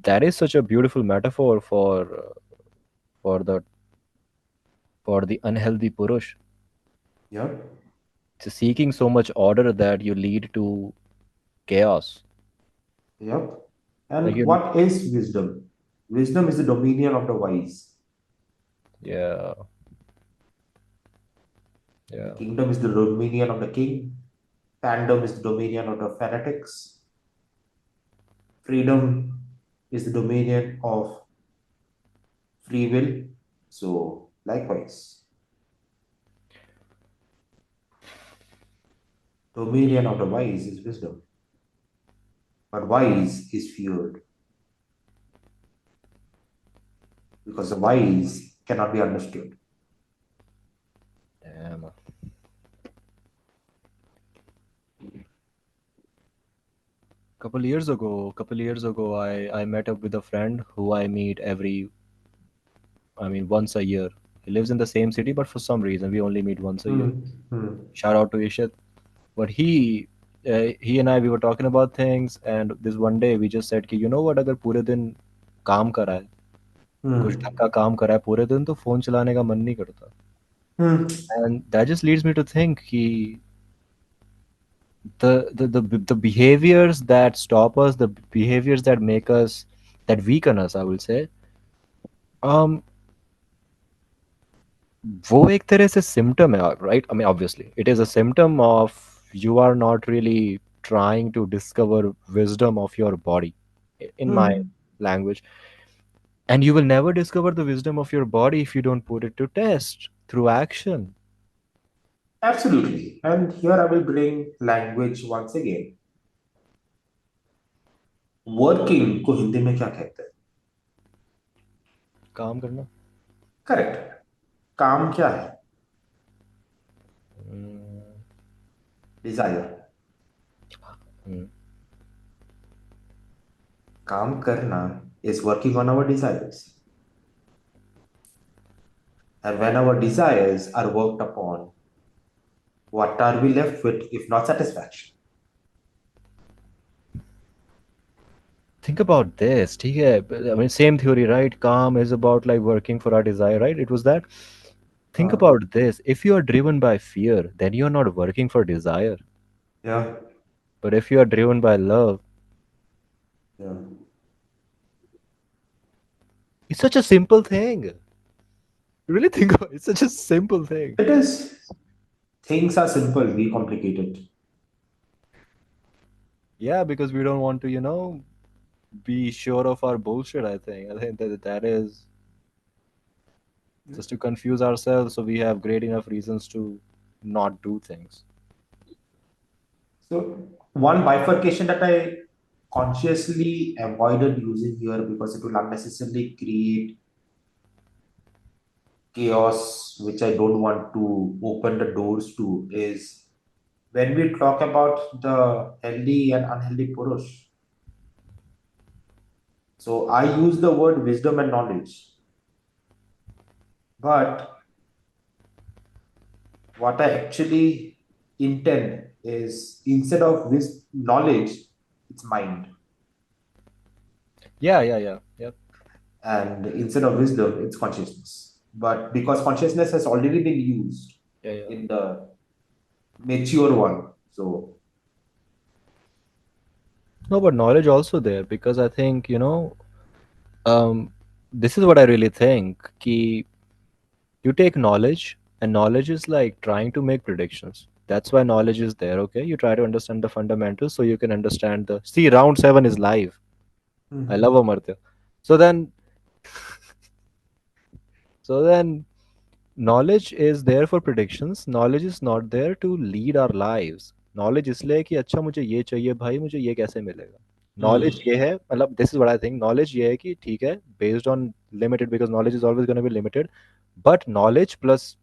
That is such a beautiful metaphor for the for the unhealthy purush. Yeah. It's seeking so much order that you lead to chaos. Yep. Like And you, what is wisdom? Wisdom is the dominion of the wise. yeah, The yeah. kingdom is the dominion of the king. Fandom is the dominion of the fanatics. Freedom is the dominion of free will. So, likewise, dominion of the wise is wisdom, but wise is feared because the wise cannot be understood. Damn. Couple years ago, I met up with a friend who I meet once a year. He lives in the same city, but for some reason, we only meet once a year. Hmm. Hmm. Shout out to Ishit. But he and I, we were talking about things, and this one day we just said कि you know what, अगर पूरे दिन काम करा है, कुछ Hmm. ढंग का काम करा है पूरे दिन, तो फोन चलाने का मन नहीं करता. Hmm. And that just leads me to think कि the behaviors that stop us, the behaviors that make us, that weaken us, I will say, um वो एक तरह से symptom है, right? I mean, obviously it is a symptom of you are not really trying to discover wisdom of your body, in my Hmm. language. And you will never discover the wisdom of your body if you don't put it to test through action. Absolutely. And here I will bring language once again. Working को हिंदी में क्या कहते हैं? काम करना. Correct. काम क्या है? Mm, desire. mm. काम करना is working on our desires. And when our desires are worked upon, what are we left with if not satisfaction? Think about this. ठीक है, I mean, same theory, right? Calm is about like working for our desire, right? It was that. Think Uh, about this. If you are driven by fear, then you are not working for desire. yeah, But if you are driven by love, yeah. it's such a simple thing. Really think about it. It's such a simple thing. It is. Things are simple, we complicate it. Yeah, because we don't want to, be sure of our bullshit, I think that is just to confuse ourselves so we have great enough reasons to not do things. So, one bifurcation that I consciously avoided using here because it will unnecessarily create chaos, which I don't want to open the doors to, is when we talk about the healthy and unhealthy Purush. So I use the word wisdom and knowledge, but what I actually intend is instead of this knowledge, it's mind, Yeah, yeah, yeah, yeah, and instead of wisdom, it's consciousness. But because consciousness has already been used yeah, yeah. in the mature one. So, No, but knowledge also there because I think um, this is what I really think. Ki you take knowledge, and knowledge is like trying to make predictions. That's why knowledge is there. Okay, you try to understand the fundamentals so you can understand the. See, round seven is live. I love mhm. Amartya. So then, so then knowledge is there for predictions. Knowledge is not there to lead our lives. Knowledge इसलिए कि अच्छा मुझे ये चाहिए भाई मुझे ये कैसे मिलेगा. Hmm. Knowledge ये है मतलब this is what I think. Knowledge ये है कि ठीक है based on limited because knowledge is always going to be limited. But knowledge plus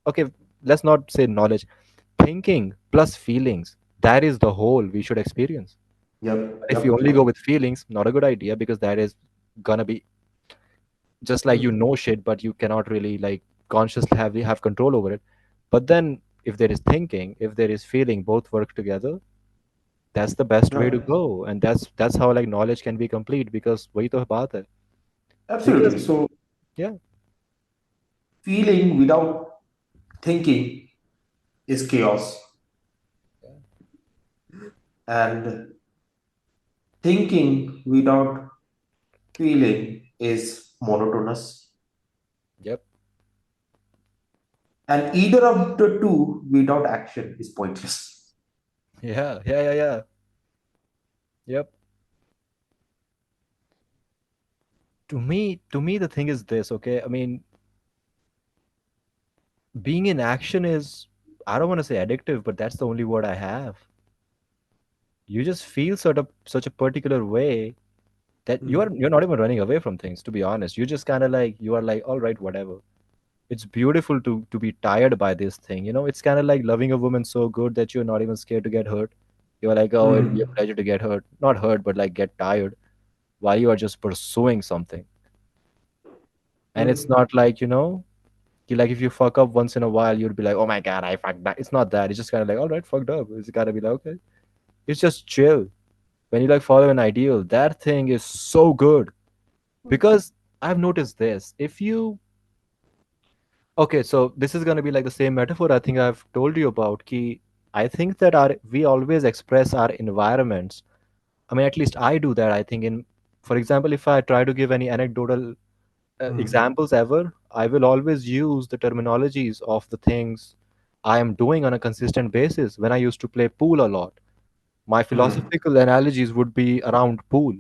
okay, let's not say knowledge. Thinking plus feelings. That is the whole we should experience. Yep, If you yep. only go with feelings, not a good idea because that is gonna be just like Hmm. shit but you cannot really like consciously have control over it. But then if there is thinking, if there is feeling, both work together, that's the best way to Yep. go, and that's how like knowledge can be complete because वही तो बात है. Absolutely. Because So, yeah, feeling without thinking is chaos, and thinking without feeling is monotonous, yep, and either of the two without action is pointless. yeah, yep. To me the thing is this, okay, I mean being in action is, I don't want to say addictive, but that's the only word I have. You just feel such a particular way that Hmm. you're not even running away from things, to be honest. You just kind of like you are like all right whatever. It's beautiful to be tired by this thing, it's kind of like loving a woman so good that you're not even scared to get hurt. You're like, oh, it'll be a Hmm. pleasure to get hurt, not hurt but like get tired while you are just pursuing something. And it's Hmm. not like like if you fuck up once in a while you'd be like, oh my god, I fucked that. It's not that. It's just kind of like, all right, fucked up. It's gotta be like, okay, it's just chill. When you like follow an ideal, that thing is so good. Because I've noticed this. If you Okay, so this is gonna be like the same metaphor I think I've told you about. Ki I think that our we always express our environments. I mean, at least I do that. I think for example, if I try to give any anecdotal Hmm. examples ever, I will always use the terminologies of the things I am doing on a consistent basis. When I used to play pool a lot, my Hmm. philosophical analogies would be around pool.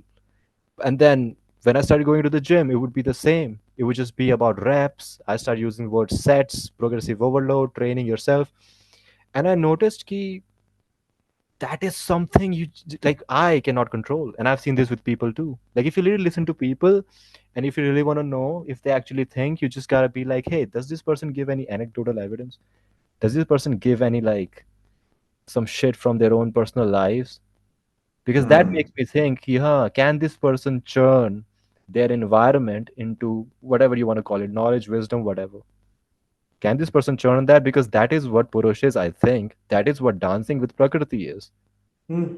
And then when I started going to the gym, it would be the same. It would just be about reps. I started using the word sets, progressive overload, training yourself. And I noticed ki that is something like I cannot control. And I've seen this with people too. Like if you really listen to people and if you really want to know if they actually think, you just gotta be like, hey, does this person give any anecdotal evidence? Does this person give any like some shit from their own personal lives? Because that Hmm. makes me think, yeah, can this person churn their environment into whatever you want to call it, knowledge, wisdom, whatever? Can this person churn that? Because that is what Purush is, I think. That is what dancing with Prakriti is. Hmm.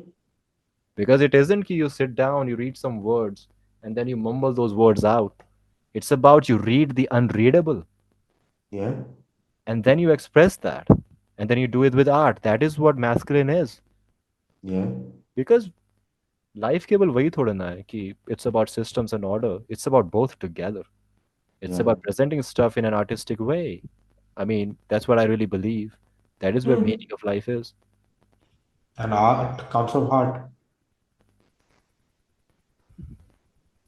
Because it isn't ki you sit down, you read some words, and then you mumble those words out. It's about you read the unreadable, Yeah. and then you express that. And then you do it with art. That is what masculine is. Yeah. Because life केवल वही थोड़ा ना है कि it's about systems and order. It's about both together. It's Yeah. about presenting stuff in an artistic way. I mean, that's what I really believe. That is where Hmm. meaning of life is. And art comes from heart.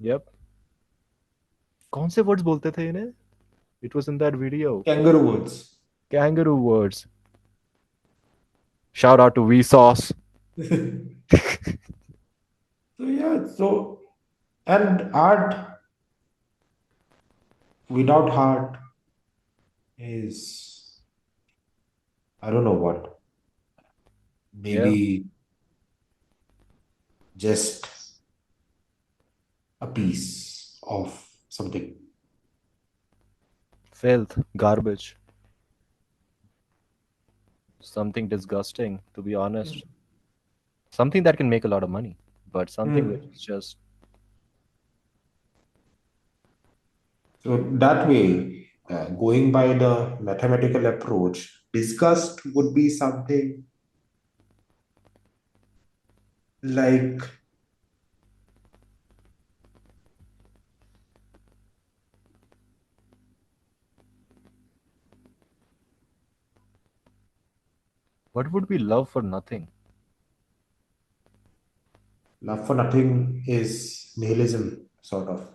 Yep. कौन से words बोलते थे इन्हें? It was in that video. Kangaroo words. Kangaroo words. Shout out to Vsauce. So yeah, so and art without heart is I don't know what. Yeah. Maybe just a piece of something. Filth. Garbage. Something disgusting, to be honest. Something that can make a lot of money, but something which Hmm. is just. So that way, going by the mathematical approach, Disgust would be something like What would be love for nothing? love for nothing is nihilism, sort of.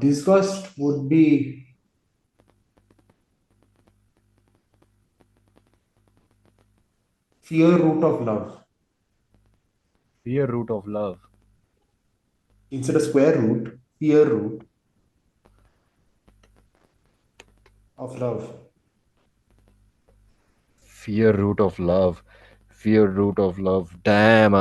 Disgust would be fear root of love. Fear root of love. Instead of square root, fear root of love. Fear root of love. Fear root of love. Damn.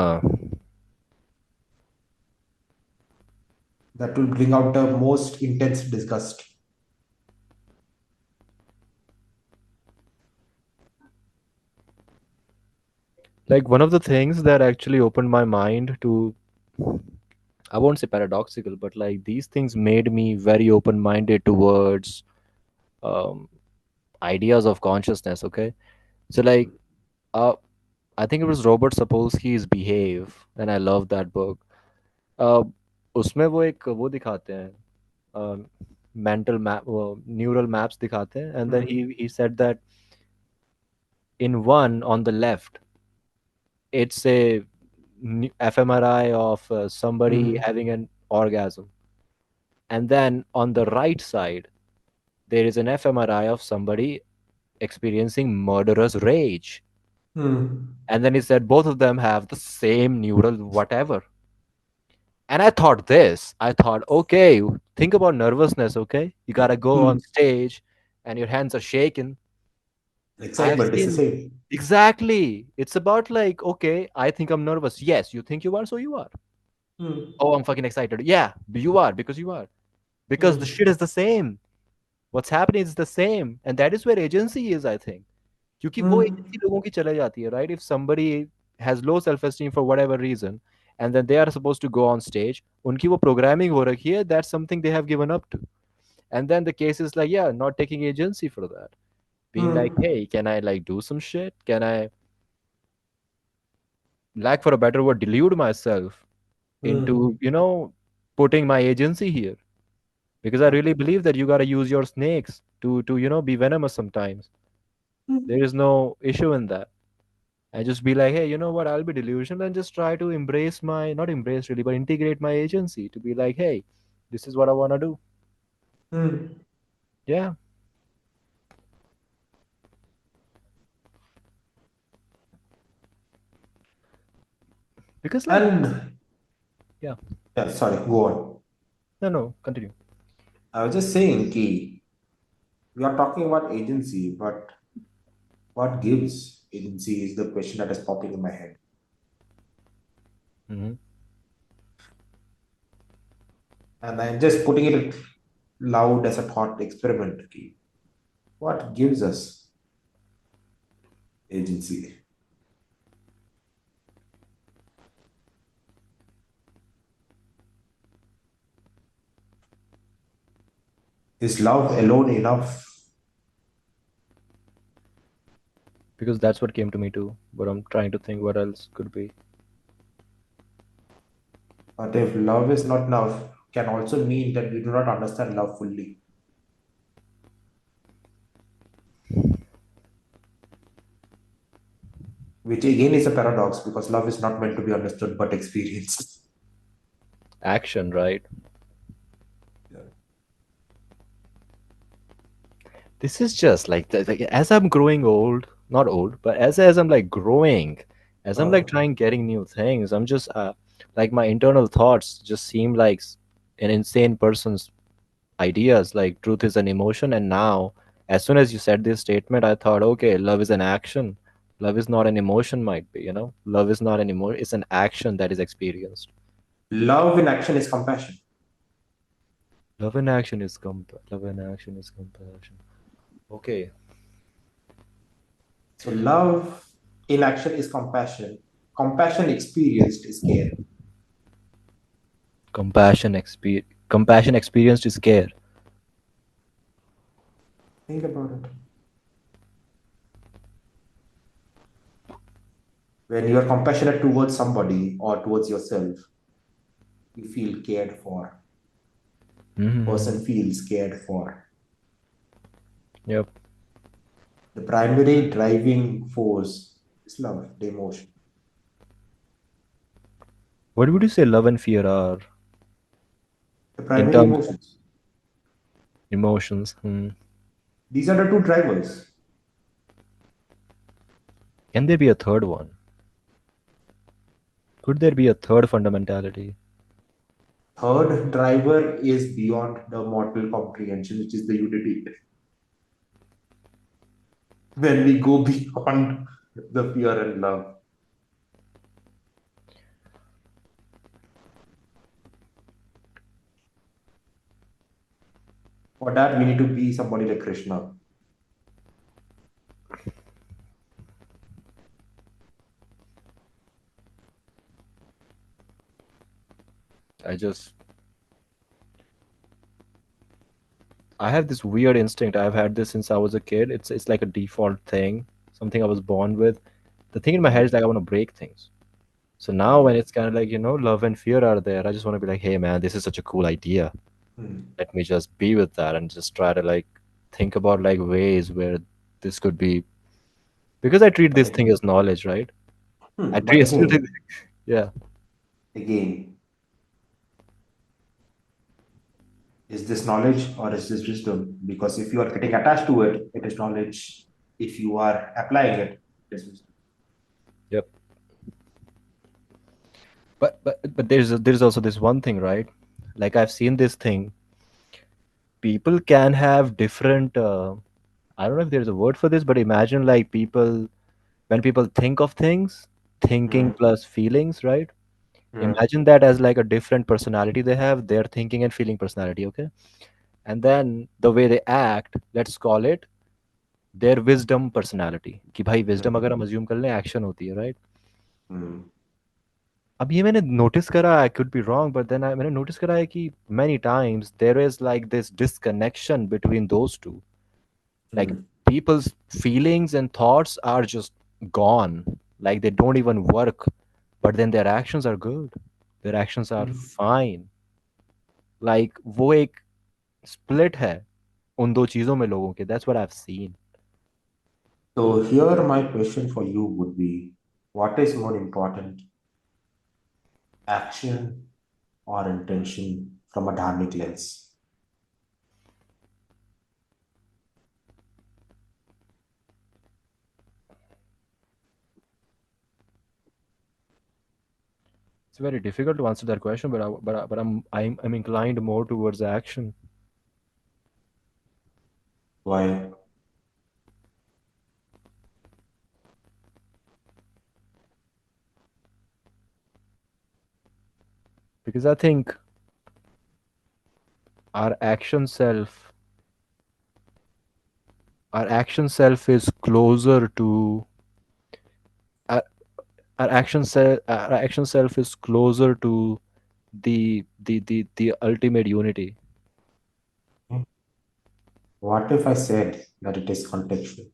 That will bring out the most intense disgust. Like one of the things that actually opened my mind to, I won't say paradoxical, but like these things made me very open minded towards um, ideas of consciousness. Okay. So, like, uh, I think it was Robert Sapolsky's Behave, and I love that book. Uh, उसमें वो एक वो दिखाते हैं mental map neural maps दिखाते हैं, and then Hmm. he said that in one on the left it's a fMRI of somebody Hmm. having an orgasm, and then on the right side there is an fMRI of somebody experiencing murderous rage. Hmm. And then he said both of them have the same neural whatever. And I thought, okay, think about nervousness, okay? You gotta go on Hmm. stage and your hands are shaking. I've Excitement is the seen same. exactly. It's about like, okay, I think I'm nervous. Yes, you think you are, so you are. Hmm. Oh, I'm fucking excited. Yeah, you are because you are. Because the Hmm. shit is the same. What's happening is the same. And that is where agency is, I think. क्योंकि वो Hmm. agency लोगों की चले जाती है, right? If somebody has low self-esteem for whatever reason, and then they are supposed to go on stage, उनकी वो programming हो रखी है, that's something they have given up to. And then the case is like, yeah, not taking agency for that. Being like, Hmm. hey, can I like do some shit? Can I, lack for a better word, delude myself Hmm. into, putting my agency here? Because I really believe that you gotta use your snakes to be venomous sometimes. Hmm. There is no issue in that. And just be like, hey, you know what? I'll be delusional and just try to embrace my, not embrace really, but integrate my agency to be like, hey, this is what I want to do. Hmm. Yeah. Because, like, And yeah. yeah, sorry, go on. No, no, continue. I was just saying, Ki, we are talking about agency, but what gives agency is the question that is popping in my head. Hmm. And I'm just putting it loud as a thought experiment. Ki, what gives us agency? Is love alone enough? Because that's what came to me too. But I'm trying to think what else could be. But if love is not enough, can also mean that we do not understand love fully, which again is a paradox because love is not meant to be understood but experienced. Action, right? Yeah. This is just like as I'm growing old, not old, but as I'm like growing, as I'm like Uh, trying getting new things, I'm just like my internal thoughts just seem like an insane person's ideas, like truth is an emotion. And now, as soon as you said this statement, I thought, okay, love is an action. Love is not an emotion, might be, love is not an emotion, it's an action that is experienced. love in action is compassion. Love and action is compassion. Okay. So love in action is compassion. Compassion experienced is care. Compassion experienced is care. Think about it. When you are compassionate towards somebody or towards yourself, you feel cared for. Mm-hmm. Person feels cared for. Yep. The primary driving force is love, the emotion. What would you say love and fear are The in primary terms of emotions. emotions? These are the two drivers. Can there be a third one? Could there be a third fundamentality? Third driver is beyond the mortal comprehension, which is the unity. When we go beyond the fear and love, for that we need to be somebody like Krishna. I just I have this weird instinct. I've had this since I was a kid. It's like a default thing, something I was born with. The thing in my head Hmm. is like I want to break things. So now when Hmm. it's kind of like, love and fear are there, I just want to be like, hey man, this is such a cool idea. Hmm. Let me just be with that and just try to like think about like ways where this could be, because I treat But this thing as knowledge, right? I hmm. But treat still again, yeah. again, is this knowledge or is this wisdom? Because if you are getting attached to it, it is knowledge. If you are applying it, it is wisdom. Yep. But there's also this one thing, right? Like I've seen this thing. People can have different. I don't know if there's a word for this, but imagine like people when people think of things, thinking Hmm. plus feelings, right? Hmm. Imagine that as like a different personality they have, their thinking and feeling personality, okay? And then the way they act, let's call it their wisdom personality. कि भाई wisdom Hmm. अगर हम assume कर लें action होती है, right? Hmm. अब ये मैंने नोटिस करा, I could be wrong, but then मैंने नोटिस करा है कि many times there is like this disconnection between those two. Like Hmm. people's feelings and thoughts are just gone. Like they don't even work, but then their actions are good. Their actions are Hmm. fine. Like वो एक split है उन दो चीजों में लोगों के. That's what I've seen. So here my question for you would be, what is more important, action or intention from a dharmic lens? It's very difficult to answer that question, but I'm inclined more towards action. Why? Because I think our action self our action self is closer to our, our action self is closer to the ultimate unity. What if I said that it is contextual?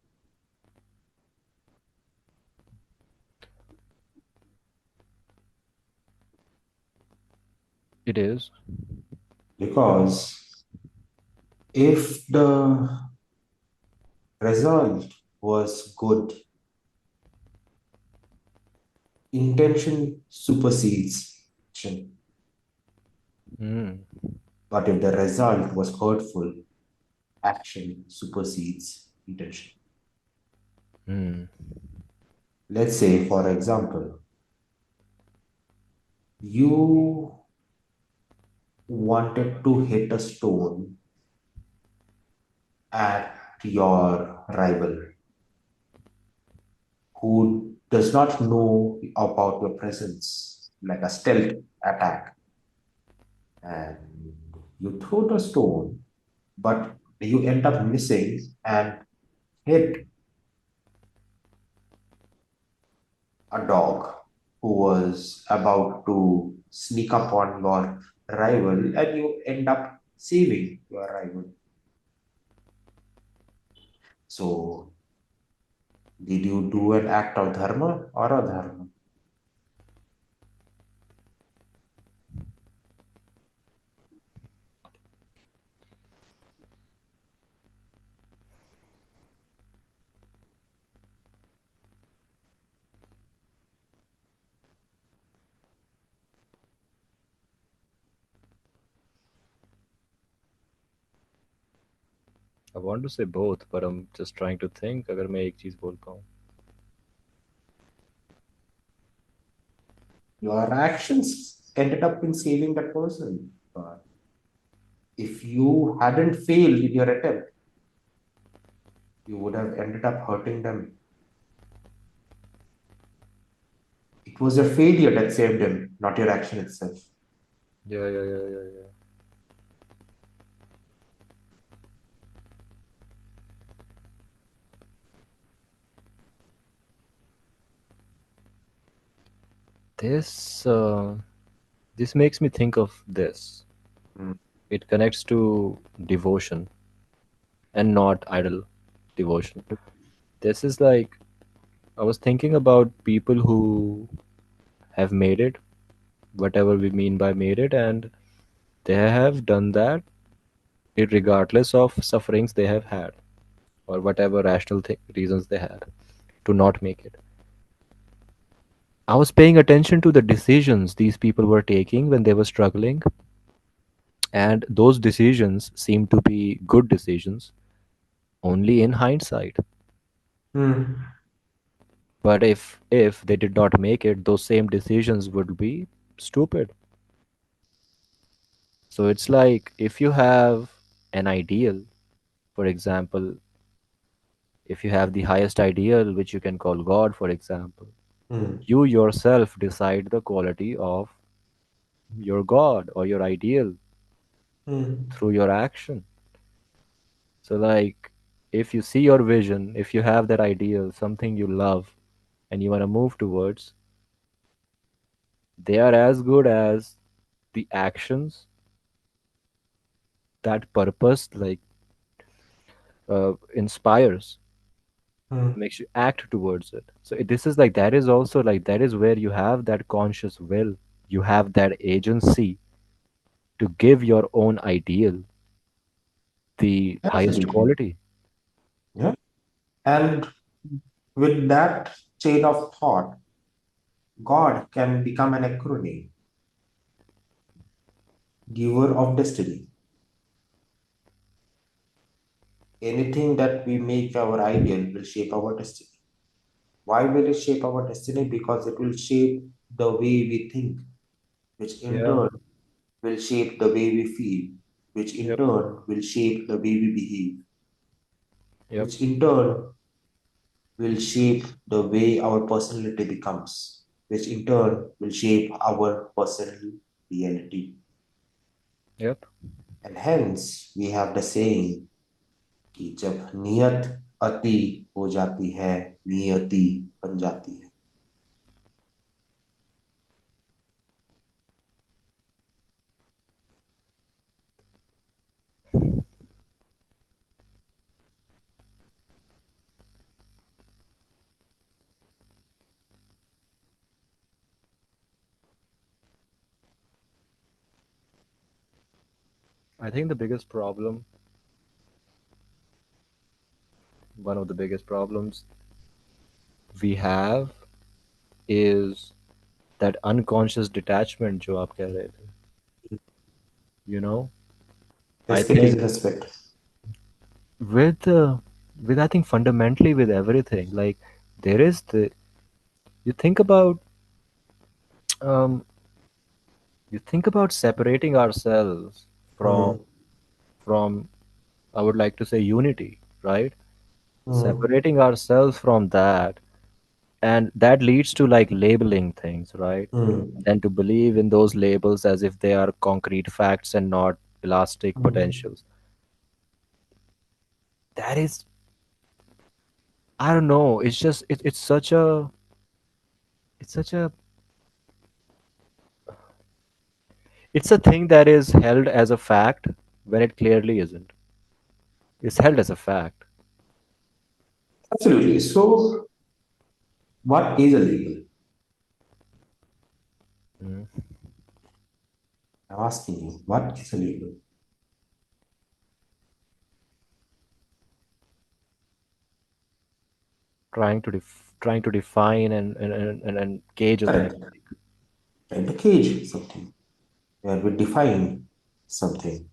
It is. Because if the result was good, intention supersedes action. Hmm. But if the result was hurtful, action supersedes intention. Hmm. Let's say, for example, you wanted to hit a stone at your rival who does not know about your presence, like a stealth attack, and you throw the stone, but you end up missing and hit a dog who was about to sneak up on your rival, and you end up saving your rival. So, did you do an act of dharma or adharma? I want to say both, but I'm just trying to think अगर मैं एक चीज बोल पाऊँ. Your actions ended up in saving that person. But if you hadn't failed in your attempt, you would have ended up hurting them. It was your failure that saved them, not your action itself. Yeah, yeah, yeah, yeah, yeah. This this makes me think of this. Mm. It connects to devotion and not idle devotion. This is like I was thinking about people who have made it, whatever we mean by made it, and they have done that regardless of sufferings they have had or whatever rational reasons they had to not make it. I was paying attention to the decisions these people were taking when they were struggling, and those decisions seemed to be good decisions only in hindsight. Mm. But if they did not make it, those same decisions would be stupid. So it's like if you have an ideal, for example, if you have the highest ideal, which you can call God, for example, Mm. you yourself decide the quality of your God or your ideal Mm. through your action. So, like, if you see your vision, if you have that ideal, something you love, and you want to move towards, they are as good as the actions that purpose, like, inspires, Mm. makes you act towards it. So, this is like, that is also like, that is where you have that conscious will, you have that agency to give your own ideal the highest Absolutely. quality. Yeah. And with that chain of thought, God can become an acronym, giver of destiny. Anything that we make our ideal will shape our destiny. Why will it shape our destiny? Because it will shape the way we think, which in Yeah. turn will shape the way we feel, which in Yep. turn will shape the way we behave, Yep. which in turn will shape the way our personality becomes, which in turn will shape our personal reality. Yep. And hence we have the saying कि जब नियत अति हो जाती है नियति बन जाती है. I think the biggest problem, one of the biggest problems we have is that unconscious detachment जो आप कह रहे थे. You know, I Respect is think respect. with with I think fundamentally with everything, like there is the you think about um you think about separating ourselves from Hmm. from I would like to say unity, right? Hmm. Separating ourselves from that, and that leads to like labeling things, right? Hmm. Then to believe in those labels as if they are concrete facts and not elastic Hmm. potentials. That is, I don't know, it's just it's such a it's a thing that is held as a fact when it clearly isn't. It's held as a fact. Absolutely. So, what is a label? Mm. I'm asking you, what is a label? Trying to define and gauge a thing. Correct. Trying to cage something, where we define something.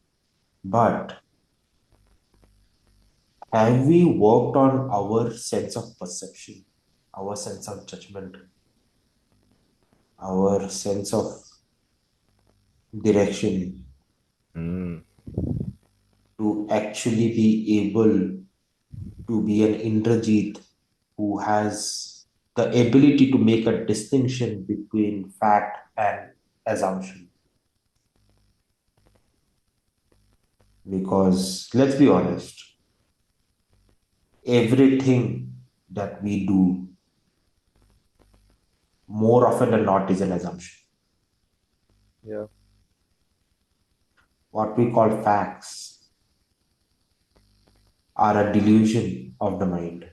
But have we worked on our sense of perception, our sense of judgment, our sense of direction Mm. to actually be able to be an Indrajit who has the ability to make a distinction between fact and assumption? Because let's be honest, everything that we do more often than not is an assumption. Yeah, What we call facts are a delusion of the mind.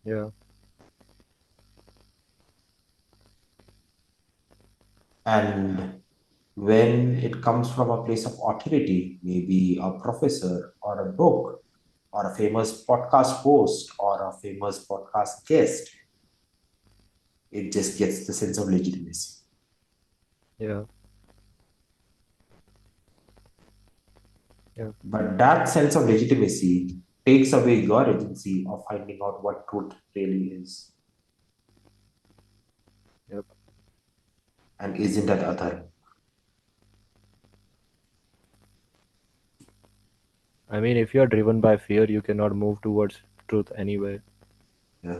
yeah, And when it comes from a place of authority, maybe a professor or a book or a famous podcast host or a famous podcast guest, it just gets the sense of legitimacy. yeah, yeah, But that sense of legitimacy takes away your agency of finding out what truth really is yep. and isn't that other. I mean, if you are driven by fear, you cannot move towards truth anyway. Yeah.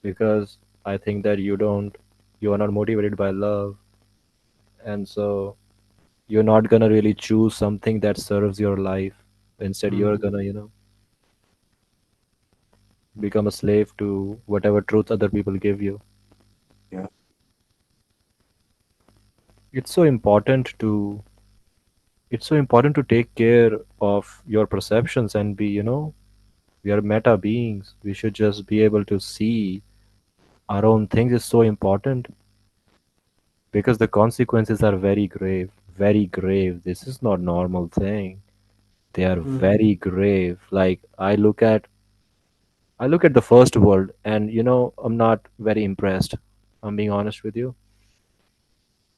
Because I think that you are not motivated by love, and so you're not gonna really choose something that serves your life. Instead, you're Mm. gonna, become a slave to whatever truth other people give you. Yeah. It's so important to it's so important to take care of your perceptions and be, we are meta beings. We should just be able to see our own things is so important because the consequences are very grave, very grave. This is not normal thing. They are Mm. very grave. Like I look at the first world and I'm not very impressed. I'm being honest with you.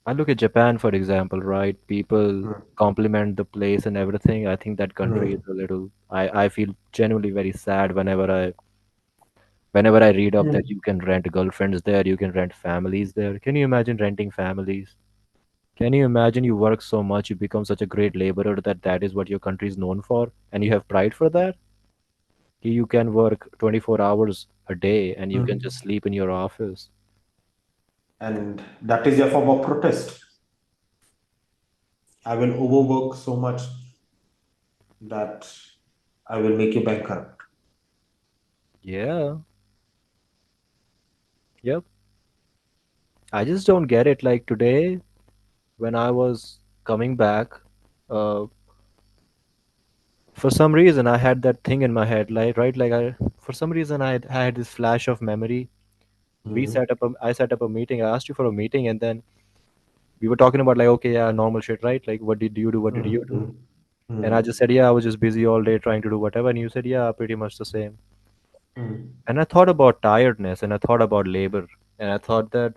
I look at Japan for example, right? People Mm. compliment the place and everything. I think that country is Mm. a little I feel genuinely very sad whenever I read of that Mm. you can rent girlfriends there, you can rent families there. Can you imagine renting families? Can you imagine you work so much, you become such a great laborer that is what your country is known for, and you have pride for that? You can work 24 hours a day and you can Mm. just sleep in your office. And that is a form of protest. I will overwork so much that I will make you bankrupt. Yeah, yep. I just don't get it. Like today, when I was coming back, uh, for some reason I had that thing in my head, like right, like for some reason I had this flash of memory. Mm. I set up a meeting. I asked you for a meeting, and then we were talking about like, okay, yeah, normal shit, right? Like, what did you do? What did you Mm. do? Mm. And I Mm. just said, yeah, I was just busy all day trying to do whatever. And you said, yeah, pretty much the same. Mm. And I thought about tiredness and I thought about labor. And I thought that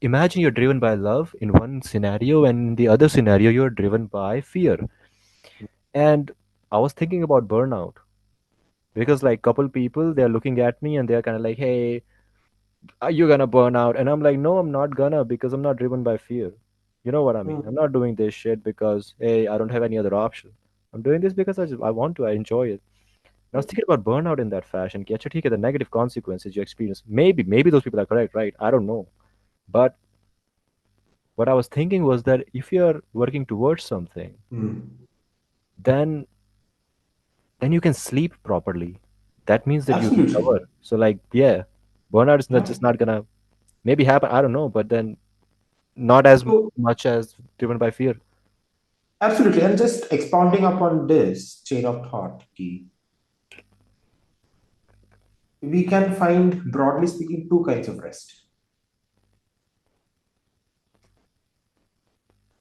imagine you're driven by love in one scenario, and in the other scenario, you're driven by fear. And I was thinking about burnout because, like, couple people, they're looking at me and they're kind of like, hey, are you gonna burn out? And I'm like, no, I'm not gonna because I'm not driven by fear. You know what I mean? I'm Mm. not doing this shit because, hey, I don't have any other option. I'm doing this because I want to, I enjoy it. And I was thinking about burnout in that fashion. कि अच्छा ठीक है, the negative consequences you experience. Maybe those people are correct, right? I don't know. But what I was thinking was that if you're working towards something, Mm. then then you can sleep properly. That means that you Absolutely. recover. So like, yeah, burnout is not Yeah. just not gonna maybe happen. I don't know, but then not as So, much as driven by fear. absolutely. And just expounding upon this chain of thought, Key, We can find, broadly speaking, two kinds of rest.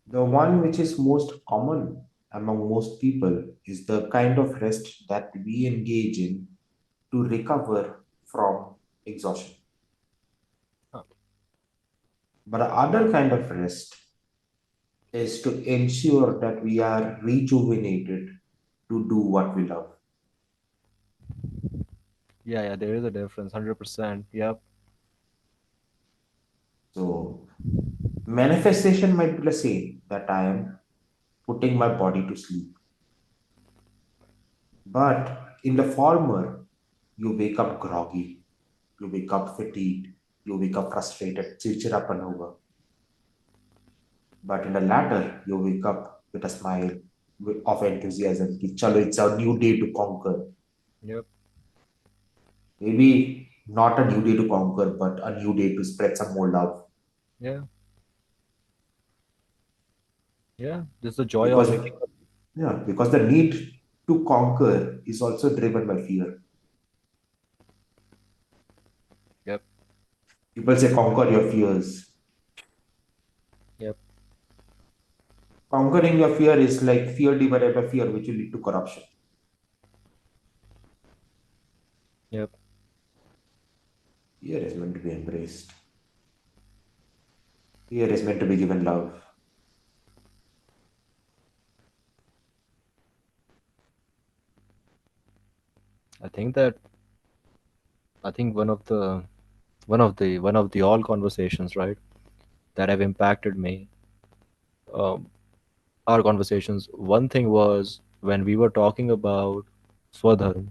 The one which is most common among most people is the kind of rest that we engage in to recover from exhaustion. Huh. But the other kind of rest is to ensure that we are rejuvenated to do what we love. Yeah, yeah, there is a difference, 100%. Yep, So, manifestation might be the same, that I am putting my body to sleep. But in the former, you wake up groggy, you wake up fatigued, you wake up frustrated, चिड़चिड़ापन होगा. But in the latter, you wake up with a smile of enthusiasm. कि चलो, it's a new day to conquer. yep, Maybe not a new day to conquer, but a new day to spread some more love. yeah, yeah. This is the joy of Because waking up. yeah, because the need to conquer is also driven by fear. Yep, People say conquer your fears. yep, Conquering your fear is like fear divided by fear, which will lead to corruption. yep. Fear is meant to be embraced. Fear is meant to be given love. I think that I think one of the all conversations, right, that have impacted me, um, our conversations. One thing was when we were talking about Swadharma,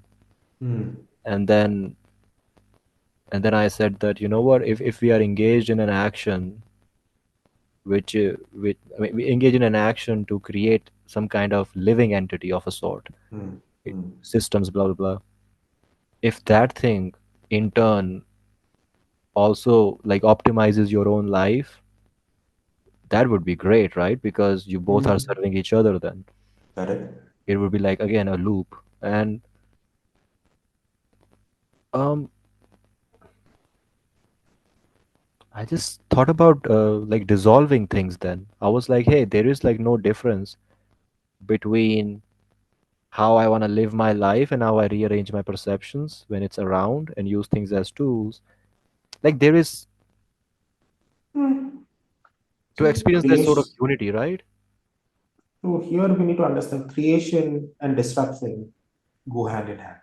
Hmm. and then I said that, you know what, if we are engaged in an action which I mean, we engage in an action to create some kind of living entity of a sort, Hmm. it, Hmm. systems, blah blah blah. If that thing in turn also like optimizes your own life, that would be great, right? Because you both are Hmm. serving each other. Then Correct. it would be like again a loop. And um I just thought about like dissolving things. Then I was like, hey, there is like no difference between how I want to live my life and how I rearrange my perceptions when it's around and use things as tools. Like there is Hmm. to So experience that sort of creation. unity, right? So here we need to understand creation and destruction go hand in hand.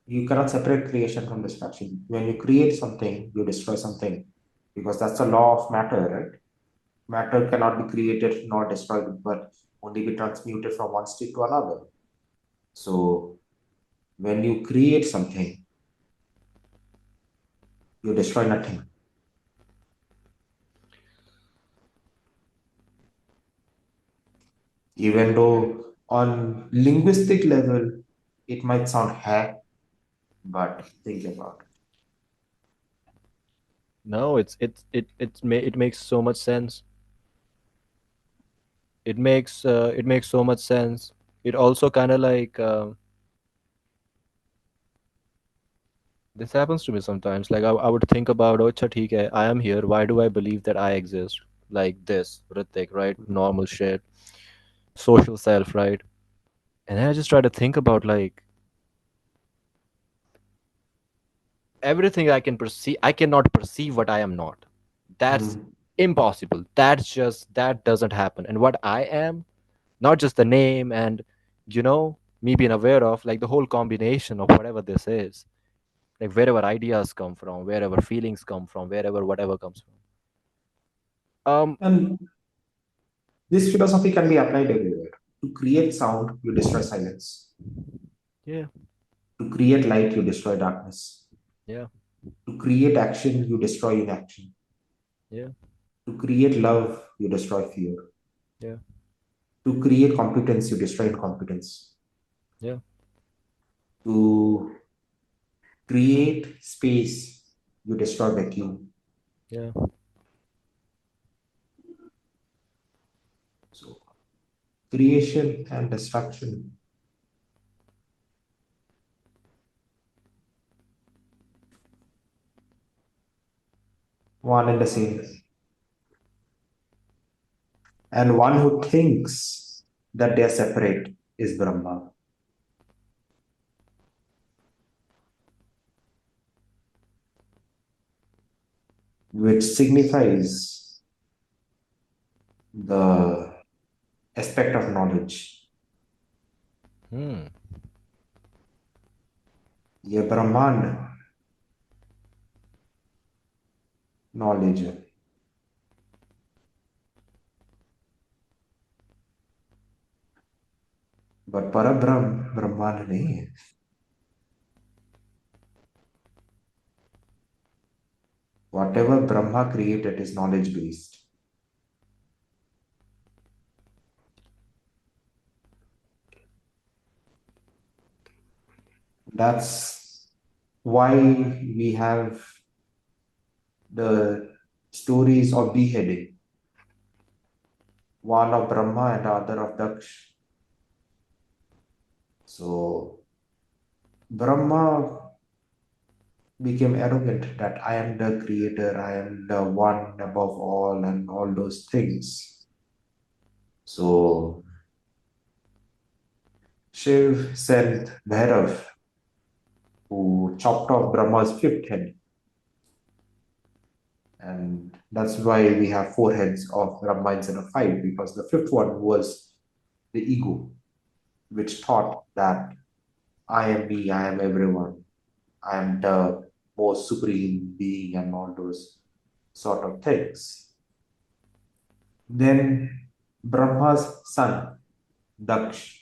You cannot separate creation from destruction. When you create something, you destroy something, because that's the law of matter, right? Matter cannot be created nor destroyed, but only be transmuted from one state to another. So when you create something, you destroy nothing. Even though on linguistic level it might sound hack, but think about No, it makes so much sense. It makes so much sense. It also kind of like this happens to me sometimes. Like I would think about, oh, acha, theek hai, I am here. Why do I believe that I exist? Like this, Ritik, right? Normal shit, social self, right? And then I just try to think about like everything I can perceive. I cannot perceive what I am not. it. That's impossible. That doesn't happen. And what I am, not just the name and me being aware of like the whole combination of whatever this is, like wherever ideas come from, wherever feelings come from, wherever whatever comes from. And this philosophy can be applied everywhere. To create sound, you destroy silence. Yeah, To create light, you destroy darkness. yeah, To create action, you destroy inaction. yeah, To create love, you destroy fear. yeah, To create competence, you destroy incompetence. yeah, To create space, you destroy vacuum. yeah. So, creation and destruction one and the same. And one who thinks that they are separate is Brahma, which signifies the aspect of knowledge. Hmm. ये ब्रह्मांड knowledge है, but परब्रह्म ब्रह्मांड नहीं है. Whatever Brahma created is knowledge based. That's why we have the stories of beheading, one of Brahma and the other of Daksh. So Brahma became arrogant that I am the creator, I am the one above all, and all those things. So Shiv sent Bhairav, who chopped off Brahma's fifth head. And that's why we have four heads of Brahma instead of five, because the fifth one was the ego, which thought that I am me, I am everyone, I am the most supreme being, and all those sort of things. Then Brahma's son, Daksh,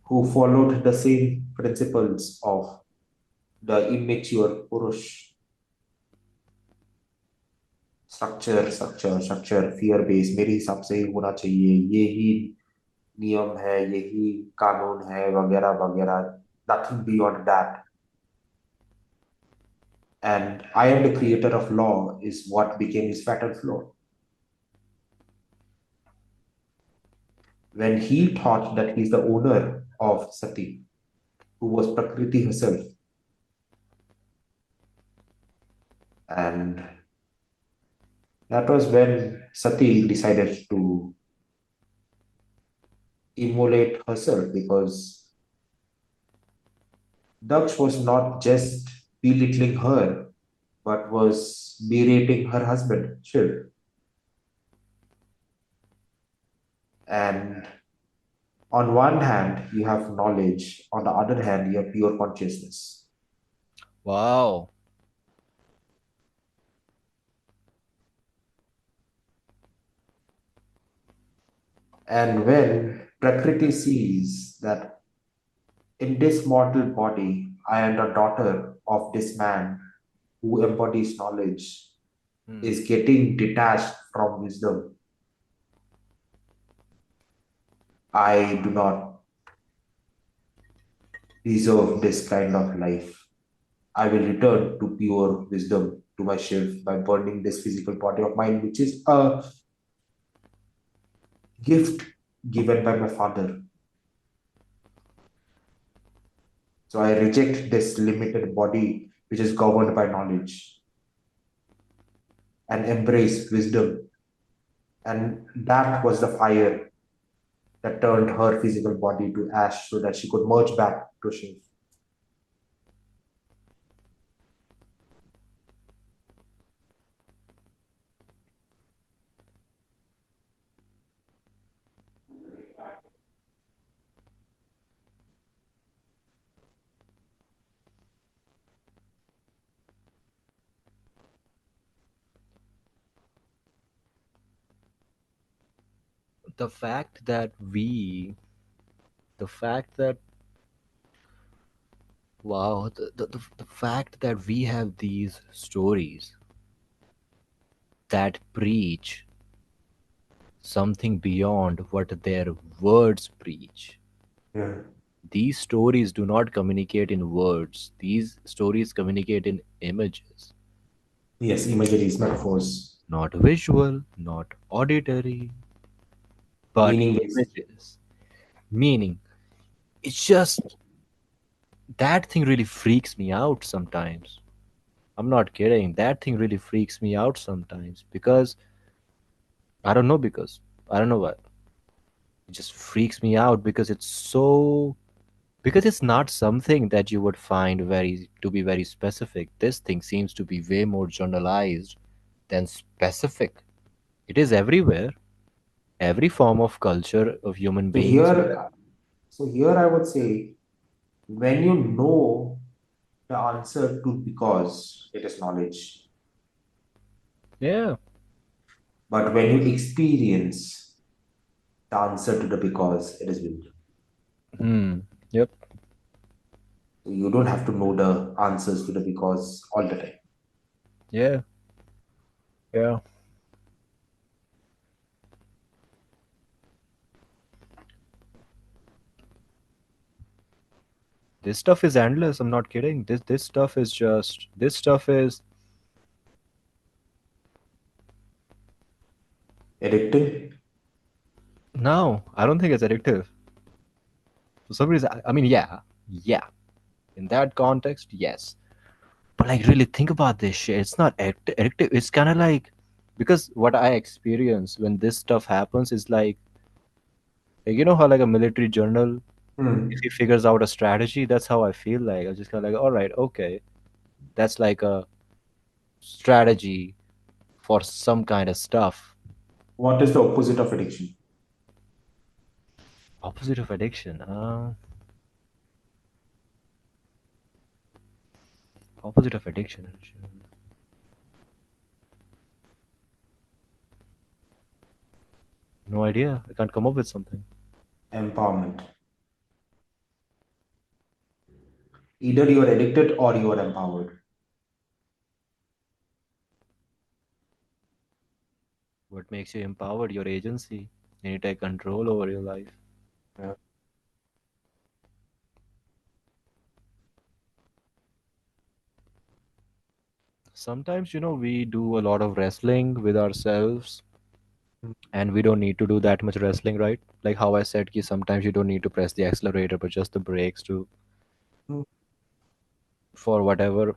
who followed the same principles of the immature Purush, structure fear base, मेरे हिसाब से ही होना चाहिए, ये ही नियम है, यही कानून है, वगैरह वगैरह, nothing beyond that. And I am the creator of law is what became his fatal flaw. When he thought that he's the owner of Sati, who was Prakriti herself, and that was when Sati decided to immolate herself, because Daksh was not just belittling her, but was berating her husband, Shiv. And on one hand, you have knowledge, on the other hand, you have pure consciousness. Wow. And when Prakriti sees that in this mortal body, I am the daughter of this man who embodies knowledge, Hmm. is getting detached from wisdom, I do not deserve this kind of life. I will return to pure wisdom to my Shiv by burning this physical body of mine, which is a gift given by my father. So I reject this limited body which is governed by knowledge and embrace wisdom. And that was the fire that turned her physical body to ash so that she could merge back to Shiv. The fact that we, the fact that, wow, the fact that we have these stories that preach something beyond what their words preach. Yeah. These stories do not communicate in words, these stories communicate in images, Yes, imageries, metaphors, not visual, not auditory, but meaning based. images. Meaning, it's just that thing really freaks me out sometimes. I'm not kidding. That thing really freaks me out sometimes because I don't know because I don't know why. It just freaks me out because it's so because it's not something that you would find very to be very specific. This thing seems to be way more generalized than specific. It is everywhere. Every form of culture of human So beings. here, so here I would say, when you know the answer to because, it is knowledge. Yeah. But when you experience the answer to the because, it is wisdom. Hmm. Yep. So you don't have to know the answers to the because all the time. Yeah. Yeah. This stuff is endless. I'm not kidding. This stuff is just this stuff is Addicting? no. I don't think it's addictive. For some reason, I mean, yeah, yeah. In that context, yes. But like, really think about this shit. It's not addictive. It's kind of like because what I experience when this stuff happens is like you know how like a military general, if Hmm. he figures out a strategy, that's how I feel like. I just kind of like, all right, okay, that's like a strategy for some kind of stuff. What is the opposite of addiction? Opposite of addiction. Opposite of addiction. No idea. I can't come up with something. Empowerment. Either you are addicted or you are empowered. What makes you empowered? Your agency. And you take control over your life. Yeah. Sometimes, we do a lot of wrestling with ourselves and we don't need to do that much wrestling, right? Like how I said, ki sometimes you don't need to press the accelerator, but just the brakes to Hmm. for whatever.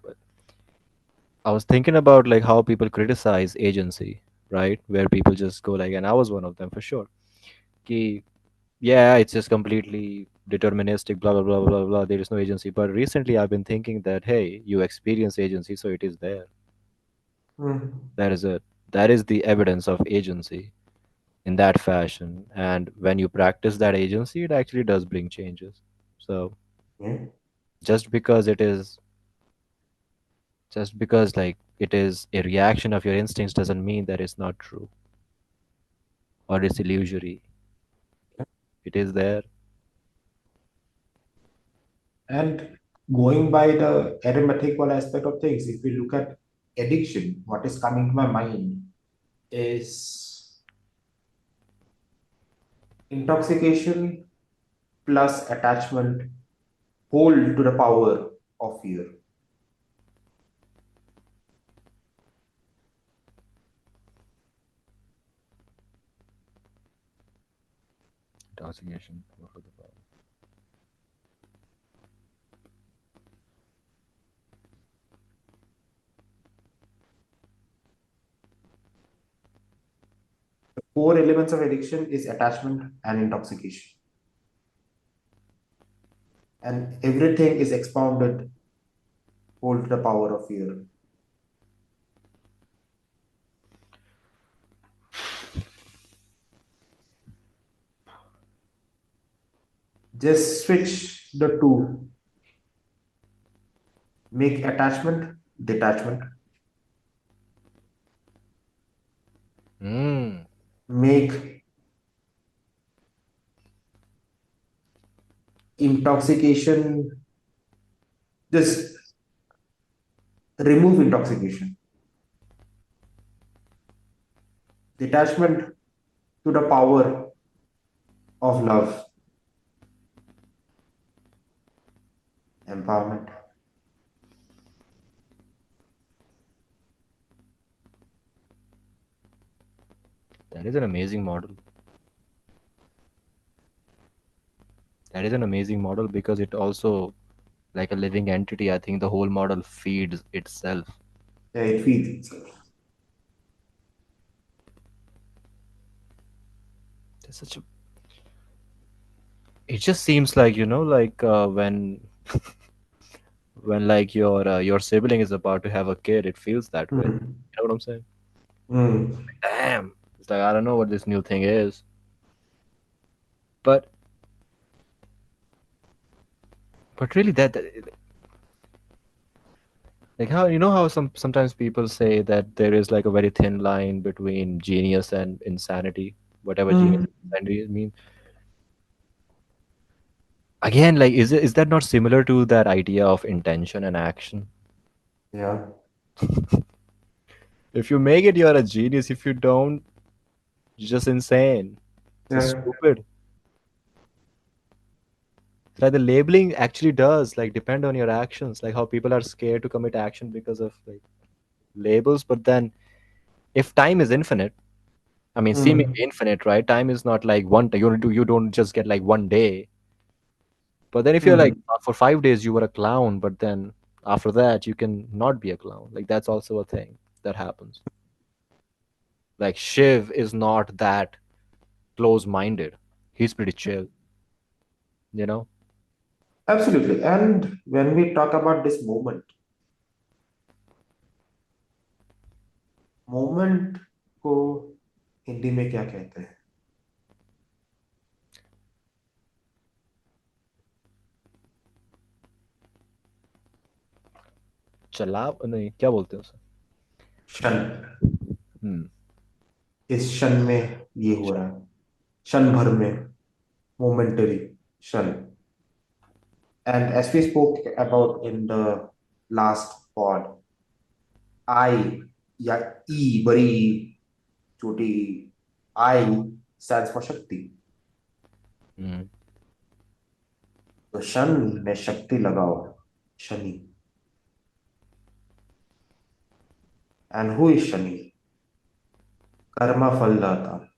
I was thinking about like how people criticize agency, right? Where people just go like, and I was one of them for sure. Ki, yeah, it's just completely deterministic, blah blah blah blah blah. There is no agency. But recently, I've been thinking that hey, you experience agency, so it is there. Hmm. That is it. That is the evidence of agency in that fashion. And when you practice that agency, it actually does bring changes. So Yeah. just because it is, just because like it is a reaction of your instincts doesn't mean that it's not true or it's illusory. It is there. And going by the arithmetical aspect of things, if we look at addiction, what is coming to my mind is intoxication plus attachment hold to the power of fear. Intoxication. The core elements of addiction is attachment and intoxication. And everything is expounded hold to the power of fear. Just switch the two. Make attachment detachment. Mm. Make intoxication, just remove intoxication. Detachment to the power of love. Empowerment. That is an amazing model. That is an amazing model because it also, like a living entity, I think the whole model feeds itself. Yeah, it feeds itself. It's such a. It just seems like like when like your sibling is about to have a kid, it feels that way. Hmm. You know what I'm saying? Hmm. Damn. It's like I don't know what this new thing is, but really that like how how sometimes people say that there is like a very thin line between genius and insanity, whatever genius Hmm. and insanity means. Again, like is that not similar to that idea of intention and action? Yeah. If you make it, you're a genius. If you don't, you're just insane, just Yeah. stupid. Like the labeling actually does like depend on your actions, like how people are scared to commit action because of like labels. But then if time is infinite, I mean Hmm. seemingly infinite, right? Time is not like one day. You don't just get like one day. But then if you're like Hmm. for 5 days you were a clown, but then after that you can not be a clown. Like that's also a thing that happens. Like Shiv is not that close minded. He's pretty chill, you know? Absolutely. And when we talk about this moment को हिंदी में क्या कहते हैं? चला नहीं क्या बोलते हैं उसे? क्षण. Hmm. इस क्षण में ये हो रहा है. क्षण भर में. Momentary. क्षण. And as we spoke about in the last pod, I या E बड़ी छोटी I stands for शक्ति. Hmm. तो शन में शक्ति लगाओ. Shani. And who is Shani? कर्म फलदाता.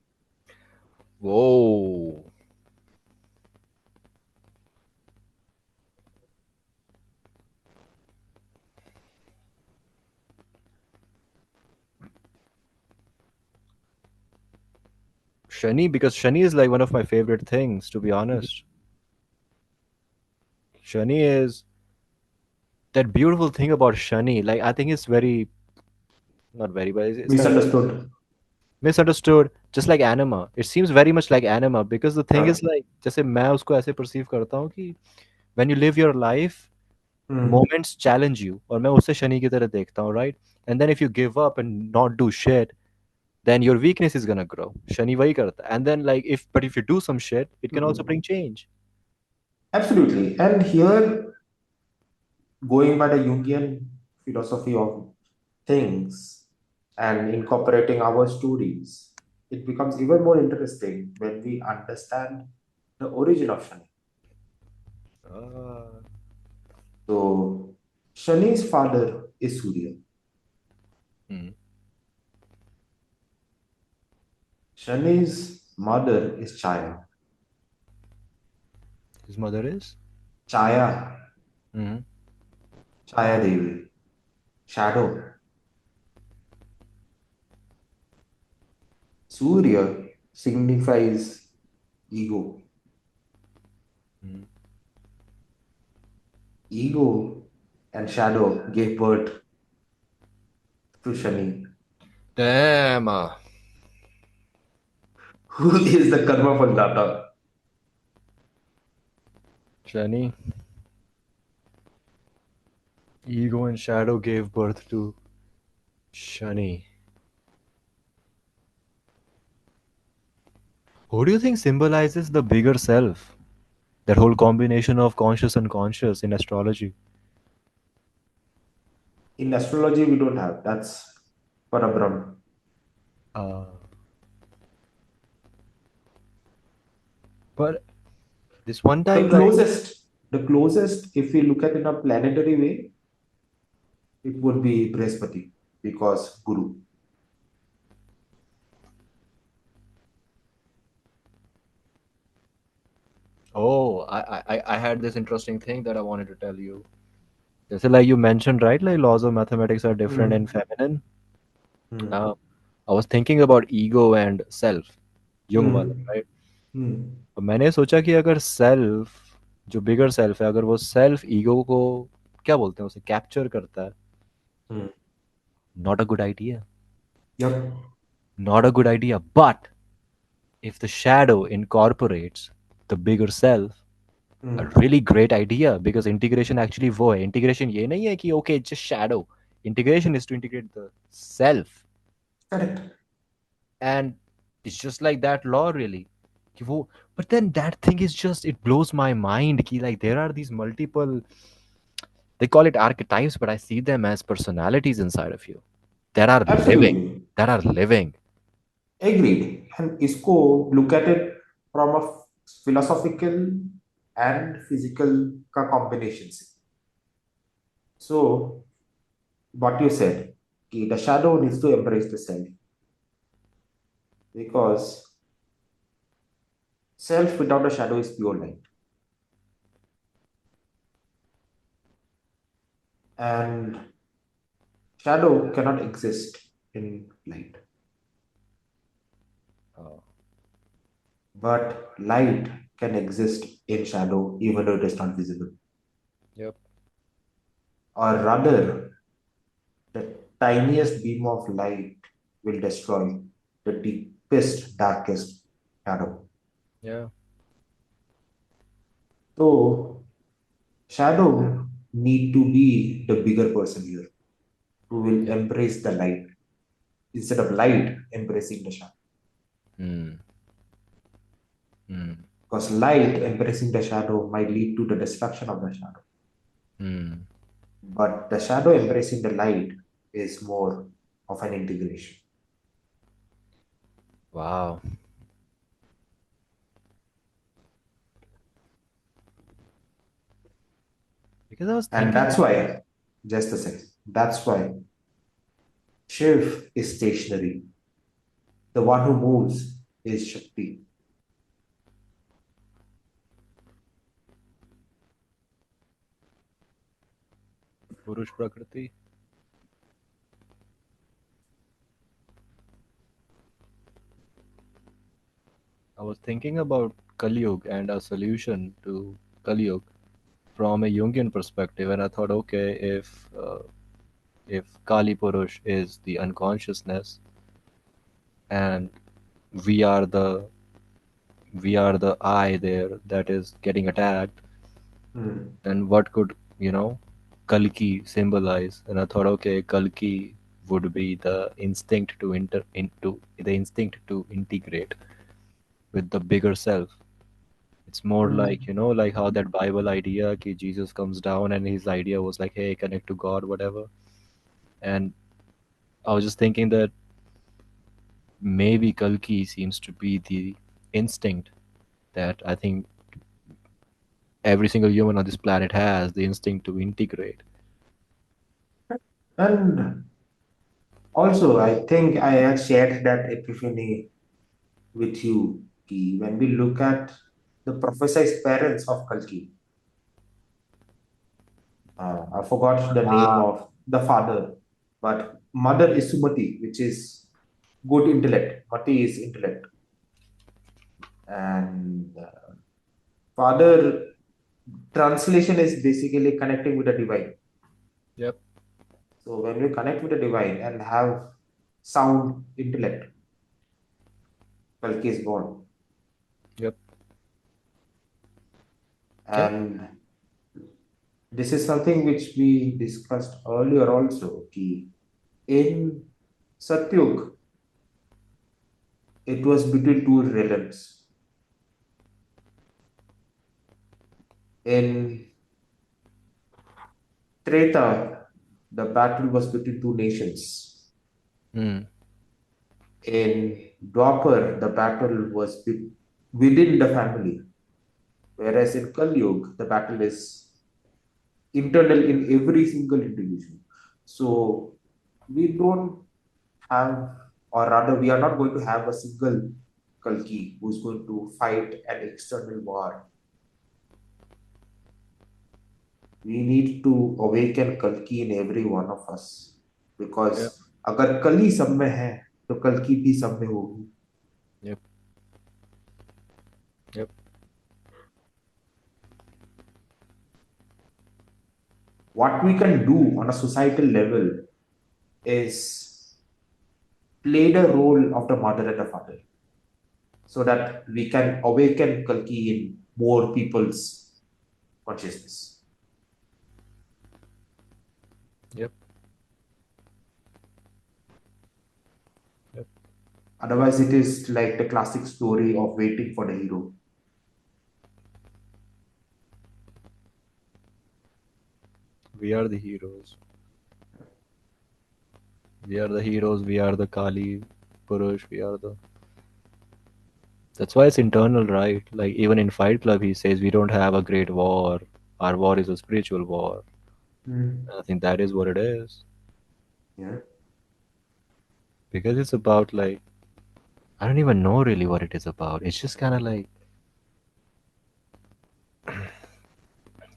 Whoa. Shani, because Shani is like one of my favorite things, to be honest. Shani is that beautiful thing about Shani. Like, I think it's very, not very, but it's kind of Misunderstood. misunderstood, just like anima. It seems very much like anima because the thing Yeah. is like, जैसे मैं उसको ऐसे perceive करता हूँ कि when you live your life, Hmm. moments challenge you. और मैं उसे शनि की तरह देखता हूँ, right? And then if you give up and not do shit, then your weakness is gonna grow. Shani वही करता है. And then like if you do some shit, it can also Hmm. bring change. Absolutely. And here, going by the Jungian philosophy of things and incorporating our stories, it becomes even more interesting when we understand the origin of Shani. Ah. So, Shani's father is Surya. Hmm. Shani's mother is Chaya. His mother is? Chaya, Hmm. Chaya Devi, shadow. Surya signifies ego. Hmm. Ego and shadow gave birth to Shani. Damn. Who is the karma Faldata? Shani, ego and shadow gave birth to Shani. Who do you think symbolizes the bigger self? That whole combination of conscious and unconscious in astrology. In astrology, we don't have. That's for a Brahm. Uh, but this one The time, like, closest, the closest, if we look at it in a planetary way, it would be Brihaspati because Guru. oh, I had this interesting thing that I wanted to tell you. जैसे like you mentioned, right? Like laws of mathematics are different in Hmm. feminine. Hmm. Uh, I was thinking about ego and self, Jung वाला, Hmm. right? Hmm. तो मैंने सोचा कि अगर self, जो बिगर self है, अगर वो सेल्फ ईगो को क्या बोलते हैं उसे कैप्चर करता है, Hmm. Not a good idea, Yep. Not a good idea, but if the shadow incorporates the bigger self, a Hmm. really great idea, because integration actually वो है, integration ये नहीं है कि okay it's just shadow, integration is to integrate the self, Correct. and it's just like that law really कि वो, but then that thing is just, it blows my mind कि like there are these multiple, they call it archetypes, but I see them as personalities inside of you that are living, Absolutely. that are living. Agreed. And इसको look at it from a philosophical and physical का combination से. So what you said, कि the shadow needs to embrace the self because self without a shadow is pure light, and shadow cannot exist in light. Oh, But light can exist in shadow even though it is not visible. yep. Or rather, the tiniest beam of light will destroy the deepest, darkest shadow. Yeah. So, shadow need to be the bigger person here who will Yep. embrace the light instead of light embracing the shadow. Hmm. Hmm. Because light embracing the shadow might lead to the destruction of the shadow. Hmm. But the shadow embracing the light is more of an integration. Wow. Because I was And thinking that's why, just a second, that's why Shiv is stationary. The one who moves is Shakti. Purush Prakriti. I was thinking about Kali Yuga and a solution to Kali Yuga from a Jungian perspective, and I thought, okay, if Kali Purush is the unconsciousness, and we are the we are the I there that is getting attacked, Hmm. then what could, Kalki symbolize? And I thought, okay, Kalki would be the instinct to integrate with the bigger self. It's more like, Hmm. like how that Bible idea ki Jesus comes down and his idea was like, hey, connect to God, whatever. And I was just thinking that maybe Kalki seems to be the instinct that I think every single human on this planet has, the instinct to integrate. And also, I think I had shared that epiphany with you. Ki, when we look at the prophesized parents of Kalki, I forgot the name Ah, of the father, but mother is Sumati, which is good intellect. Mati is intellect. And father translation is basically connecting with the divine. yep, So when we connect with the divine and have sound intellect, Kalki is born. yep. Okay. And this is something which we discussed earlier also. Ki in Satyug, it was between two realms. In Treta, the battle was between two nations. Hmm. In Dwapar, the battle was within the family. Whereas in Kali Yuga, the battle is internal in every single individual. So we don't have, or rather, we are not going to have a single Kalki who's going to fight an external war. We need to awaken Kalki in every one of us, because Yeah. अगर कली सब में है तो कल्कि भी सब में होगी. Yep. Yep. What we can do on a societal level is play the role of the mother and the father, so that we can awaken Kalki in more people's consciousness. Yep. Yep. Otherwise, it is like the classic story of waiting for the hero. We are the heroes. We are the heroes. We are the Kali, Purush. We are the. That's why it's internal, right? Like even in Fight Club, he says we don't have a great war. Our war is a spiritual war. Hmm. And I think that is what it is Yeah. because it's about like I don't even know really what it is about. It's just kind of like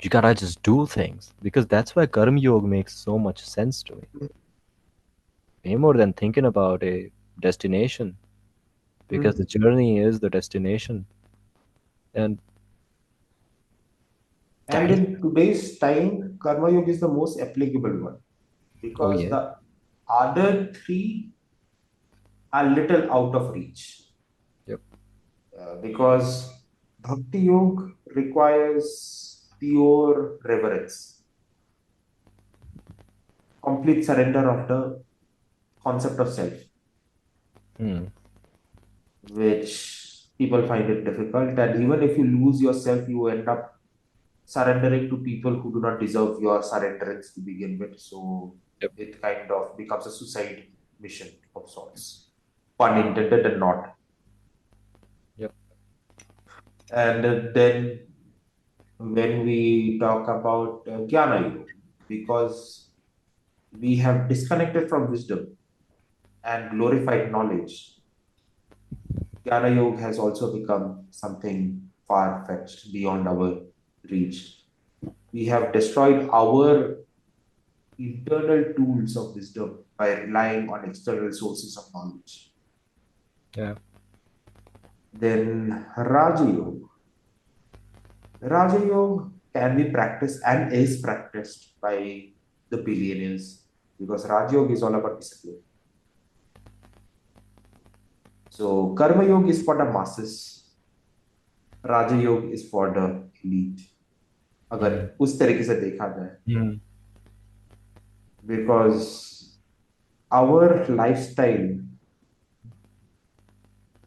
you gotta just do things because that's why Karma Yoga makes so much sense to me. Way more than thinking about a destination because the Hmm. journey is the destination. And And that is, in today's time, Karma Yoga is the most applicable one, oh because yeah, the other three are little out of reach. yep, Because Bhakti Yoga requires pure reverence, complete surrender of the concept of self, hmm, which people find it difficult. And even if you lose yourself, you end up surrendering to people who do not deserve your surrenderance to begin with. So yep, it kind of becomes a suicide mission of sorts, pun intended and not. yep, And then when we talk about Jnana Yoga, because we have disconnected from wisdom and glorified knowledge, Jnana Yoga has also become something far fetched beyond our reach. We have destroyed our internal tools of wisdom by relying on external sources of knowledge. yeah, Then Raja Yoga. Raja Yoga can be practiced and is practiced by the billionaires, because Raja Yoga is all about discipline. So Karma Yoga is for the masses, Raja Yoga is for the elite, अगर hmm, उस तरीके से देखा जाए. hmm, Because our lifestyle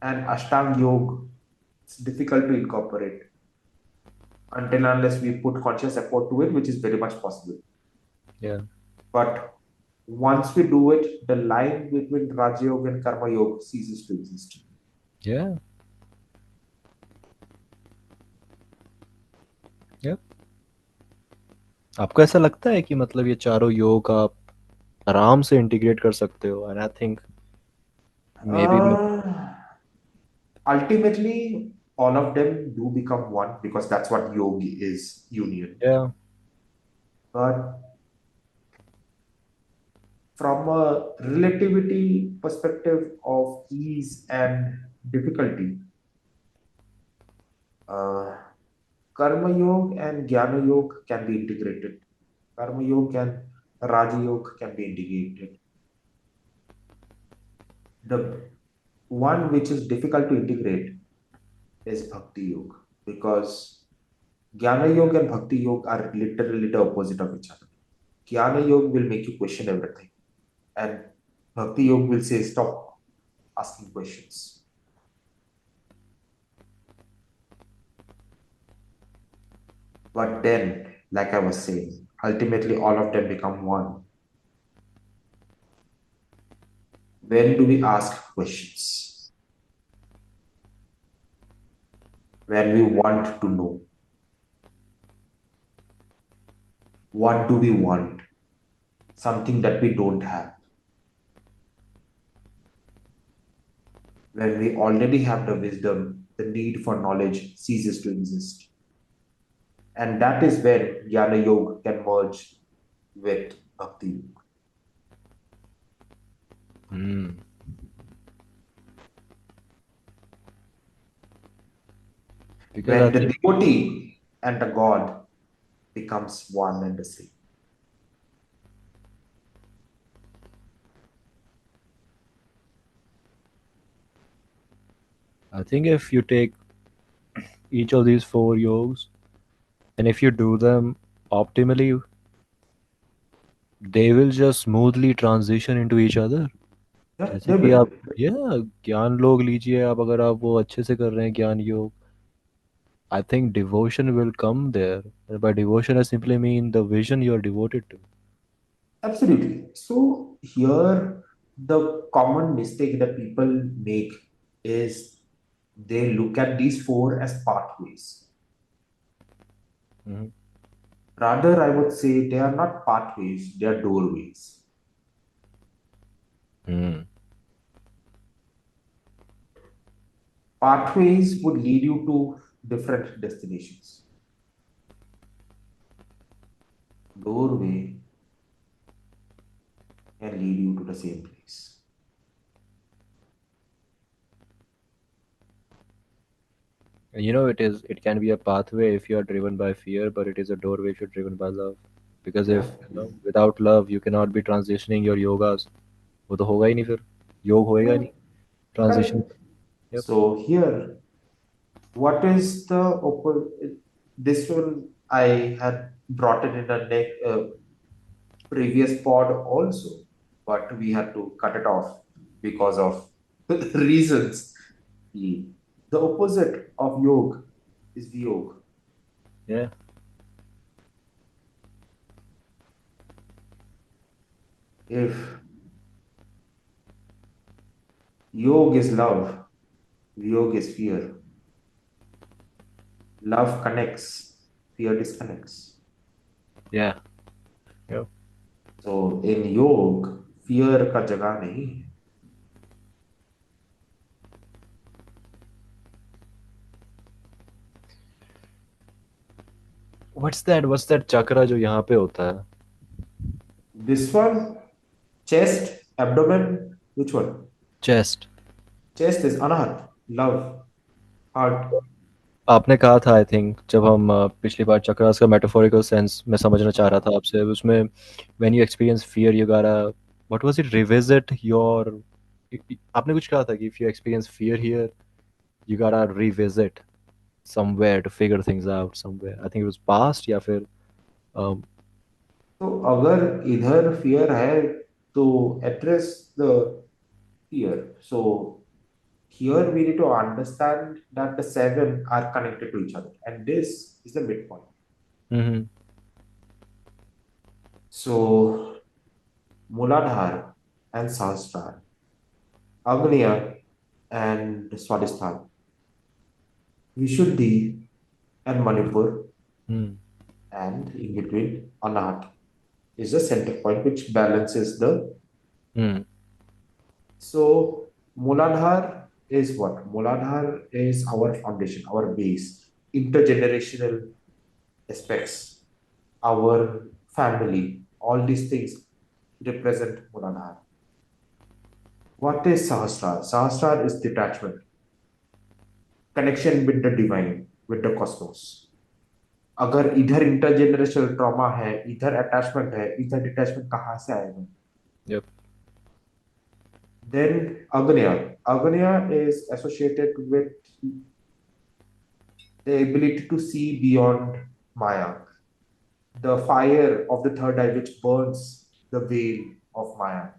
and Ashtang Yoga, it's difficult to incorporate until unless we put conscious effort to it, which is very much possible. yeah, But once we do it, the line between Raja Yoga and Karma Yoga ceases to exist. yeah, yep. आपको ऐसा लगता है कि मतलब ये चारों योग आप आराम से इंटीग्रेट कर सकते हो and I think may be Uh, Ultimately, all of them do become one, because that's what yoga is, union. या But from a relativity perspective of ease and difficulty, uh, Karma Yoga and Jnana Yoga can be integrated. Karma Yoga and Raja Yoga can be integrated. The one which is difficult to integrate is Bhakti Yoga, because Jnana Yoga and Bhakti Yoga are literally the opposite of each other. Jnana Yoga will make you question everything, and Bhakti Yoga will say, stop asking questions. But then, like I was saying, ultimately all of them become one. When do we ask questions? When we want to know. What do we want? Something that we don't have. When we already have the wisdom, the need for knowledge ceases to exist. And that is when Jnana Yoga can merge with Bhakti. Hmm. Because I When the think devotee and the God becomes one and the same. if you take each of these four yogs and if you do them optimally, they will just smoothly transition into each other. Yeah, जैसे they कि will. आप या ज्ञान योग लीजिए आप, अगर आप वो अच्छे से कर रहे हैं ज्ञान योग, I think devotion will come there. And by devotion, I simply mean the vision you are devoted to. Absolutely. So here the common mistake that people make is they look at these four as pathways. Mhm. Rather, I would say they are not pathways, they are doorways. Hmm. Pathways would lead you to different destinations. Doorway can lead you to the same place. And it can be a pathway if you are driven by fear, but it is a doorway if you're driven by love. Because Yeah, if without love, you cannot be transitioning your yogas. वो तो होगा ही नहीं फिर, योग होएगा ही yeah, नहीं, transition. correct. Yep. So here, what is the this one I had brought it in the previous pod also, but we had to cut it off because of reasons. The the opposite of yoga is Vyog. Yeah. If yoga is love, Vyog is fear. Love connects, fear disconnects. Yeah. Yep. So in योग fear का जगह नहीं है. What's that chakra जो यहाँ पे होता है? This one, chest, abdomen, which one? Chest. Chest is anahat, love, heart. आपने कहा था आई थिंक, जब हम पिछली बार चक्रास का मेटाफोरिकल सेंस मैं समझना चाह रहा था आपसे उसमें, when you experience fear you gotta, what was it, revisit your, आपने कुछ कहा था कि if you experience fear here you gotta revisit somewhere to figure things out somewhere, I think it was past या फिर तो अगर इधर fear है तो address the fear. So here we need to understand that the seven are connected to each other, and this is the midpoint. Hmm So Muladhara and Sahasrara, Agnya and Swadhisthana, Vishuddhi and Manipur, hmm and in between Anahat is the center point which balances the. Hmm So Muladhar is what? Muladhar is our foundation, our base, intergenerational aspects, our family, all these things represent Muladhar. What is Sahasrar? Sahasrar is detachment, connection with the divine, with the cosmos. अगर इधर intergenerational trauma है, इधर attachment है, इधर detachment कहाँ से आएगा? yep Then Agnya is associated with the ability to see beyond Maya, the fire of the third eye which burns the veil of Maya.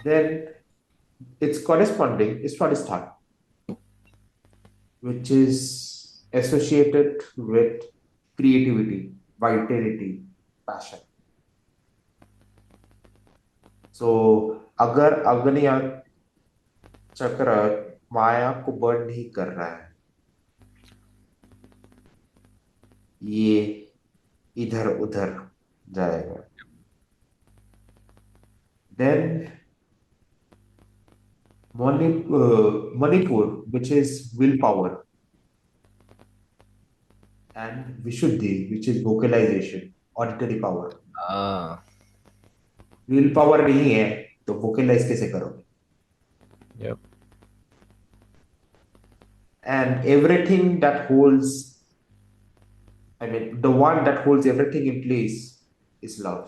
Then its corresponding is Swadhisthana, which is associated with creativity, vitality, passion. So अगर अग्नि चक्र माया को burn नहीं कर रहा है, ये इधर उधर जाएगा. Then Manipur, which is willpower and Vishuddhi, which is vocalization, auditory power. Ah, will power नहीं है तो वोकलाइज कैसे करोगे? yep. And everything that holds, I mean, the one that holds everything in place is love.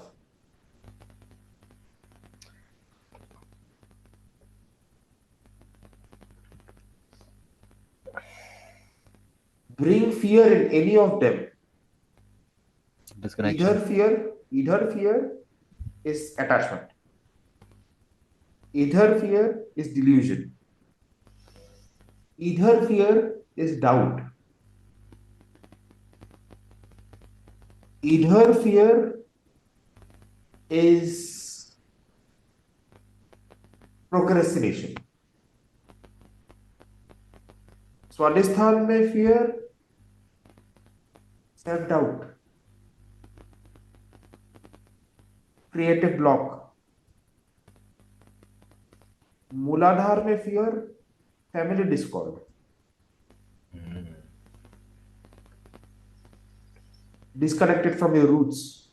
Bring fear in any of them. Either Disconnection. fear, either fear is attachment. Either fear is delusion. Either fear is doubt. Either fear is procrastination. स्वादिष्ठान में fear, self doubt, creative block. मूलाधार में fear, family discord, disconnected from your roots.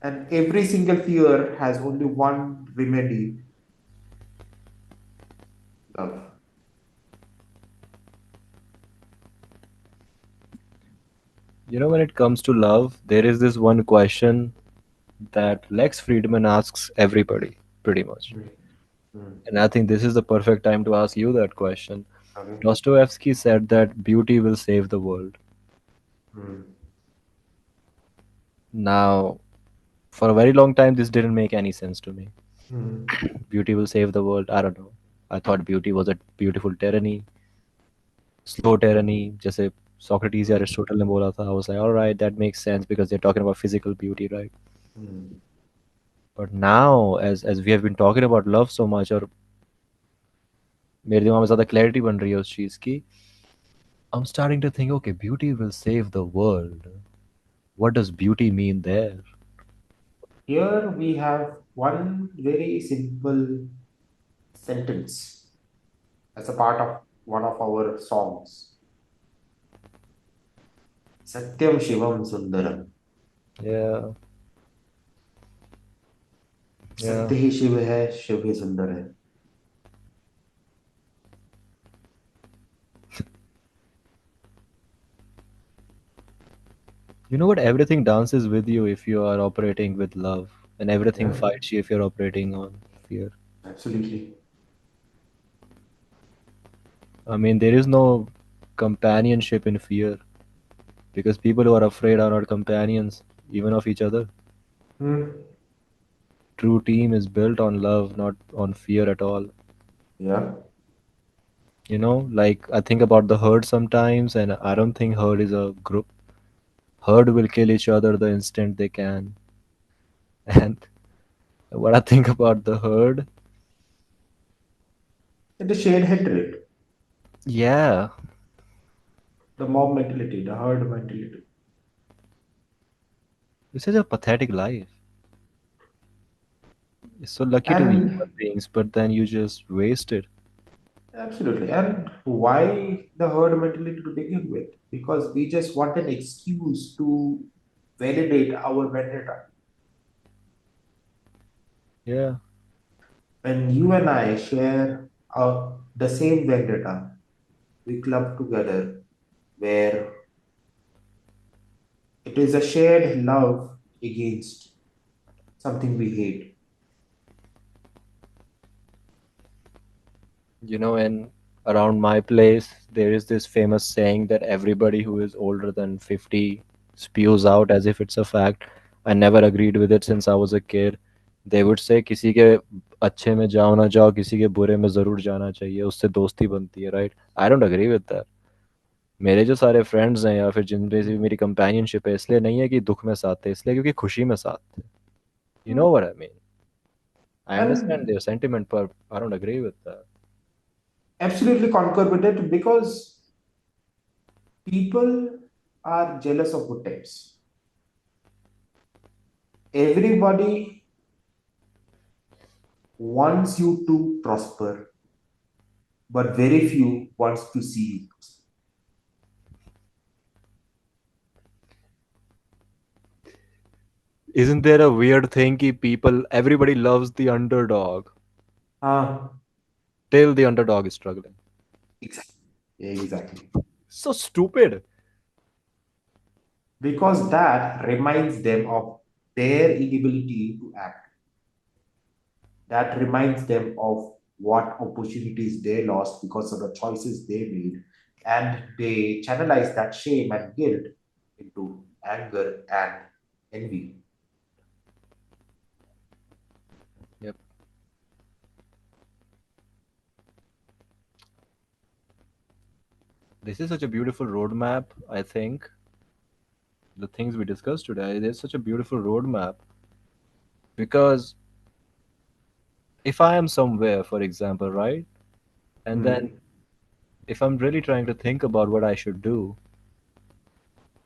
And every single fear has only one remedy: love. You know, when it comes to love, there is this one question that Lex Friedman asks everybody, pretty much. Hmm. Hmm. And I think this is the perfect time to ask you that question. Okay. Dostoevsky said that beauty will save the world. Hmm. Now, for a very long time, this didn't make any sense to me. Hmm. Beauty will save the world. I don't know. I thought beauty was a beautiful tyranny, slow tyranny, जैसे Socrates या Aristotle ने बोला था. I was like, all right, that makes sense because they're talking about physical beauty, right? Hmm. But now, as we have been talking about love so much, और मेरे दिमाग में ज़्यादा clarity बन रही है उस चीज़ की, I'm starting to think, okay, beauty will save the world. What does beauty mean there? Here we have one very simple sentence as a part of one of our songs. Satyam Shivam Sundaram. Yeah, yeah. सत्य ही शिव है, शिव ही सुंदर है. You know what? Everything dances with you if you are operating with love, and everything Yeah, fights you if you're operating on fear. absolutely. I mean, there is no companionship in fear because people who are afraid are not companions, even of each other. Hmm. True team is built on love, not on fear at all. Yeah. You know, like I think about the herd sometimes, and I don't think herd is a group. Herd will kill each other the instant they can. And what I think about the herd, And the shared hatred, yeah, the mob mentality, the herd mentality. this is a pathetic life. You're so lucky to be And human beings, but then you just waste it. absolutely. And why the herd mentality to begin with? Because we just want an excuse to validate our vendetta. Yeah. When you and I share the same vendetta, we club together where it is a shared love against something we hate. You know, and around my place, there is this famous saying that everybody who is older than 50 spews out as if it's a fact. I never agreed with it since I was a kid. They would say किसी के अच्छे में जाओ ना जाओ किसी के बुरे में ज़रूर जाना चाहिए उससे दोस्ती बनती है right I don't agree with that मेरे जो सारे फ्रेंड्स हैं या फिर जिनसे भी मेरी कंपेनियनशिप है इसलिए नहीं है कि दुख में साथ थे इसलिए क्योंकि खुशी में साथ थे you know what I mean I understand And their sentiment पर I don't agree with that absolutely concur with it because people are jealous of good times. Everybody wants you to prosper, but very few wants to see you prosper. Isn't there a weird thing ki people, everybody loves the underdog Ah, till the underdog is struggling? exactly. Exactly. So stupid. Because that reminds them of their inability to act. That reminds them of what opportunities they lost because of the choices they made. And they channelize that shame and guilt into anger and envy. Yep. This is such a beautiful roadmap, I think. The things we discussed today, there's such a beautiful roadmap because if I am somewhere, for example, right? And then Hmm. if I'm really trying to think about what I should do,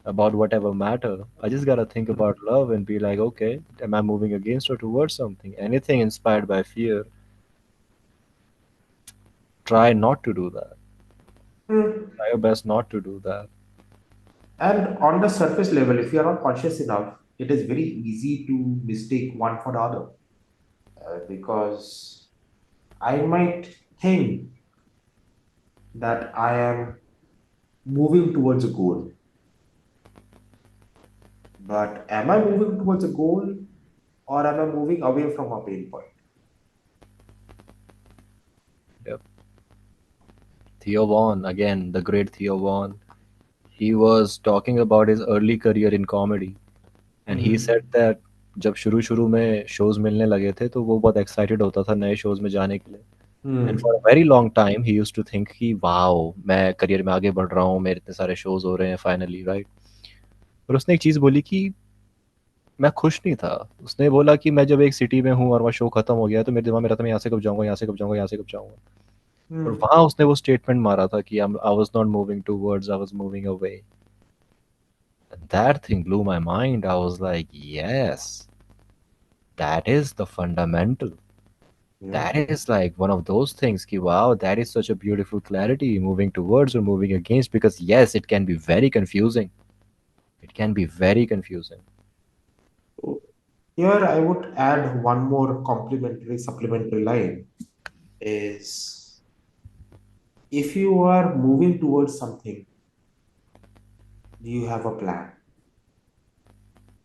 about whatever matter, I just gotta think about love and be like, okay, am I moving against or towards something? Anything inspired by fear, try not to do that. Hmm. Try your best not to do that. And on the surface level, if you are not conscious enough, it is very easy to mistake one for the other. Because I might think that I am moving towards a goal, but am I moving towards a goal or am I moving away from a pain point? Yep. Theo Vaughn, again, the great Theo Vaughn, he was talking about his early career in comedy. And he Hmm. said that जब शुरू शुरू में shows मिलने लगे थे तो वो बहुत excited होता था नए shows में जाने के लिए. And for a Hmm. very long time he used to think कि wow मैं career में आगे बढ़ रहा हूँ मेरे इतने सारे shows हो रहे हैं finally right. पर उसने एक चीज़ बोली कि मैं खुश नहीं था. उसने बोला कि मैं जब एक सिटी में हूँ और वहाँ शो खत्म हो गया तो मेरे दिमाग में रहता मैं यहाँ से कब जाऊँगा यहाँ से कब जाऊँगा यहाँ से कब जाऊँगा. और Hmm. वहाँ उसने वो स्टेटमेंट मारा था कि I was not moving towards, I was moving away. And that thing blew my mind. I was like, yes, that is the fundamental. Yeah. That is like one of those things ki wow, that is such a beautiful clarity, moving towards or moving against, because yes, it can be very confusing. It can be very confusing. So here I would add one more complementary supplementary line is if you are moving towards something, you have a plan.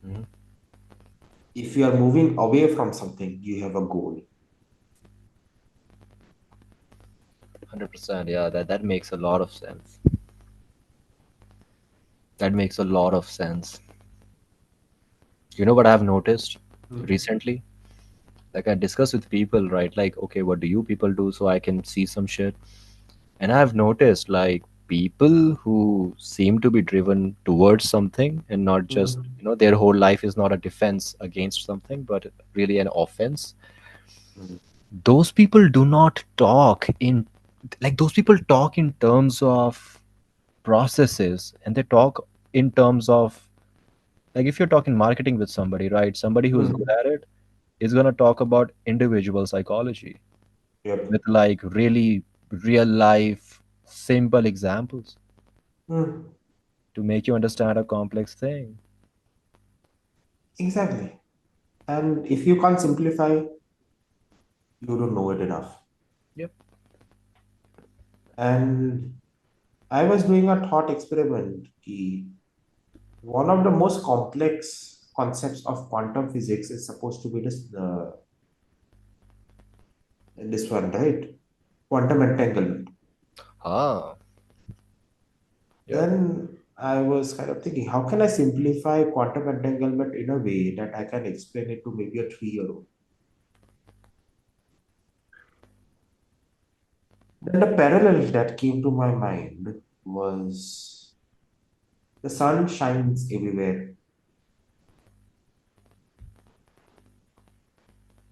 Mhm. If you are moving away from something, you have a goal. 100%, yeah, that makes a lot of sense. That makes a lot of sense. You know what I've noticed Hmm. recently? Like I discuss with people, right? Like, okay, what do you people do so I can see some shit? And I've noticed like people who seem to be driven towards something and not just, Hmm. their whole life is not a defense against something, but really an offense. Hmm. Those people do not talk in, like, those people talk in terms of processes and they talk in terms of, like, if you're talking marketing with somebody, right? Somebody who's good Hmm. at it is going to talk about individual psychology Yep. with like really real life simple examples Hmm. to make you understand a complex thing. Exactly. And if you can't simplify, you don't know it enough. Yep. And I was doing a thought experiment. Ki one of the most complex concepts of quantum physics is supposed to be this one, right? Quantum entanglement. Ah, yep. Then I was kind of thinking, how can I simplify quantum entanglement in a way that I can explain it to maybe a 3-year-old? Then the parallel that came to my mind was the sun shines everywhere.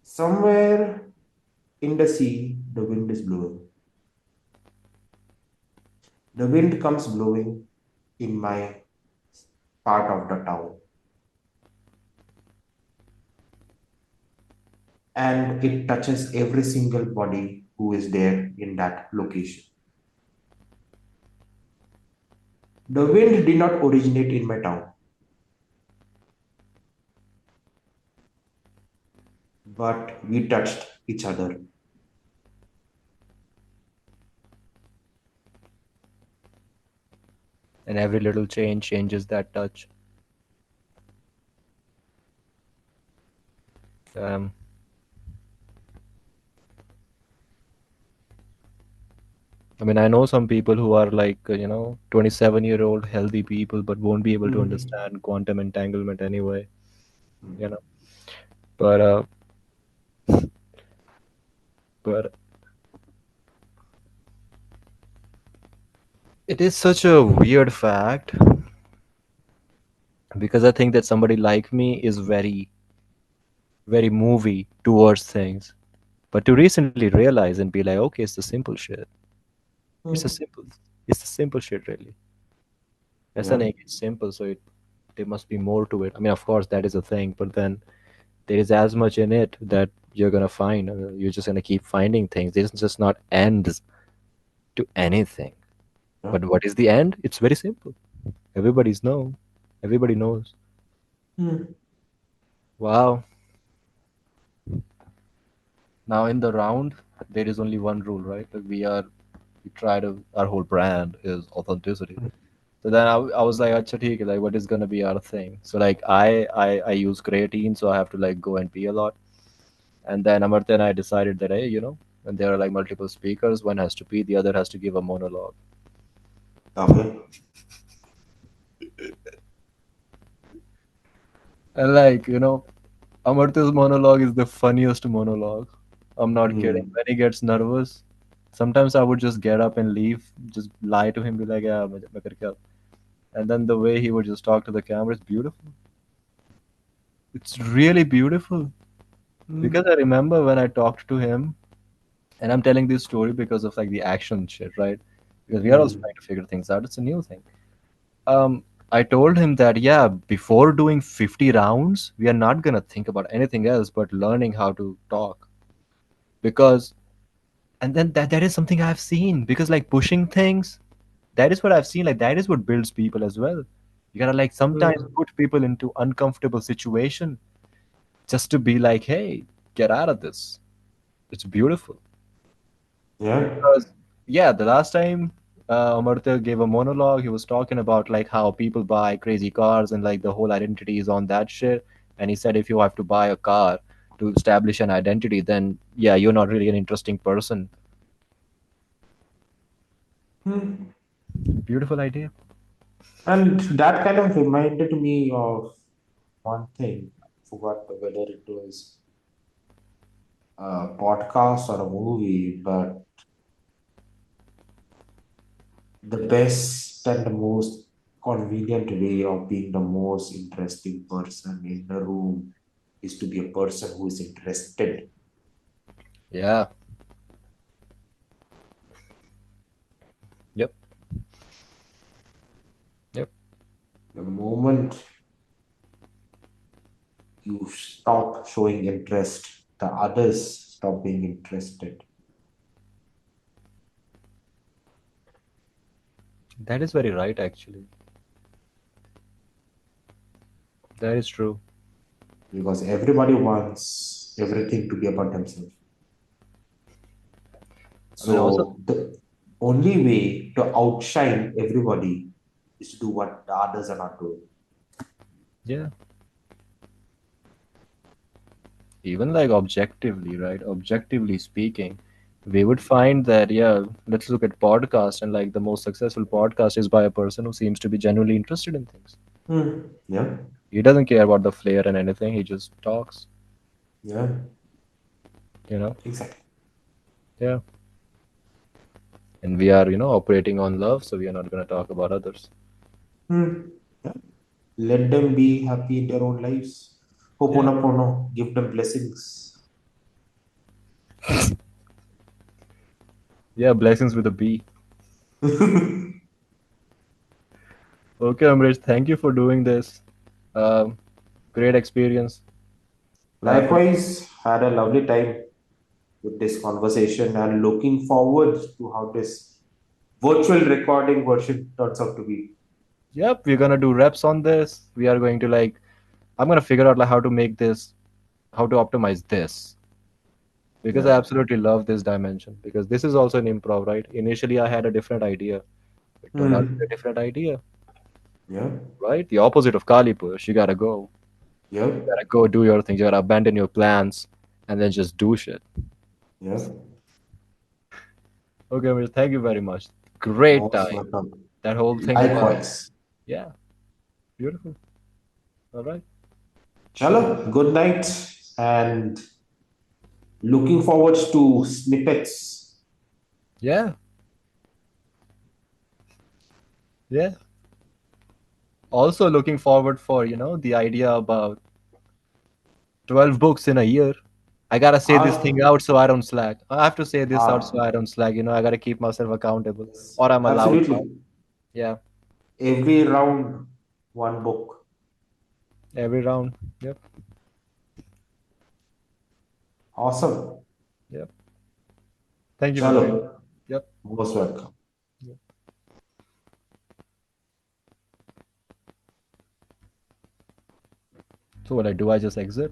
Somewhere in the sea, the wind is blowing. The wind comes blowing in my part of the town and it touches every single body who is there in that location. The wind did not originate in my town. but we touched each other. And every little change changes that touch. Um, I mean, I know some people who are like, 27-year-old healthy people, but won't be able to Hmm. understand quantum entanglement anyway, you know. But it is such a weird fact because I think that somebody like me is very, very movie towards things. But to recently realize and be like, okay, it's the simple shit. It's a Hmm. simple, it's the simple shit, really. Yeah. SNA is simple, so there must be more to it. I mean, of course, that is a thing, but then there is as much in it that you're gonna find. You're just gonna keep finding things. There's just not ends to anything. Yeah. But what is the end? It's very simple. Everybody's know. Everybody knows. Hmm. Wow. Now in the round, there is only one rule, right? Like we try to, our whole brand is authenticity. So then I was like, Acha, theek hai, like what is gonna be our thing? So like I use creatine, so I have to like go and pee a lot. And then Amartya and I decided that, hey, when there are like multiple speakers, one has to pee, the other has to give a monologue. Okay. And like, Amartya's monologue is the funniest monologue. I'm not kidding. Hmm. When he gets nervous, sometimes I would just get up and leave, just lie to him, be like, yeah, मैं करके आता." And then the way he would just talk to the camera is beautiful. It's really beautiful. Hmm. Because I remember when I talked to him, and I'm telling this story because of like the action shit, right? Because we are also Hmm. trying to figure things out. It's a new thing. Um, I told him that, yeah, before doing 50 rounds, we are not gonna think about anything else but learning how to talk. Because, and then that is something I've seen. Because like pushing things, that is what I've seen. Like that is what builds people as well. You gotta like sometimes Hmm. put people into uncomfortable situation just to be like, hey, get out of this. It's beautiful. Yeah. Because yeah, the last time Amartya gave a monologue, he was talking about like how people buy crazy cars and like the whole identity is on that shit. And he said if you have to buy a car to establish an identity, then yeah, you're not really an interesting person. Hmm. Beautiful idea. And that kind of reminded me of one thing. I forgot whether it was a podcast or a movie, but the best and the most convenient way of being the most interesting person in the room is to be a person who is interested. Yeah. Yep. Yep. The moment you stop showing interest, the others stop being interested. That is very right, actually. That is true. Because everybody wants everything to be about themselves. I mean, also, So the only way to outshine everybody is to do what the others are not doing. yeah, even like objectively, right? Objectively speaking, we would find that, yeah, let's look at podcast and like the most successful podcast is by a person who seems to be genuinely interested in things. Hmm. Yeah, He doesn't care about the flair and anything. He just talks, yeah, you know? exactly. Yeah. And we are, operating on love, so we are not going to talk about others. Hmm. Yeah. Let them be happy in their own lives. Yeah. Hoponopono, give them blessings. Yeah. Blessings with a B. Okay, Amrish, thank you for doing this. Um, Great experience. Happened. Likewise, had a lovely time with this conversation and looking forward to how this virtual recording version turns out to be. Yep, we're gonna do reps on this. We are going to like, I'm gonna figure out like how to make this how to optimize this, because I Yeah. absolutely love this dimension, because this is also an improv, right? Initially I had a different idea, it turned out to be a Hmm. different idea, Yeah. right? The opposite of Kali push. You Yep. gotta go do your thing, you gotta abandon your plans and then just do shit. Yep. Okay, Amir, thank you very much. Great Most time. welcome. That whole thing about, Likewise. yeah, beautiful. All right. Chalo, good night and looking forward to snippets. Yeah, yeah. Also looking forward for, the idea about 12 books in a year. I gotta say this thing Ah, out so I don't slack. I have to say this out so ah, I don't slack. I gotta keep myself accountable. yes, Or I'm a loud mouth. absolutely. Yeah, Every round, one book. every round. Yep, Awesome. yep. Thank you, my friend. Chalo, Yep. most welcome. Yep. So what I do, I just exit.